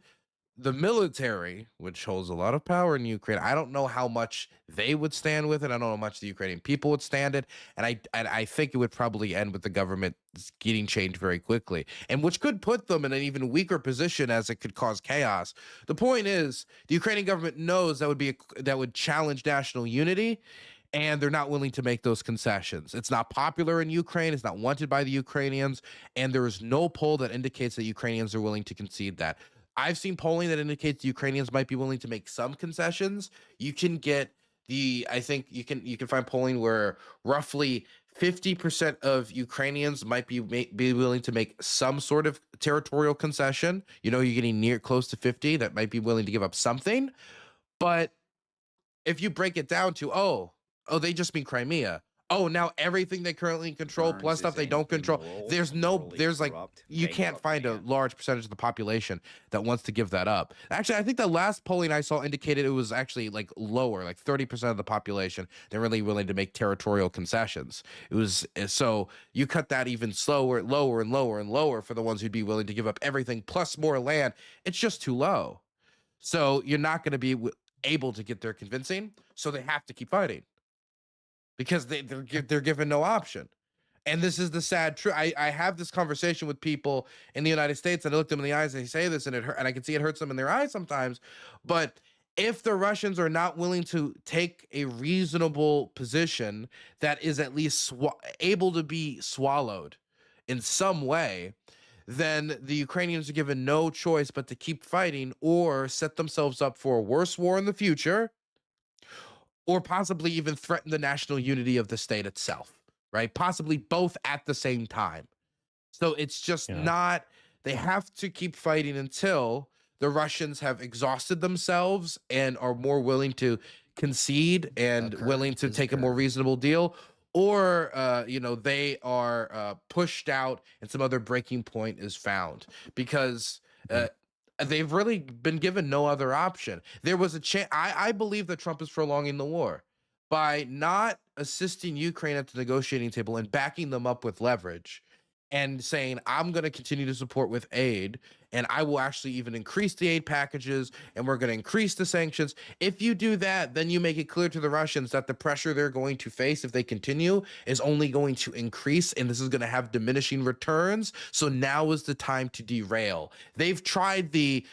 the military, which holds a lot of power in Ukraine, I don't know how much they would stand with it. I don't know how much the Ukrainian people would stand it, and I think it would probably end with the government getting changed very quickly, and which could put them in an even weaker position, as it could cause chaos. The point is, the Ukrainian government knows that would challenge national unity, and they're not willing to make those concessions. It's not popular in Ukraine. It's not wanted by the Ukrainians, and there is no poll that indicates that Ukrainians are willing to concede that. I've seen polling that indicates the Ukrainians might be willing to make some concessions. You can get I think you can find polling where roughly 50% of Ukrainians might be willing to make some sort of territorial concession. You know, you're getting near close to 50 that might be willing to give up something. But if you break it down to, they just mean Crimea. Oh, now everything they currently control plus stuff they don't control. There's like, you can't find a large percentage of the population that wants to give that up. Actually, I think the last polling I saw indicated it was actually like lower, like 30% of the population they're really willing to make territorial concessions. It was, so you cut that even lower and lower and lower for the ones who'd be willing to give up everything plus more land. It's just too low. So you're not going to be able to get their convincing. So they have to keep fighting, because they're given no option. And this is the sad truth. I have this conversation with people in the United States, and I look them in the eyes and they say this, and it hurt, and I can see it hurts them in their eyes sometimes. But if the Russians are not willing to take a reasonable position that is at least able to be swallowed in some way, then the Ukrainians are given no choice but to keep fighting or set themselves up for a worse war in the future, or possibly even threaten the national unity of the state itself, right? Possibly both at the same time. So it's just Yeah. not, they have to keep fighting until the Russians have exhausted themselves and are more willing to concede and willing to take a more reasonable deal, or they are pushed out and some other breaking point is found, because they've really been given no other option. There was a chance. I believe that Trump is prolonging the war by not assisting Ukraine at the negotiating table and backing them up with leverage and saying, I'm going to continue to support with aid, and I will actually even increase the aid packages, and we're going to increase the sanctions. If you do that, then you make it clear to the Russians that the pressure they're going to face if they continue is only going to increase, and this is going to have diminishing returns. So now is the time to derail. They've tried the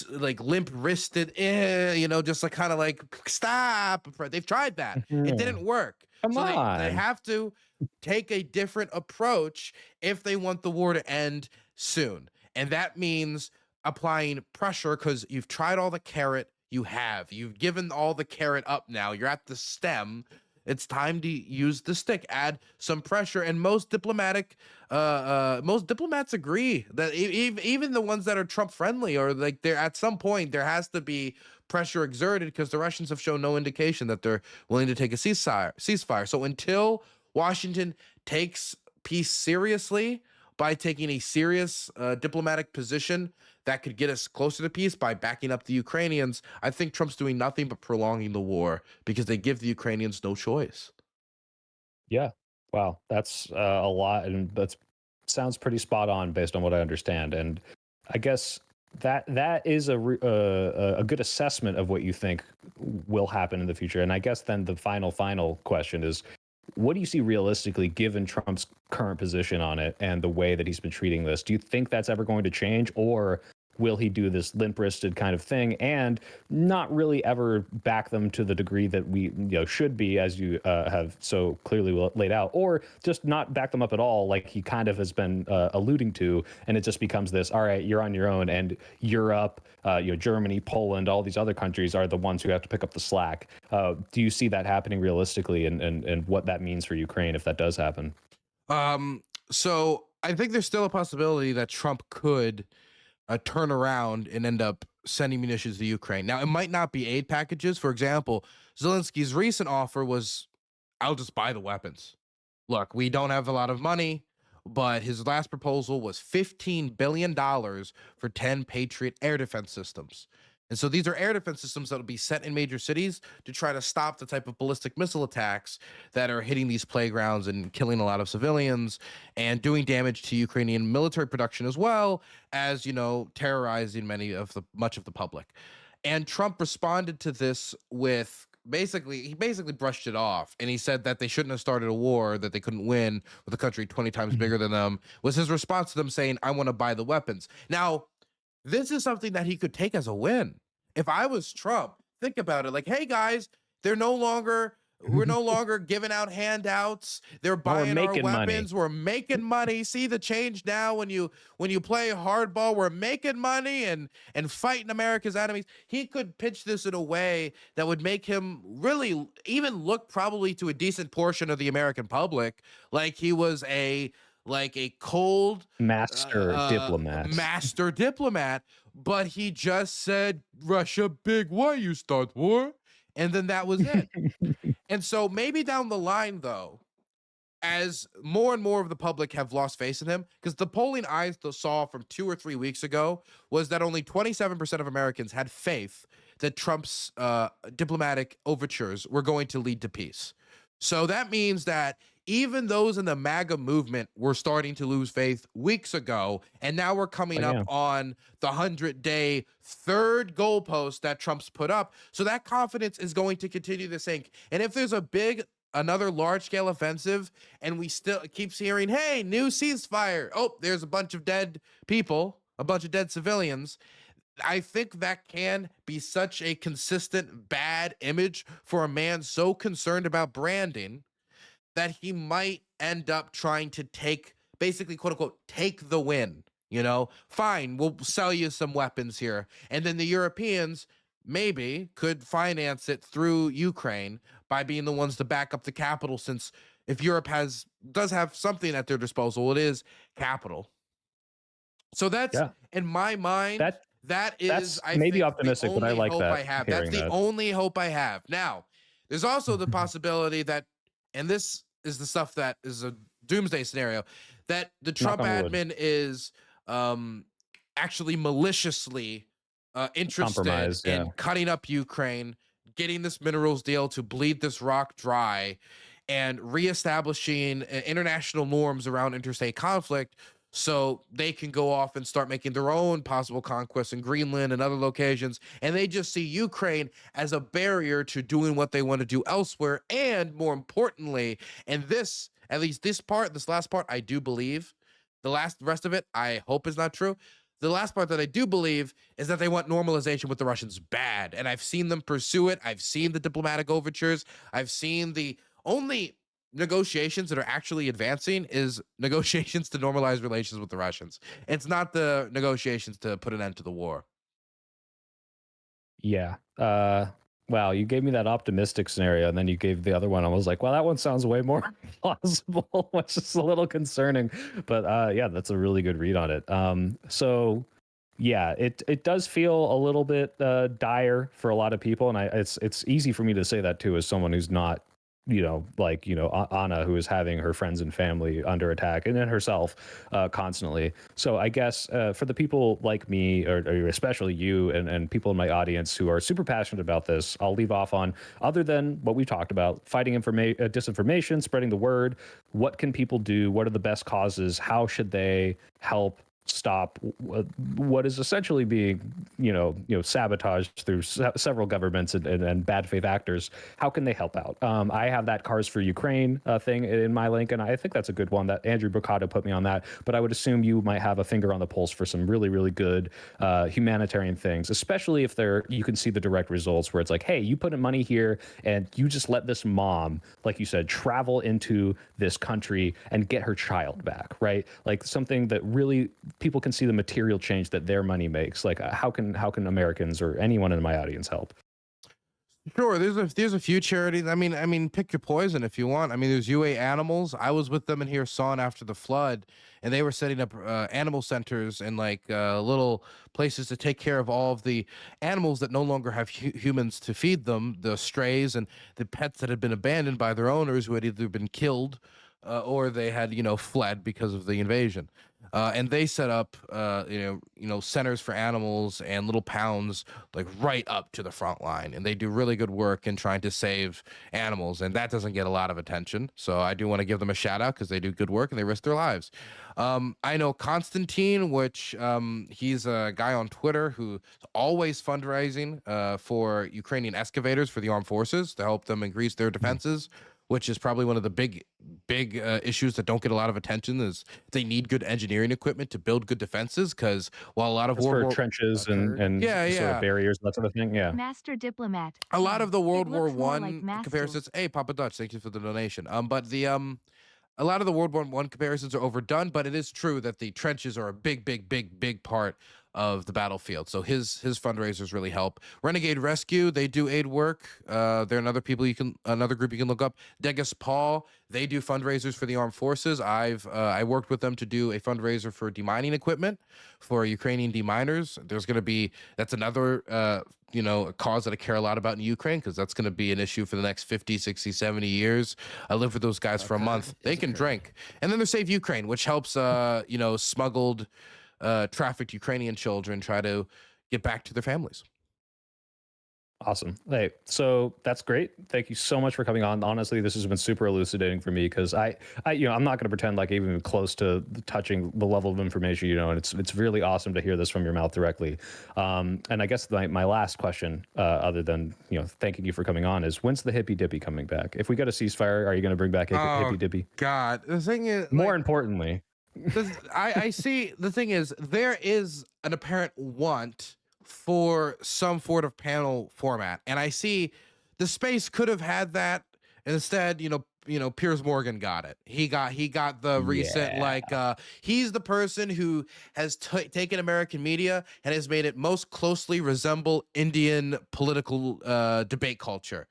like limp wristed, just like kind of like stop. They've tried that. It didn't work. Come So they on. have to take a different approach if they want the war to end soon. And that means applying pressure, because you've tried all the carrot you've given all the carrot up. Now you're at the stem. It's time to use the stick, add some pressure. And most diplomats agree that even the ones that are Trump friendly, or like, there at some point there has to be pressure exerted, because the Russians have shown no indication that they're willing to take a ceasefire. So until Washington takes peace seriously by taking a serious diplomatic position that could get us closer to peace by backing up the Ukrainians, I think Trump's doing nothing but prolonging the war, because they give the Ukrainians no choice. Yeah. Wow. That's a lot. And that sounds pretty spot on based on what I understand. And I guess that is a good assessment of what you think will happen in the future. And I guess then the final question is, what do you see realistically, given Trump's current position on it and the way that he's been treating this? Do you think that's ever going to change, or will he do this limp-wristed kind of thing and not really ever back them to the degree that we should be, as you have so clearly laid out, or just not back them up at all, like he kind of has been alluding to, and it just becomes this, all right, you're on your own, and Europe, Germany, Poland, all these other countries are the ones who have to pick up the slack. Do you see that happening realistically, and what that means for Ukraine if that does happen? So I think there's still a possibility that Trump could turn around and end up sending munitions to Ukraine. Now, it might not be aid packages. For example, Zelensky's recent offer was, I'll just buy the weapons. Look, we don't have a lot of money, but his last proposal was $15 billion for 10 Patriot air defense systems. And so these are air defense systems that will be sent in major cities to try to stop the type of ballistic missile attacks that are hitting these playgrounds and killing a lot of civilians and doing damage to Ukrainian military production, as well as, terrorizing much of the public. And Trump responded to this with he basically brushed it off, and he said that they shouldn't have started a war that they couldn't win with a country 20 times bigger than them, was his response to them saying, I want to buy the weapons. Now, this is something that he could take as a win. If I was Trump, think about it. Like, hey guys, we're no longer giving out handouts. They're buying our weapons. We're making money. See the change now when you play hardball. We're making money and fighting America's enemies. He could pitch this in a way that would make him really even look probably to a decent portion of the American public like he was a cold master diplomat, but he just said, Russia big, why you start war? And then that was it. And so maybe down the line, though, as more and more of the public have lost faith in him, because the polling I saw from 2 or 3 weeks ago was that only 27% of Americans had faith that Trump's diplomatic overtures were going to lead to peace. So that means that even those in the MAGA movement were starting to lose faith weeks ago, and now we're coming up on the 100-day third goalpost that Trump's put up. So that confidence is going to continue to sink. And if there's another large-scale offensive, and we still keeps hearing, hey, new ceasefire. Oh, there's a bunch of dead people, a bunch of dead civilians. I think that can be such a consistent bad image for a man so concerned about branding that he might end up trying to take, basically, quote unquote, take the win. You know, fine, we'll sell you some weapons here. And then the Europeans maybe could finance it through Ukraine by being the ones to back up the capital, since if Europe does have something at their disposal, it is capital. So that's, Yeah, in my mind, that that is, that's I maybe think, the optimistic, but I only like hope that. I have. That's Hearing the that. only hope I have. Now, there's also the possibility that, and this is the stuff that is a doomsday scenario, that the Knock Trump on wood. admin is actually maliciously interested Compromise. Yeah. in cutting up Ukraine, getting this minerals deal to bleed this rock dry, and reestablishing international norms around interstate conflict, so they can go off and start making their own possible conquests in Greenland and other locations. And they just see Ukraine as a barrier to doing what they want to do elsewhere. And more importantly, and this, at least this part, this last part, I do believe. The rest of it, I hope is not true. The last part that I do believe is that they want normalization with the Russians bad. And I've seen them pursue it. I've seen the diplomatic overtures. I've seen the only negotiations that are actually advancing is negotiations to normalize relations with the Russians. It's not the negotiations to put an end to the war. Yeah. Wow, you gave me that optimistic scenario, and then you gave the other one. I was like, well, that one sounds way more plausible, which is a little concerning. But yeah, that's a really good read on it. So yeah, it does feel a little bit dire for a lot of people, and it's easy for me to say that too, as someone who's not, like, Anna, who is having her friends and family under attack, and then herself constantly. So I guess for the people like me, or especially you and people in my audience who are super passionate about this, I'll leave off on, other than what we talked about, fighting disinformation, spreading the word. What can people do? What are the best causes? How should they help stop what is essentially being, sabotaged through several governments and bad faith actors? How can they help out? I have that Cars for Ukraine thing in my link, and I think that's a good one that Andrew Brocato put me on that. But I would assume you might have a finger on the pulse for some really, really good humanitarian things, especially if you can see the direct results where it's like, hey, you put in money here and you just let this mom, like you said, travel into this country and get her child back, right? Like something that really people can see the material change that their money makes. Like how can Americans or anyone in my audience help? Sure, there's a few charities. I mean, pick your poison if you want. I mean, there's UA Animals. I was with them in here sawn after the flood, and they were setting up animal centers and like little places to take care of all of the animals that no longer have humans to feed them, the strays and the pets that had been abandoned by their owners, who had either been killed or they had fled because of the invasion. And they set up centers for animals and little pounds like right up to the front line, and they do really good work in trying to save animals, and that doesn't get a lot of attention, so I do want to give them a shout out because they do good work and they risk their lives. I know Constantine, which he's a guy on Twitter who's always fundraising for Ukrainian excavators for the armed forces to help them increase their defenses, which is probably one of the big issues that don't get a lot of attention. Is they need good engineering equipment to build good defenses, because while a lot of That's World for War trenches occurred, and yeah, sort of yeah, barriers, that sort of thing. Yeah. Master Diplomat. a lot of the It World War looks more like One master. comparisons. Hey, Papa Dutch, thank you for the donation. But the a lot of the World War One comparisons are overdone, but it is true that the trenches are a big part of the battlefield. So his fundraisers really help. Renegade Rescue, they do aid work. They're another group you can look up. Degas Paul, they do fundraisers for the armed forces. I worked with them to do a fundraiser for demining equipment for Ukrainian deminers. That's another a cause that I care a lot about in Ukraine, because that's going to be an issue for the next 50, 60, 70 years. I lived with those guys for a month. They can drink. And then there's Save Ukraine, which helps smuggled trafficked Ukrainian children try to get back to their families. Awesome. Hey, so that's great. Thank you so much for coming on. Honestly, this has been super elucidating for me, because I'm not going to pretend like even close to touching the level of information, and it's really awesome to hear this from your mouth directly. And I guess my last question, other than, thanking you for coming on, is when's the Hippy Dippy coming back? If we get a ceasefire, are you going to bring back Hippy Dippy? God, the thing is, More importantly, I see. The thing is, there is an apparent want for some sort of panel format, and I see the space could have had that. Instead, Piers Morgan got it. He got the recent, Yeah. he's the person who has taken American media and has made it most closely resemble Indian political debate culture.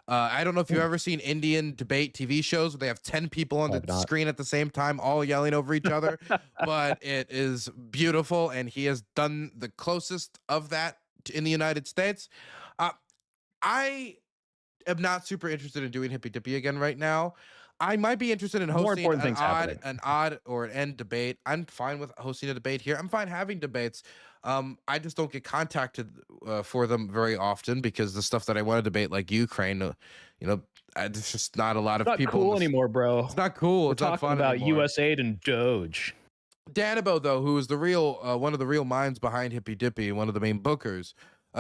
I don't know if you've ever seen Indian debate TV shows where they have 10 people on the Have not. screen at the same time, all yelling over each other, but it is beautiful, and he has done the closest of that in the United States. I am not super interested in doing Hippy Dippy again right now. I might be interested in More hosting important things happening. an odd or an end debate. I'm fine with hosting a debate here. I'm fine having debates. I just don't get contacted for them very often because the stuff that I want to debate, like Ukraine, there's just not a lot of Not people. cool anymore, bro. It's not cool. We're It's not talking fun about anymore. US aid and Doge. Danabo, though, who is the real one of the real minds behind Hippy Dippy, one of the main bookers,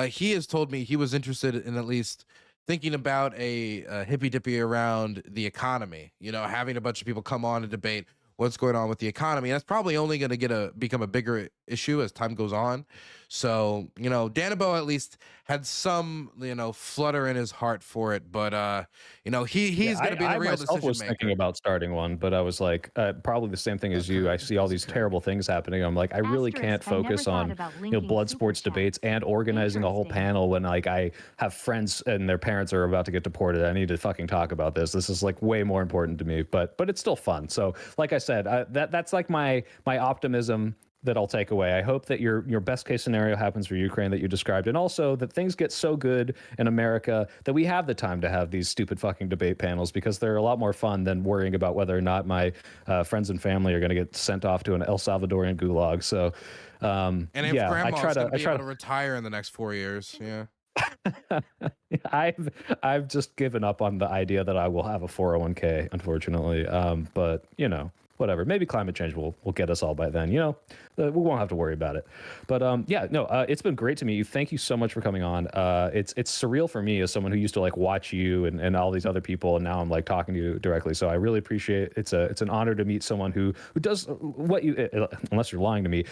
he has told me he was interested in at least thinking about a Hippy Dippy around the economy. Having a bunch of people come on and debate what's going on with the economy. And that's probably only going to become a bigger issue as time goes on. So, Danabo at least had some, flutter in his heart for it. But, he's going to be the I real myself decision was maker. thinking about starting one, but I was like, probably the same thing as you. I see all these terrible things happening. I'm like, I really can't Asterisk, I never focus thought on, about linking blood super sports chat. debates and organizing a whole Interesting. panel when like I have friends and their parents are about to get deported. I need to fucking talk about this. This is like way more important to me, but it's still fun. So like I said, that's like my optimism that I'll take away. I hope that your best case scenario happens for Ukraine that you described, and also that things get so good in America that we have the time to have these stupid fucking debate panels, because they're a lot more fun than worrying about whether or not my friends and family are going to get sent off to an El Salvadorian gulag. So, And if yeah, grandma's I try going to be able to to retire in the next 4 years, yeah. I've just given up on the idea that I will have a 401k, unfortunately. But whatever. Maybe climate change will get us all by then. We won't have to worry about it. But it's been great to meet you. Thank you so much for coming on. It's surreal for me as someone who used to like watch you and all these other people, and now I'm like talking to you directly. So I really appreciate it. It's an honor to meet someone who does what you, unless you're lying to me,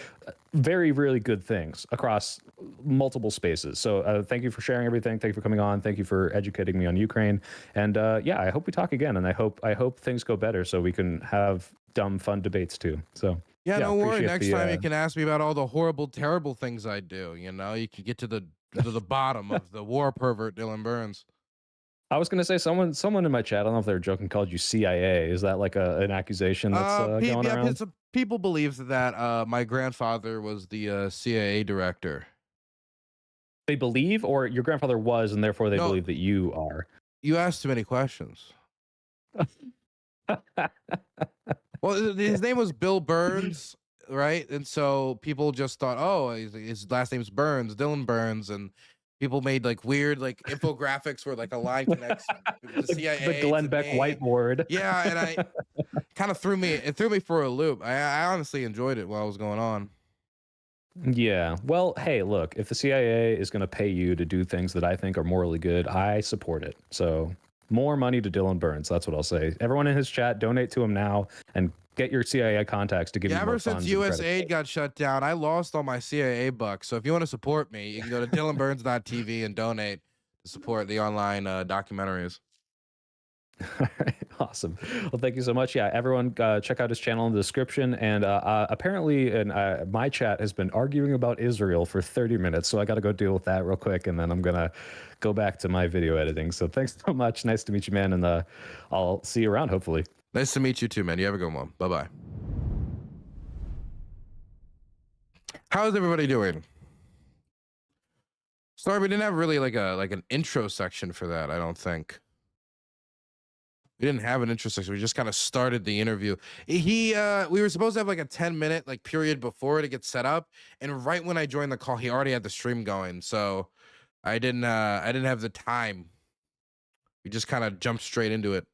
very, really good things across multiple spaces. So thank you for sharing everything. Thank you for coming on. Thank you for educating me on Ukraine. And I hope we talk again. And I hope things go better so we can have dumb, fun debates too. So Yeah, no worry. appreciate Next the, time you can ask me about all the horrible, terrible things I do. You can get to the bottom of the war pervert Dylan Burns. I was gonna say someone in my chat, I don't know if they were joking, called you CIA. Is that like an accusation that's going around? People believe that my grandfather was the CIA director. They believe, or your grandfather was, and therefore they No. believe that you are. You asked too many questions. Well, his name was Bill Burns, right? And so people just thought, oh, his last name's Burns, Dylan Burns, and people made like weird like infographics where like a line connects the CIA. The Glenn Beck whiteboard. Yeah, and I kind of threw me for a loop. I honestly enjoyed it while it was going on. Yeah. Well, hey, look, if the CIA is going to pay you to do things that I think are morally good, I support it. So more money to Dylan Burns. That's what I'll say. Everyone in his chat, donate to him now and get your CIA contacts to give you more Ever funds. since USAID got shut down, I lost all my CIA bucks. So if you want to support me, you can go to DylanBurns.tv and donate to support the online documentaries. All right, awesome. Well, thank you so much. Yeah, everyone, check out his channel in the description. And apparently, my chat has been arguing about Israel for 30 minutes, so I got to go deal with that real quick, and then I'm gonna go back to my video editing. So thanks so much. Nice to meet you, man, and I'll see you around, hopefully. Nice to meet you too, man. You have a good one. Bye-bye. How's everybody doing? Sorry, we didn't have really like an intro section for that, I don't think. We didn't have an intro section. We just kind of started the interview. We were supposed to have like a 10-minute like period before to get set up, and right when I joined the call, he already had the stream going. So I didn't have the time. We just kind of jumped straight into it.